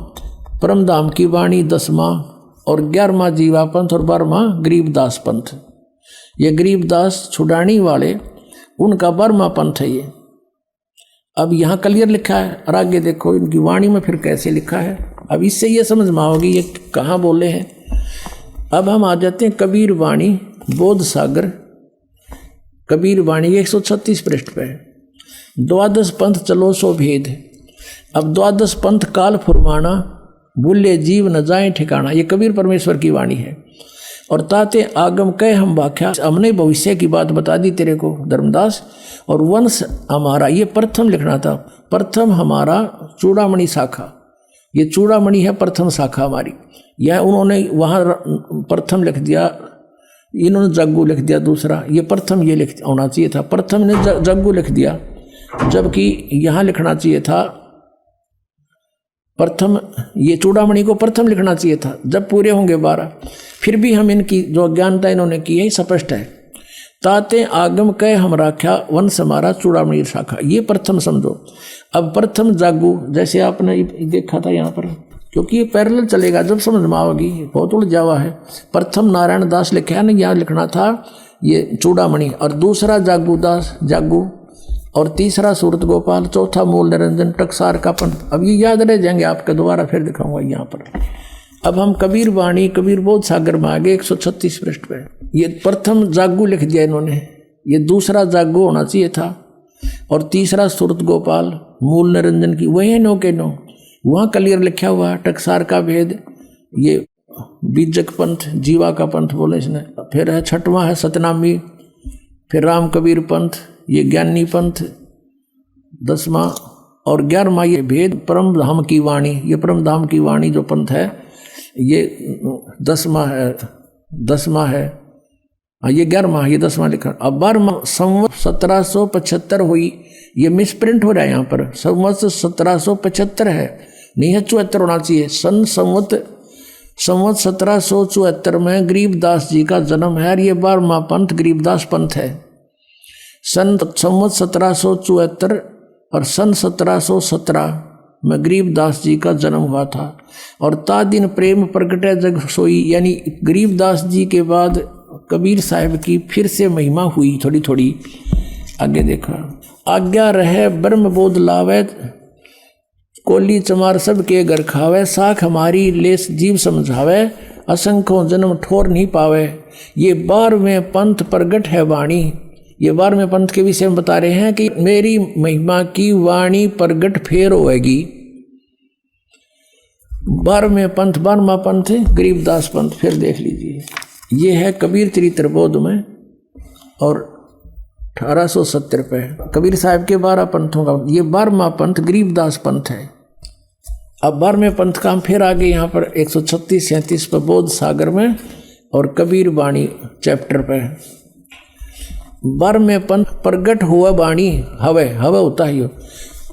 परमधाम की वाणी 10वां, और 11वां जीवा पंथ, और 12वां गरीबदास पंथ। ये गरीबदास छुड़ानी वाले, उनका 12वां पंथ है ये। अब यहाँ क्लियर लिखा है, और आगे देखो इनकी वाणी में फिर कैसे लिखा है। अब इससे ये समझ में आओगी ये कहाँ बोले हैं। अब हम आ जाते हैं कबीर वाणी बोध सागर। कबीर वाणी 136 पृष्ठ पे है। 12 पंथ चलो सो भेद। अब 12 पंथ काल फुरमाना, भूले जीव न जाए ठिकाना। ये कबीर परमेश्वर की वाणी है। और ताते आगम कह हम व्याख्या, हमने भविष्य की बात बता दी तेरे को धर्मदास। और वंश हमारा, ये प्रथम लिखना था, प्रथम हमारा चूड़ामणि शाखा, ये चूड़ामणि है प्रथम शाखा हमारी। यह उन्होंने वहाँ प्रथम लिख दिया, इन्होंने जग्गू लिख दिया दूसरा, ये प्रथम ये लिख होना चाहिए था, प्रथम ने जग्गू लिख दिया, जबकि यहाँ लिखना चाहिए था प्रथम, ये चूड़ामणि को प्रथम लिखना चाहिए था जब पूरे होंगे 12। फिर भी हम इनकी जो अज्ञानता इन्होंने की है स्पष्ट है। ताते आगम कह हम राख्या, वंश हमारा चूड़ामणि शाखा, ये प्रथम समझो। अब प्रथम जागू, जैसे आपने देखा था यहाँ पर, क्योंकि ये पैरेलल चलेगा, जब समझ में आओगी, बहुत उलझावा है। प्रथम नारायण दास लिखा है ना, यहाँ लिखना था ये चूड़ामणि, और दूसरा जागू दास जागू, और तीसरा सूरत गोपाल, चौथा मूल निरंजन, टकसार का पंथ। अब ये याद रह जाएंगे आपके, दोबारा फिर दिखाऊंगा यहाँ पर। अब हम कबीर वाणी कबीर बोध सागर में आगे 136 पृष्ठ पे। ये प्रथम जागू लिख दिया इन्होंने, ये दूसरा जागू होना चाहिए था, और तीसरा सूरत गोपाल, मूल निरंजन की वही नो के नो, वहाँ क्लियर लिखा हुआ टकसार का भेद, ये बीजक पंथ, जीवा का पंथ बोले इसने। फिर है छठवां है सतनामी, फिर राम कबीर पंथ, ये ज्ञानी पंथ 10वां, और 11वां ये भेद परम धाम की वाणी, ये परम धाम की वाणी जो पंथ है ये 10वां है, ये 11वां, ये 10वां लिखा। अब 12वां संवत 1775 हुई, ये मिसप्रिंट हो रहा है यहाँ पर, संवत 1775 है, नहीं है 74 होना चाहिए। संवत 1774 में गरीबदास जी का जन्म है, ये 12वां पंथ गरीबदास पंथ है। संवत 1774 और सन 1717 में गरीबदास जी का जन्म हुआ था। और ता दिन प्रेम प्रगटे जग सोई, यानी गरीबदास जी के बाद कबीर साहब की फिर से महिमा हुई थोड़ी थोड़ी। आगे देखा, आज्ञा रहे ब्रह्म बोध लावे, कोली चमार सब के घर खावे, साख हमारी लेस जीव समझावे, असंख्यों जन्म ठोर नहीं पावे। ये 12वें पंथ प्रगट है वाणी, ये 12वें पंथ के विषय में बता रहे हैं कि मेरी महिमा की वाणी प्रगट फेर होएगी। 12वें पंथ 12वां पंथ गरीबदास पंथ, फिर देख लीजिए, ये है कबीर चरित्र बोध में, और 1870 पे कबीर साहब के 12 पंथों का ये 12वां पंथ गरीबदास पंथ है। अब 12वें पंथ का हम फिर आगे यहाँ पर 136-37 पर बोध सागर में और कबीर वाणी चैप्टर पे। बर में पंथ प्रगट हुआ वाणी, हवे हवे होता ही हो।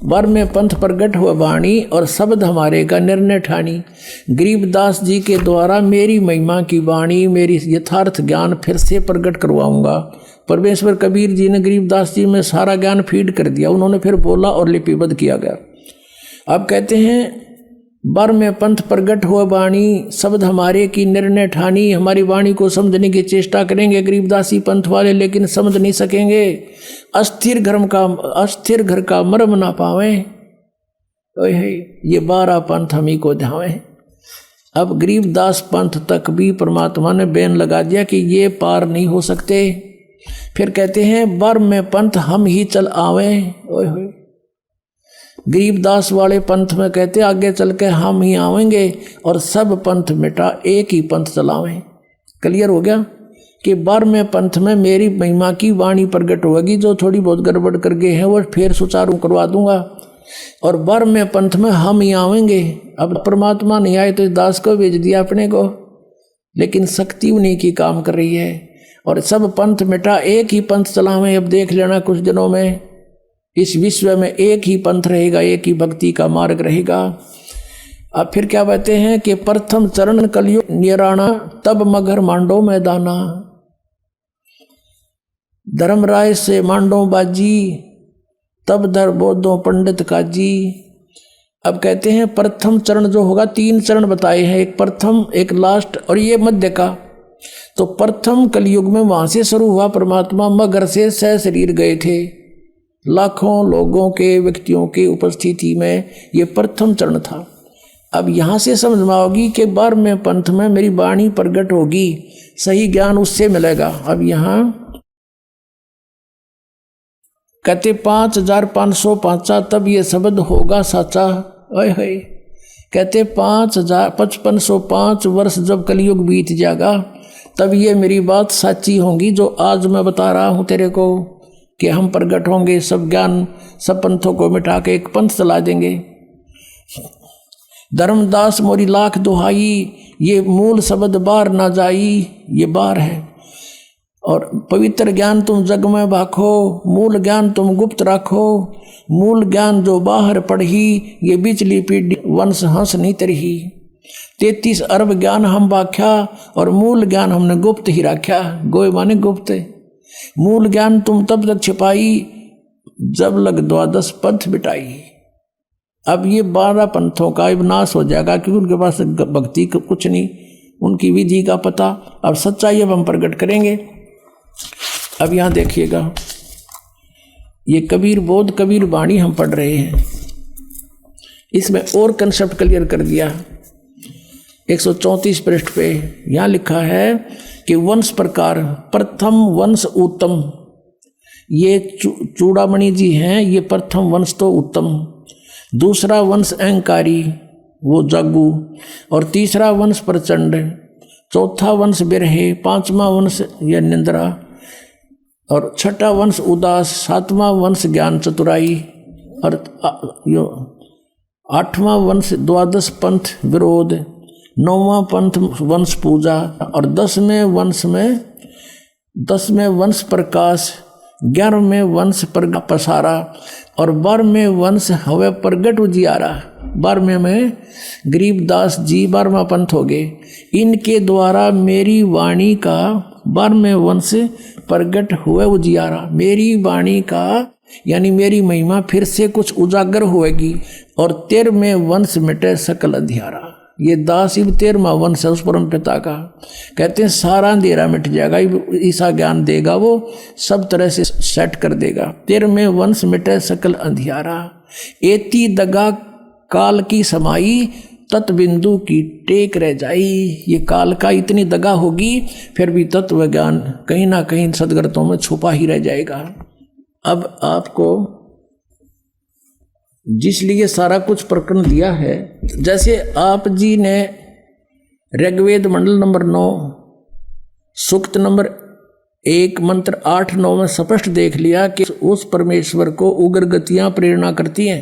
बर में पंथ प्रगट हुआ वाणी और शब्द हमारे का निर्णय ठानी। गरीबदास जी के द्वारा मेरी महिमा की वाणी, मेरी यथार्थ ज्ञान फिर से प्रकट करवाऊंगा। परमेश्वर कबीर जी ने गरीबदास जी में सारा ज्ञान फीड कर दिया, उन्होंने फिर बोला और लिपिबद्ध किया गया। अब कहते हैं बर में पंथ प्रगट हुआ वाणी, शब्द हमारे की निर्णय ठानी। हमारी वाणी को समझने की चेष्टा करेंगे गरीबदासी पंथ वाले, लेकिन समझ नहीं सकेंगे। अस्थिर घर का मर्म ना पावे, ये 12 पंथ हम ही को ध्यावे। अब गरीबदास पंथ तक भी परमात्मा ने बैन लगा दिया कि ये पार नहीं हो सकते। फिर कहते हैं बर में पंथ हम ही चल आवे। गरीबदास वाले पंथ में कहते आगे चल के हम ही आवेंगे और सब पंथ मिटा एक ही पंथ चलावें। क्लियर हो गया कि बर में पंथ में मेरी महिमा की वाणी प्रकट होगी, जो थोड़ी बहुत गड़बड़ कर गए हैं वो फिर सुचारू करवा दूंगा। और बर में पंथ में हम ही आवेंगे। अब परमात्मा नहीं आए तो इस दास को भेज दिया अपने को, लेकिन शक्ति उन्हीं की काम कर रही है। और सब पंथ मिटा एक ही पंथ चलावें। अब देख लेना कुछ दिनों में इस विश्व में एक ही पंथ रहेगा, एक ही भक्ति का मार्ग रहेगा। अब फिर क्या कहते हैं कि प्रथम चरण कलयुग निराणा, तब मगर मांडो मैदाना। धर्मराय से मांडो बाजी, तब धर बोधो पंडित काजी। अब कहते हैं प्रथम चरण जो होगा, 3 चरण बताए हैं, एक प्रथम एक लास्ट और ये मध्य का। तो प्रथम कलयुग में वहां से शुरू हुआ, परमात्मा मगर से सह शरीर गए थे, लाखों लोगों के व्यक्तियों के उपस्थिति में, ये प्रथम चरण था। अब यहाँ से समझ में आओगी कि 12वें पंथ में मेरी वाणी प्रकट होगी, सही ज्ञान उससे मिलेगा। अब यहाँ कहते 5505 तब ये शब्द होगा साचा। ओए होए, कहते 5505 वर्ष जब कलयुग बीत जाएगा तब ये मेरी बात सच्ची होगी जो आज मैं बता रहा हूँ तेरे को, कि हम प्रकट होंगे, सब ज्ञान सब पंथों को मिटा के एक पंथ चला देंगे। धर्मदास मोरी लाख दुहाई, ये मूल शब्द बार ना जाई, ये बार है। और पवित्र ज्ञान तुम जग में भाखो, मूल ज्ञान तुम गुप्त राखो। मूल ज्ञान जो बाहर पढ़ी, ये बिचली पीढ़ी वंश हंस नहीं तरही। 33 अरब ज्ञान हम बाख्या और मूल ज्ञान हमने गुप्त ही राख्या। गोय माने गुप्त। मूल ज्ञान तुम तब तक छिपाई, जब लग 12 पंथ बिटाई। अब ये 12 पंथों का विनाश हो जाएगा, क्योंकि उनके पास भक्ति का कुछ नहीं, उनकी विधि का पता। अब सच्चाई अब हम प्रकट करेंगे। अब यहाँ देखिएगा, ये कबीर बोध कबीर वाणी हम पढ़ रहे हैं, इसमें और कंसेप्ट क्लियर कर दिया। 134 पृष्ठ पे यहाँ लिखा है कि वंश प्रकार, प्रथम वंश उत्तम। ये चूड़ामणि जी हैं, ये प्रथम वंश तो उत्तम। दूसरा वंश अहंकारी, वो जागू। और तीसरा वंश प्रचंड। चौथा वंश बिरहे। 5वां वंश यह निंद्रा। और 6ठा वंश उदास। 7वां वंश ज्ञान चतुराई। और 8वां वंश 12 पंथ विरोध। 9वां पंथ वंश पूजा। और 10वें वंश प्रकाश। 11वें वंश पसारा। और 12वें वंश हवे प्रगट उजियारा। 12वें में गरीबदास जी 12वां पंथ हो गए। इनके द्वारा मेरी वाणी का 12वें वंश प्रगट हुए उजियारा। मेरी वाणी का यानी मेरी महिमा फिर से कुछ उजागर होएगी। और 13वें वंश मिटे सकल अंधियारा। ये दास इब 13वां वंश है उस परम पिता का। कहते हैं सारा अंधेरा मिट जाएगा, ईसा ज्ञान देगा, वो सब तरह से सेट कर देगा। 13वें वंश मिटे सकल अंधियारा। एती दगा काल की समाई, तत्बिंदु की टेक रह जाई। ये काल का इतनी दगा होगी, फिर भी तत्व ज्ञान कहीं ना कहीं सदगतों में छुपा ही रह जाएगा। अब आपको जिसलिए सारा कुछ प्रकरण दिया है, जैसे आप जी ने ऋग्वेद मंडल नंबर 9 सूक्त नंबर 1 मंत्र 8-9 में स्पष्ट देख लिया कि उस परमेश्वर को उग्र गतियां प्रेरणा करती हैं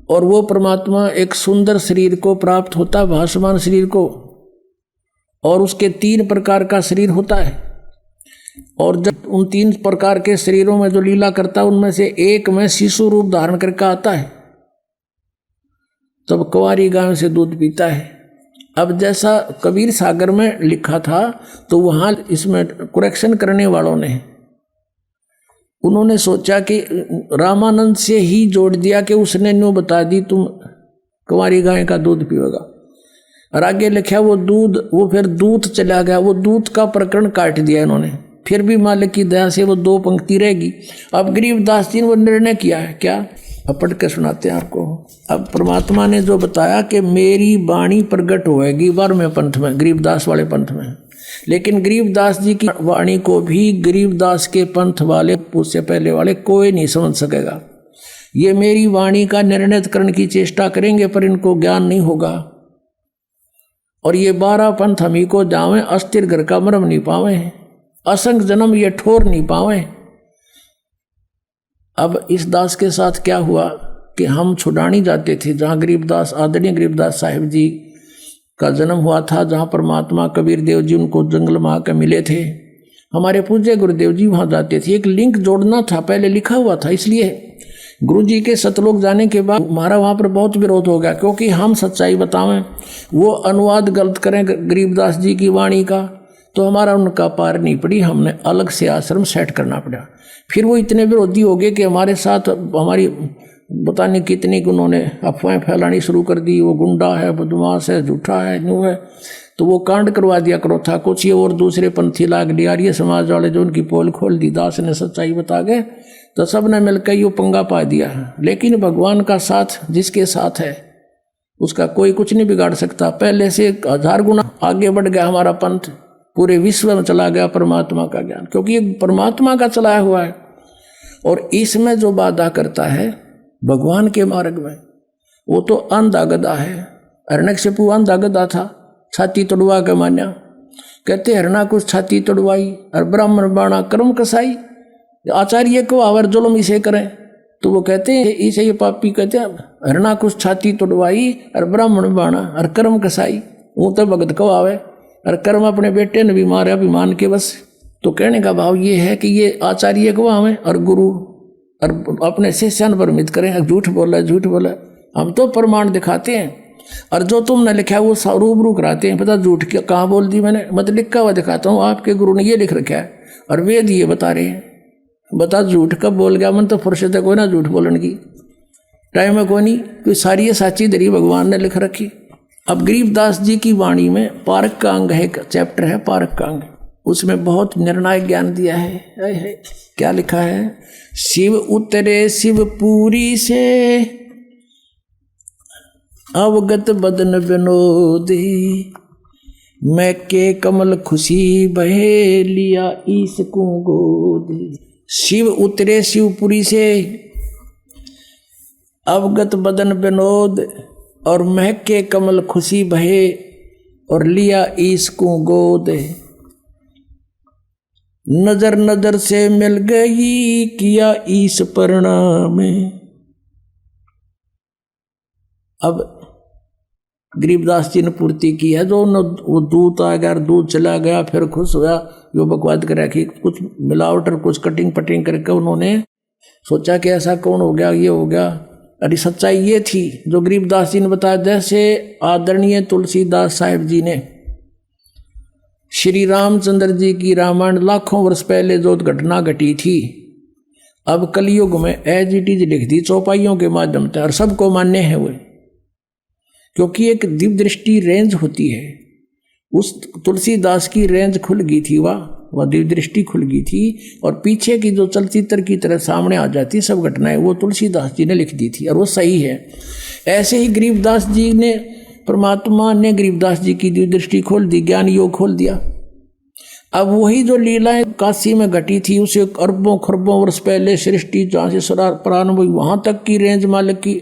और वो परमात्मा एक सुंदर शरीर को प्राप्त होता, भासमान शरीर को, और उसके 3 प्रकार का शरीर होता है, और जब उन 3 प्रकार के शरीरों में जो लीला करता है उनमें से एक में शिशु रूप धारण करके आता है, तब कुंवारी गाय से दूध पीता है। अब जैसा कबीर सागर में लिखा था तो वहाँ इसमें करेक्शन करने वालों ने उन्होंने सोचा कि रामानंद से ही जोड़ दिया कि उसने न्यू बता दी तुम कुंवारी गाय का दूध पिएगा, और आगे लिखा वो दूध, वो फिर दूध चला गया, वो दूध का प्रकरण काट दिया इन्होंने। फिर भी मालिक की दया से वो 2 पंक्ति रहेगी। अब गरीबदास जी ने वो निर्णय किया है, क्या, अब पढ़ के सुनाते हैं आपको। अब परमात्मा ने जो बताया कि मेरी वाणी प्रकट होएगी 12वें पंथ में, गरीबदास वाले पंथ में, लेकिन गरीबदास जी की वाणी को भी गरीबदास के पंथ वाले, उससे पहले वाले कोई नहीं समझ सकेगा। ये मेरी वाणी का निर्णय करने की चेष्टा करेंगे पर इनको ज्ञान नहीं होगा, और ये 12 पंथ हम ही को जावें, अस्थिर घर का मरम नहीं पावे, असंख्य जन्म ये ठोर नहीं पावे। अब इस दास के साथ क्या हुआ कि हम छुड़ानी जाते थे, जहाँ गरीबदास, आदरणीय गरीबदास साहिब जी का जन्म हुआ था, जहाँ परमात्मा कबीर देव जी उनको जंगल में आकर मिले थे, हमारे पूज्य गुरुदेव जी वहाँ जाते थे। एक लिंक जोड़ना था, पहले लिखा हुआ था, इसलिए गुरु जी के सतलोक जाने के बाद हमारा वहाँ पर बहुत विरोध हो गया, क्योंकि हम सच्चाई बतावें, वो अनुवाद गलत करें गरीबदास जी की वाणी का, तो हमारा उनका पार नहीं पड़ी, हमने अलग से आश्रम सेट करना पड़ा। फिर वो इतने विरोधी हो गए कि हमारे साथ हमारी बताने कितनी उन्होंने अफवाहें फैलानी शुरू कर दी, वो गुंडा है, बदमाश है, झूठा है, न्यू है, तो वो कांड करवा दिया करो था कुछ ये, और दूसरे पंथी लाग लिया, आर्य समाज वाले जो उनकी पोल खोल दी, दास ने सच्चाई बता गए, तो सब ने मिलकर ये पंगा पा दिया। लेकिन भगवान का साथ जिसके साथ है उसका कोई कुछ नहीं बिगाड़ सकता। पहले से 1000 गुना आगे बढ़ गया हमारा पंथ, पूरे विश्व में चला गया परमात्मा का ज्ञान, क्योंकि ये परमात्मा का चलाया हुआ है। और इसमें जो बाधा करता है भगवान के मार्ग में, वो तो अंधा गधा है। हिरण्यकशिपु अंधा गधा था, छाती तोड़वा के मान्या, कहते हरना कुछ छाती तोड़वाई और ब्राह्मण बाणा कर्म कसाई, आचार्य को आवर जुल्म इसे करें, तो वो कहते हैं इसे ये पापी कहते हैं हरना कुछ छाती तोड़वाई और ब्राह्मण बाणा और कर्म कसाई, वो तो भगत को आवे और कर्म अपने बेटे ने भी मारे अभिमान के बस। तो कहने का भाव ये है कि ये आचार्य को आवे और गुरु और अपने शिष्यन पर उम्मीद करें, झूठ बोला झूठ बोला, हम तो प्रमाण दिखाते हैं, और जो तुमने लिखा है वो रूबरू कराते हैं, पता झूठ कहाँ बोल दी मैंने, मत लिखा हुआ दिखाता हूँ, आपके गुरु ने ये लिख रखा है और वेद ये बता रहे हैं, बता झूठ कब बोल गया मन, तो फुर्सत है कोई ना झूठ बोलने की, टाइम है कोई नहीं, कोई सारी ये साची दरी भगवान ने लिख रखी। अब गरीबदास जी की वाणी में पारक का अंग है, एक चैप्टर है पारक का अंग, उसमें बहुत निर्णायक ज्ञान दिया है। क्या लिखा है, शिव उतरे शिवपुरी से अवगत बदन विनोदी, मैं के कमल खुशी बहे लिया ईस को गोद। शिव उतरे शिवपुरी से अवगत बदन विनोद, और महक के कमल खुशी बहे और लिया ईस को गोद। नजर नजर से मिल गई किया ईस परिणाम। अब गरीबदास जी ने पूर्ति की है, जो वो दूध आ गया, दूध चला गया, फिर खुश हुआ, यो बकवाद कर रखी, कुछ मिलावट और कुछ कटिंग पटिंग करके उन्होंने सोचा कि ऐसा कौन हो गया, ये हो गया। अरे सच्चाई ये थी जो गरीबदास जी ने बताया, जैसे आदरणीय तुलसीदास साहिब जी ने श्री रामचंद्र जी की रामायण लाखों वर्ष पहले जो घटना घटी थी, अब कलयुग में एज इट इज लिख दी चौपाइयों के माध्यम से, और सबको मान्य है वो, क्योंकि एक दिव्य दृष्टि रेंज होती है। उस तुलसीदास की रेंज खुल गई थी, वह दिव्य दृष्टि खुल गई थी, और पीछे की जो चलचित्र की तरह सामने आ जाती सब घटनाएं वो तुलसीदास जी ने लिख दी थी, और वो सही है। ऐसे ही गरीबदास जी ने, परमात्मा ने गरीबदास जी की दिव्य दृष्टि खोल दी, ज्ञान योग खोल दिया। अब वही जो लीलाएं काशी में घटी थी, उसे अरबों खरबों वर्ष पहले सृष्टि जहाँ से प्रारंभ हुई वहाँ तक की रेंज मालिक की,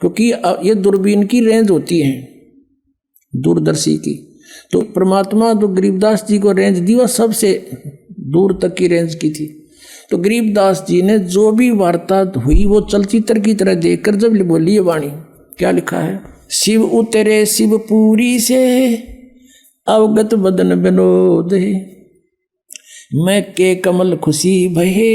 क्योंकि ये दूरबीन की रेंज होती है, दूरदर्शी की, तो परमात्मा जो गरीबदास जी को रेंज दी वह सबसे दूर तक की रेंज की थी। तो गरीबदास जी ने जो भी वार्ता हुई वो चलचित्र की तरह देखकर जब बोली ये वाणी, क्या लिखा है, शिव उतरे शिवपुरी से अवगत बदन विनोद, मैं के कमल खुशी भये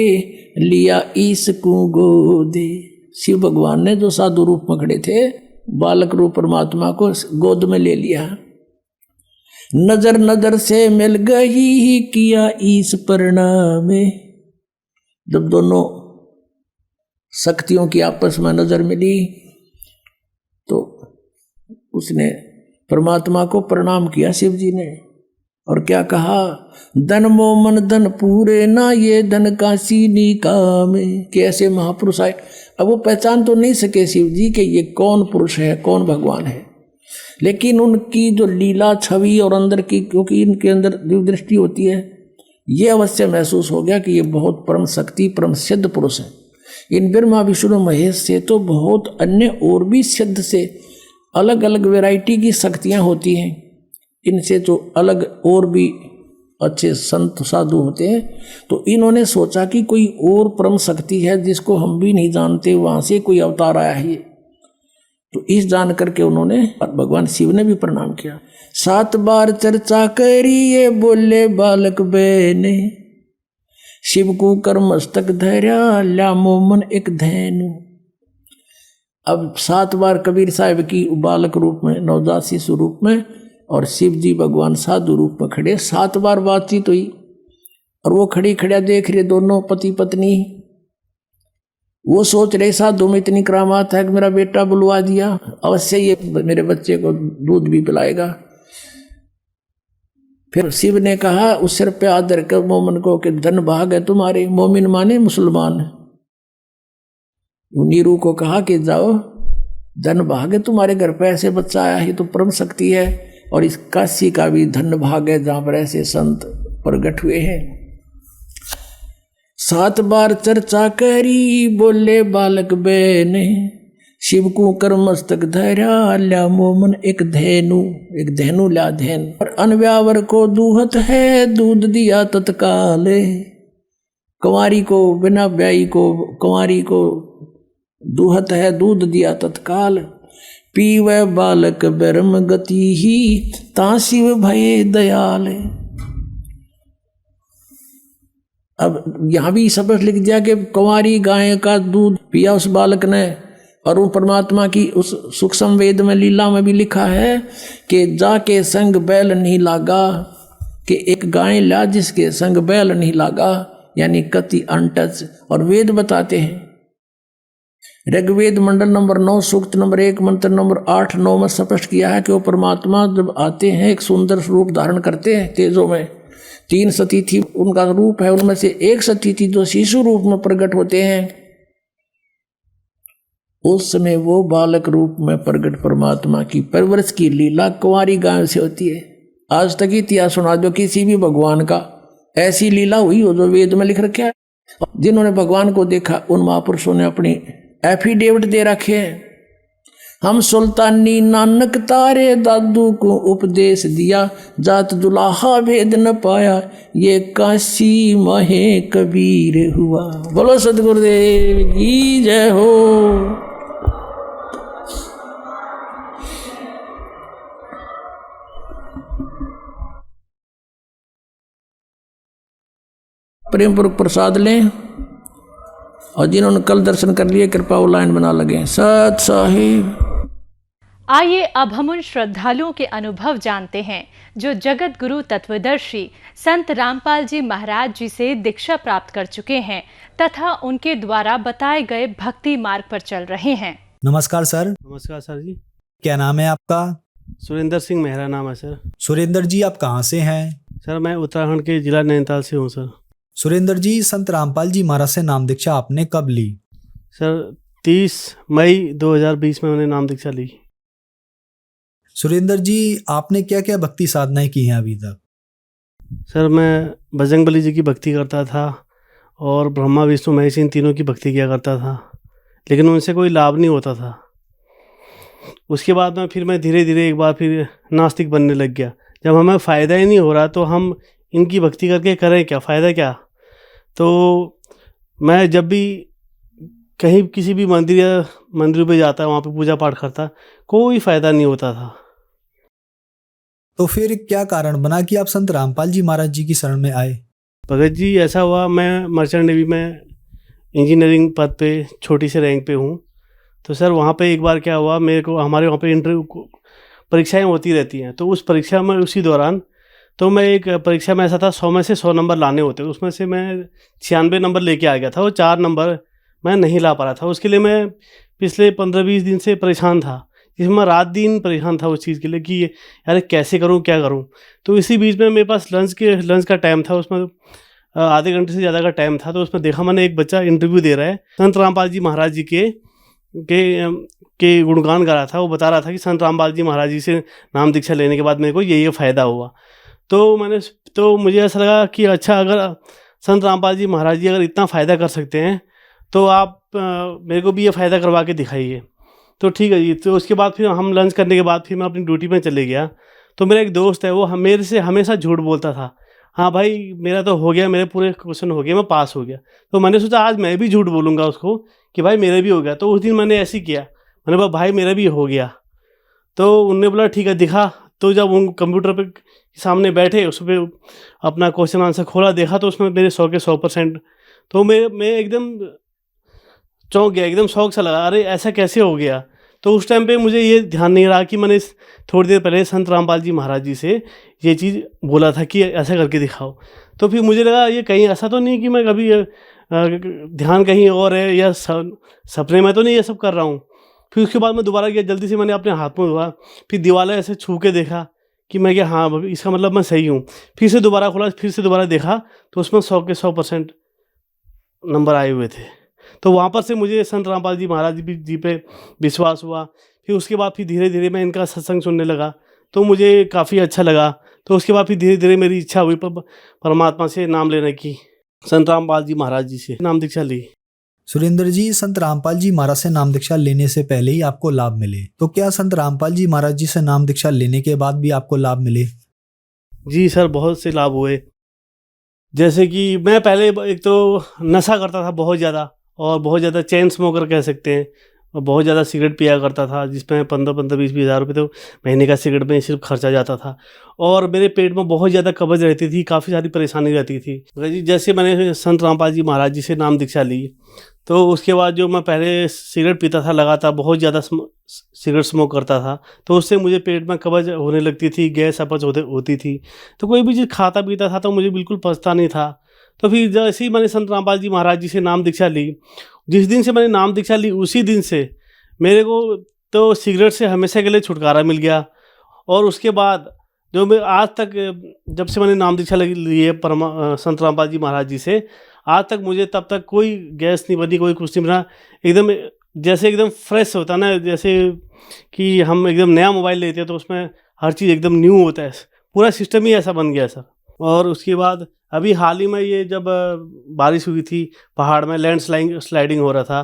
लिया ईस को गोदे। शिव भगवान ने जो साधु रूप में खड़े थे, बालक रूप परमात्मा को गोद में ले लिया। नजर नजर से मिल गई किया ईस प्रणाम। जब दोनों शक्तियों की आपस में नजर मिली तो उसने परमात्मा को प्रणाम किया शिव जी ने, और क्या कहा, धन मोमन धन पूरे ना ये धन काशी नी काम। कि ऐसे महापुरुष आए। अब वो पहचान तो नहीं सके शिव जी कि ये कौन पुरुष है, कौन भगवान है, लेकिन उनकी जो लीला छवि और अंदर की, क्योंकि इनके अंदर दिव्य दृष्टि होती है, ये अवश्य महसूस हो गया कि ये बहुत परम शक्ति परम सिद्ध पुरुष है। इन ब्रह्मा विष्णु महेश से तो बहुत अन्य और भी सिद्ध से अलग अलग वैरायटी की शक्तियाँ होती हैं, इनसे तो अलग और भी अच्छे संत साधु होते हैं। तो इन्होंने सोचा कि कोई और परम शक्ति है जिसको हम भी नहीं जानते, वहाँ से कोई अवतार आया है। तो इस जान करके उन्होंने भगवान शिव ने भी प्रणाम किया। 7 बार चर्चा करी ये बोले बालक बेने, शिव को कर मस्तक धैर्या ल्या मोमन एक धैनु। अब 7 बार कबीर साहिब की बालक रूप में, नवजात शिशु रूप में, और शिव जी भगवान साधु रूप में खड़े। 7 बार बातचीत हुई, और वो खड़ी खड़ा देख रहे दोनों पति पत्नी। वो सोच रहे साधु में इतनी करामात है कि मेरा बेटा बुलवा दिया, अवश्य ये मेरे बच्चे को दूध भी पिलाएगा। फिर शिव ने कहा उस सिर पे आदर कर मोमिन को कि धन भाग है तुम्हारे। मोमिन माने मुसलमान। नीरू को कहा कि जाओ, धन भाग है तुम्हारे घर पे ऐसे बच्चा आया है, तो परम शक्ति है, और इस काशी का भी धन भाग है जहां पर ऐसे संत प्रगट हुए हैं। 7 बार चर्चा करी बोले बालक बेने, शिव को कर मस्तक धैर्या ल्या मोमन एक धेनु ल्या धैन। और अनव्यावर को दूहत है दूध दिया तत्काल। कुंवारी को, बिना ब्याई को कुंवारी को दूहत है दूध दिया तत्काल। पीवे बालक ब्रह्म गति ही ता शिव भये दयाल। अब यहां भी शब्द लिख दिया कि कुंवारी गाय का दूध पिया उस बालक ने, और उन परमात्मा की उस सूक्ष्म वेद में लीला में भी लिखा है कि जाके संग बैल नहीं लागा, कि एक गाय ला जिसके संग बैल नहीं लागा, यानी कति अनटच। और वेद बताते हैं, ऋग्वेद मंडल नंबर 9 सूक्त नंबर 1 मंत्र नंबर 8-9 में स्पष्ट किया है कि वो परमात्मा जब आते हैं एक सुंदर रूप धारण करते हैं तेजों में। 3 सती थी उनका रूप है, उनमें से एक सती थी जो शिशु रूप में प्रकट होते हैं। उस समय वो बालक रूप में प्रकट परमात्मा की परवरिश की लीला कुंवारी गाय से होती है। आज तक इतिहास सुना दो किसी भी भगवान का ऐसी लीला हुई हो जो वेद में लिख रखा है। जिन्होंने भगवान को देखा उन महापुरुषों ने अपनी एफिडेविट दे रखे हैं। हम सुल्तानी नानक तारे दादू को उपदेश दिया, जात दुलाहा भेद न पाया, ये काशी माहे कबीर हुआ। बोलो सदगुरुदेव की जय हो। प्रेम पूर्वक प्रसाद लें, और जिन्होंने कल दर्शन कर लिए कृपा वो लाइन बना लगे। सत साहिब। आइए अब हम उन श्रद्धालुओं के अनुभव जानते हैं जो जगत गुरु तत्वदर्शी संत रामपाल जी महाराज जी से दीक्षा प्राप्त कर चुके हैं तथा उनके द्वारा बताए गए भक्ति मार्ग पर चल रहे हैं। नमस्कार सर। नमस्कार सर जी। क्या नाम है आपका? सुरेंद्र सिंह मेहरा नाम है सर। सुरेंद्र जी आप कहाँ से हैं? सर मैं उत्तराखंड के जिला नैनीताल से हूँ सर। सुरेंद्र जी, संत रामपाल जी महाराज से नाम दीक्षा आपने कब ली? सर 30 मई 2020 में मैंने नाम दीक्षा ली। सुरेंद्र जी, आपने क्या क्या भक्ति साधनाएं की हैं अभी तक? सर मैं बजरंगबली जी की भक्ति करता था और ब्रह्मा विष्णु महेश इन तीनों की भक्ति किया करता था, लेकिन उनसे कोई लाभ नहीं होता था। उसके बाद में फिर मैं धीरे धीरे एक बार फिर नास्तिक बनने लग गया। जब हमें फ़ायदा ही नहीं हो रहा तो हम इनकी भक्ति करके करें क्या, फ़ायदा क्या। तो मैं जब भी कहीं किसी भी मंदिर पे जाता, वहाँ पे पूजा पाठ करता, कोई फ़ायदा नहीं होता था। तो फिर क्या कारण बना कि आप संत रामपाल जी महाराज जी की शरण में आए? भगत जी, ऐसा हुआ, मैं मर्चेंट नेवी में इंजीनियरिंग पद पे छोटी से रैंक पे हूँ। तो सर वहाँ पे एक बार क्या हुआ, मेरे को हमारे वहाँ पे इंटरव्यू परीक्षाएं होती रहती हैं। तो उस परीक्षा में उसी दौरान तो मैं एक परीक्षा में ऐसा था 100 में से 100 नंबर लाने होते, उसमें से मैं 96 नंबर लेके आ गया था, वो 4 नंबर मैं नहीं ला पा रहा था। उसके लिए मैं पिछले 15-20 दिन से परेशान था, जिसमें मैं रात दिन परेशान था उस चीज़ के लिए कि यार कैसे करूँ, क्या करूँ। तो इसी बीच में मेरे पास लंच का टाइम था, उसमें आधे घंटे से ज़्यादा का टाइम था। तो उसमें देखा मैंने एक बच्चा इंटरव्यू दे रहा है, संत रामपाल जी महाराज जी के गुणगान गा रहा था। वो बता रहा था कि संत रामपाल जी महाराज जी से नाम दीक्षा लेने के बाद मेरे को ये फ़ायदा हुआ। तो मुझे ऐसा लगा कि अच्छा, अगर संत रामपाल जी महाराज जी अगर इतना फ़ायदा कर सकते हैं तो आप मेरे को भी ये फ़ायदा करवा के दिखाइए। तो ठीक है जी। तो उसके बाद फिर हम लंच करने के बाद फिर मैं अपनी ड्यूटी में चले गया। तो मेरा एक दोस्त है, वो मेरे से हमेशा झूठ बोलता था, हाँ भाई मेरा तो हो गया, मेरे पूरे क्वेश्चन हो गए, मैं पास हो गया। तो मैंने सोचा आज मैं भी झूठ बोलूँगा उसको कि भाई मेरा भी हो गया। तो उस दिन मैंने ऐसे ही किया, मैंने बोला भाई मेरा भी हो गया। तो उनने बोला ठीक है दिखा। तो जब उन कंप्यूटर पे सामने बैठे, उस पर अपना क्वेश्चन आंसर खोला, देखा तो उसमें मेरे 100 के 100%। तो मैं एकदम चौंक गया, एकदम शौक सा लगा, अरे ऐसा कैसे हो गया। तो उस टाइम पे मुझे ये ध्यान नहीं रहा कि मैंने थोड़ी देर पहले संत रामपाल जी महाराज जी से ये चीज़ बोला था कि ऐसा करके दिखाओ। तो फिर मुझे लगा ये कहीं ऐसा तो नहीं कि मैं कभी ध्यान कहीं और है या सपने में तो नहीं ये सब कर रहा हूँ। फिर उसके बाद मैं दोबारा गया, जल्दी से मैंने अपने हाथ में धोआ, फिर दीवार ऐसे छू के देखा कि मैं क्या, हाँ इसका मतलब मैं सही हूँ। फिर से दोबारा खोला, फिर से दोबारा देखा, तो उसमें 100 के 100% नंबर आए हुए थे। तो वहाँ पर से मुझे संत रामपाल जी महाराज जी पे विश्वास हुआ। फिर उसके बाद फिर धीरे धीरे मैं इनका सत्संग सुनने लगा, तो मुझे काफ़ी अच्छा लगा। तो उसके बाद फिर धीरे धीरे मेरी इच्छा हुई परमात्मा से नाम लेने की, संत रामपाल जी महाराज जी से नाम दीक्षा ली। सुरेंद्र जी, संत रामपाल जी महाराज से नाम दीक्षा लेने से पहले ही आपको लाभ मिले, तो क्या संत रामपाल जी महाराज जी से नाम दीक्षा लेने के बाद भी आपको लाभ मिले? जी सर, बहुत से लाभ हुए। जैसे कि मैं पहले एक तो नशा करता था बहुत ज़्यादा, और बहुत ज़्यादा चेन स्मोकर कह सकते हैं, और बहुत ज़्यादा सिगरेट पिया करता था, जिसमें 15-20 हज़ार रुपये तो महीने का सिगरेट में सिर्फ खर्चा जाता था। और मेरे पेट में बहुत ज़्यादा कब्ज़ रहती थी, काफ़ी सारी परेशानी रहती थी। जैसे मैंने संत रामपाल जी महाराज जी से नाम दीक्षा ली, तो उसके बाद जो मैं पहले सिगरेट पीता था लगातार, बहुत ज़्यादा सिगरेट स्मोक करता था, तो उससे मुझे पेट में कब्ज़ होने लगती थी, गैस अपच होती थी। तो कोई भी चीज़ खाता पीता था तो मुझे बिल्कुल पचता नहीं था। तो फिर जैसे ही मैंने संत रामपाल जी महाराज जी से नाम दीक्षा ली, जिस दिन से मैंने नाम दीक्षा ली उसी दिन से मेरे को तो सिगरेट से हमेशा के लिए छुटकारा मिल गया। और उसके बाद जो मैं आज तक, जब से मैंने नाम दीक्षा ली है संत रामपाल जी महाराज जी से, आज तक मुझे तब तक कोई गैस नहीं बनी, कोई कुछ नहीं बना। एकदम जैसे एकदम फ्रेश होता ना, जैसे कि हम एकदम नया मोबाइल लेते हैं तो उसमें हर चीज़ एकदम न्यू होता है, पूरा सिस्टम ही ऐसा बन गया सर। और उसके बाद अभी हाल ही में ये जब बारिश हुई थी, पहाड़ में स्लाइडिंग हो रहा था,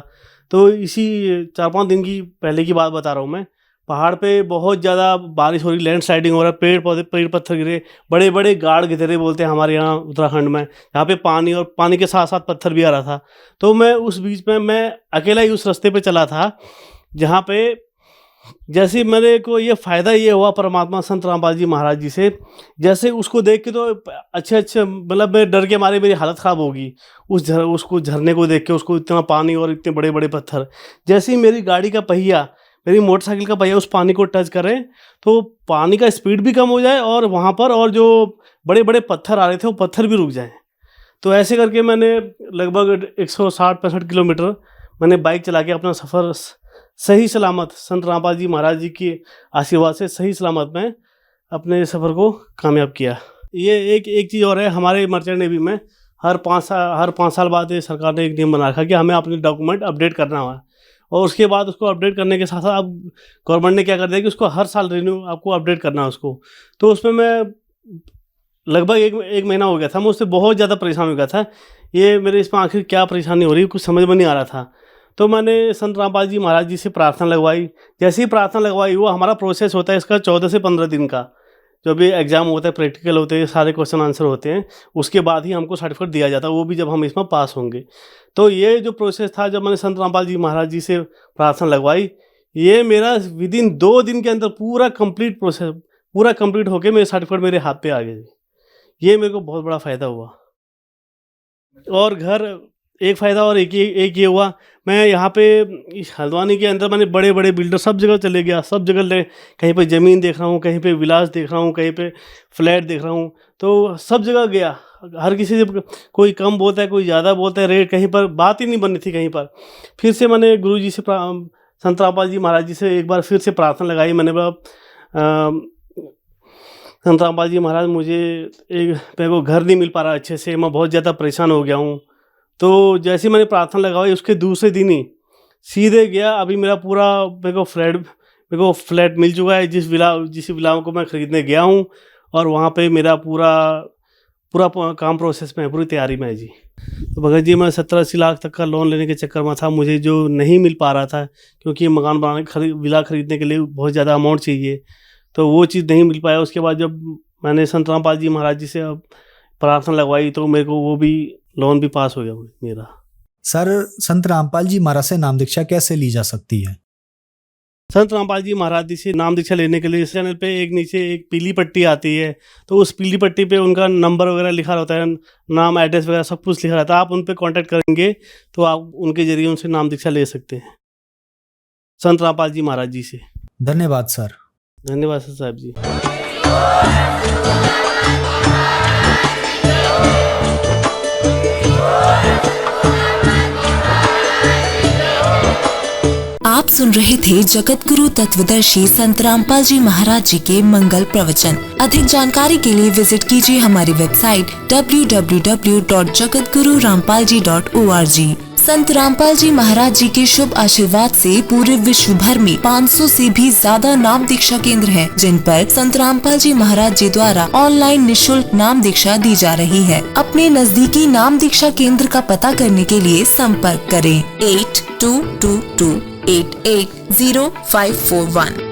तो इसी 4-5 दिन की पहले की बात बता रहा हूँ मैं। पहाड़ पे बहुत ज़्यादा बारिश हो रही, लैंडस्लाइडिंग हो रहा है, पेड़ पौधे, पेड़ पत्थर गिरे, बड़े बड़े गाड़ गिधरे बोलते हैं हमारे यहाँ उत्तराखंड में, यहाँ पे पानी और पानी के साथ साथ पत्थर भी आ रहा था। तो मैं उस बीच में मैं अकेला ही उस रास्ते पे चला था, जहाँ पे जैसे मेरे को ये फ़ायदा ये हुआ परमात्मा संत रामपाल जी महाराज जी से, जैसे उसको देख के तो अच्छे मतलब मैं डर के मारे मेरी हालत ख़राब होगी, उसको झरने को देख के, उसको इतना पानी और इतने बड़े बड़े पत्थर। जैसे ही मेरी गाड़ी का पहिया, मेरी मोटरसाइकिल का पहिया उस पानी को टच करे तो पानी का स्पीड भी कम हो जाए, और वहाँ पर और जो बड़े बड़े पत्थर आ रहे थे वो पत्थर भी रुक जाएँ। तो ऐसे करके मैंने लगभग 160-165 किलोमीटर मैंने बाइक चला के अपना सफ़र सही सलामत संत रामपाल जी महाराज जी की आशीर्वाद से सही सलामत में अपने सफ़र को कामयाब किया। ये एक चीज़ और है, हमारे मर्चेंट नेवी में हर 5 साल बाद ये सरकार ने एक नियम बना रखा कि हमें अपने डॉक्यूमेंट अपडेट करना हुआ, और उसके बाद उसको अपडेट करने के साथ साथ अब गवर्नमेंट ने क्या कर दिया कि उसको हर साल रिन्यू आपको अपडेट करना है उसको। तो उसमें मैं लगभग एक महीना हो गया था, मैं उससे बहुत ज़्यादा परेशान हो गया था। ये मेरे इसमें आखिर क्या परेशानी हो रही है कुछ समझ में नहीं आ रहा था। तो मैंने संत रामपाल जी महाराज जी से प्रार्थना लगवाई। जैसे ही प्रार्थना लगवाई, वो हमारा प्रोसेस होता है इसका 14 से 15 दिन का, जो भी एग्ज़ाम होता है, प्रैक्टिकल होते हैं, सारे क्वेश्चन आंसर होते हैं, उसके बाद ही हमको सर्टिफिकेट दिया जाता है, वो भी जब हम इसमें पास होंगे। तो ये जो प्रोसेस था, जब मैंने संत रामपाल जी महाराज जी से प्रार्थना लगवाई, ये मेरा विदिन 2 दिन के अंदर पूरा कंप्लीट पूरा कंप्लीट होके मेरे सर्टिफिकेट मेरे हाथ पे आ गए। ये मेरे को बहुत बड़ा फ़ायदा हुआ। और घर एक फ़ायदा और एक ये हुआ, मैं यहाँ पे इस हल्द्वानी के अंदर मैंने बड़े बड़े बिल्डर सब जगह चले गया, सब जगह कहीं पे ज़मीन देख रहा हूँ, कहीं पे विलास देख रहा हूँ, कहीं पे फ्लैट देख रहा हूँ, तो सब जगह गया। हर किसी से कोई कम बोलता है, कोई ज़्यादा बोलता है, रेट कहीं पर बात ही नहीं बन रही थी कहीं पर। फिर से मैंने गुरु जी से संत रामपाल जी महाराज जी से एक बार फिर से प्रार्थना लगाई। मैंने बोला संत रामपाल जी महाराज मेरे को घर नहीं मिल पा रहा अच्छे से, मैं बहुत ज़्यादा परेशान हो गया हूँ। तो जैसे मैंने प्रार्थना लगाई उसके दूसरे दिन ही सीधे गया, अभी मेरा पूरा मेरे को फ्लैट मिल चुका है जिस विला को मैं ख़रीदने गया हूँ, और वहाँ पे मेरा पूरा काम प्रोसेस में है, पूरी तैयारी में है जी। तो भगत जी मैं 70-80 लाख तक का लोन लेने के चक्कर में था, मुझे जो नहीं मिल पा रहा था क्योंकि मकान विला खरीदने के लिए बहुत ज़्यादा अमाउंट चाहिए, तो वो चीज़ नहीं मिल पाया। उसके बाद जब मैंने संत रामपाल जी महाराज जी से प्रार्थना लगवाई तो मेरे को वो भी लोन भी पास हो गया मेरा। सर, संत रामपाल जी महाराज से नाम दीक्षा कैसे ली जा सकती है? संत रामपाल जी महाराज जी से नाम दीक्षा लेने के लिए इस चैनल पे नीचे एक पीली पट्टी आती है, तो उस पीली पट्टी पे उनका नंबर वगैरह लिखा रहता है, नाम एड्रेस वगैरह सब कुछ लिखा रहता है। आप उन पे कांटेक्ट करेंगे तो आप उनके जरिए उनसे नाम दीक्षा ले सकते हैं संत रामपाल जी महाराज जी से। धन्यवाद सर। धन्यवाद सर साहब जी। आप सुन रहे थे जगत गुरु तत्वदर्शी संत रामपाल जी महाराज जी के मंगल प्रवचन। अधिक जानकारी के लिए विजिट कीजिए हमारी वेबसाइट www.jagatgururampalji.org। संत रामपाल जी महाराज जी के शुभ आशीर्वाद से पूरे विश्व भर में 500 से भी ज्यादा नाम दीक्षा केंद्र हैं, जिन पर संत रामपाल जी महाराज जी द्वारा ऑनलाइन निशुल्क नाम दीक्षा दी जा रही है। अपने नजदीकी नाम दीक्षा केंद्र का पता करने के लिए संपर्क करें 8222880541।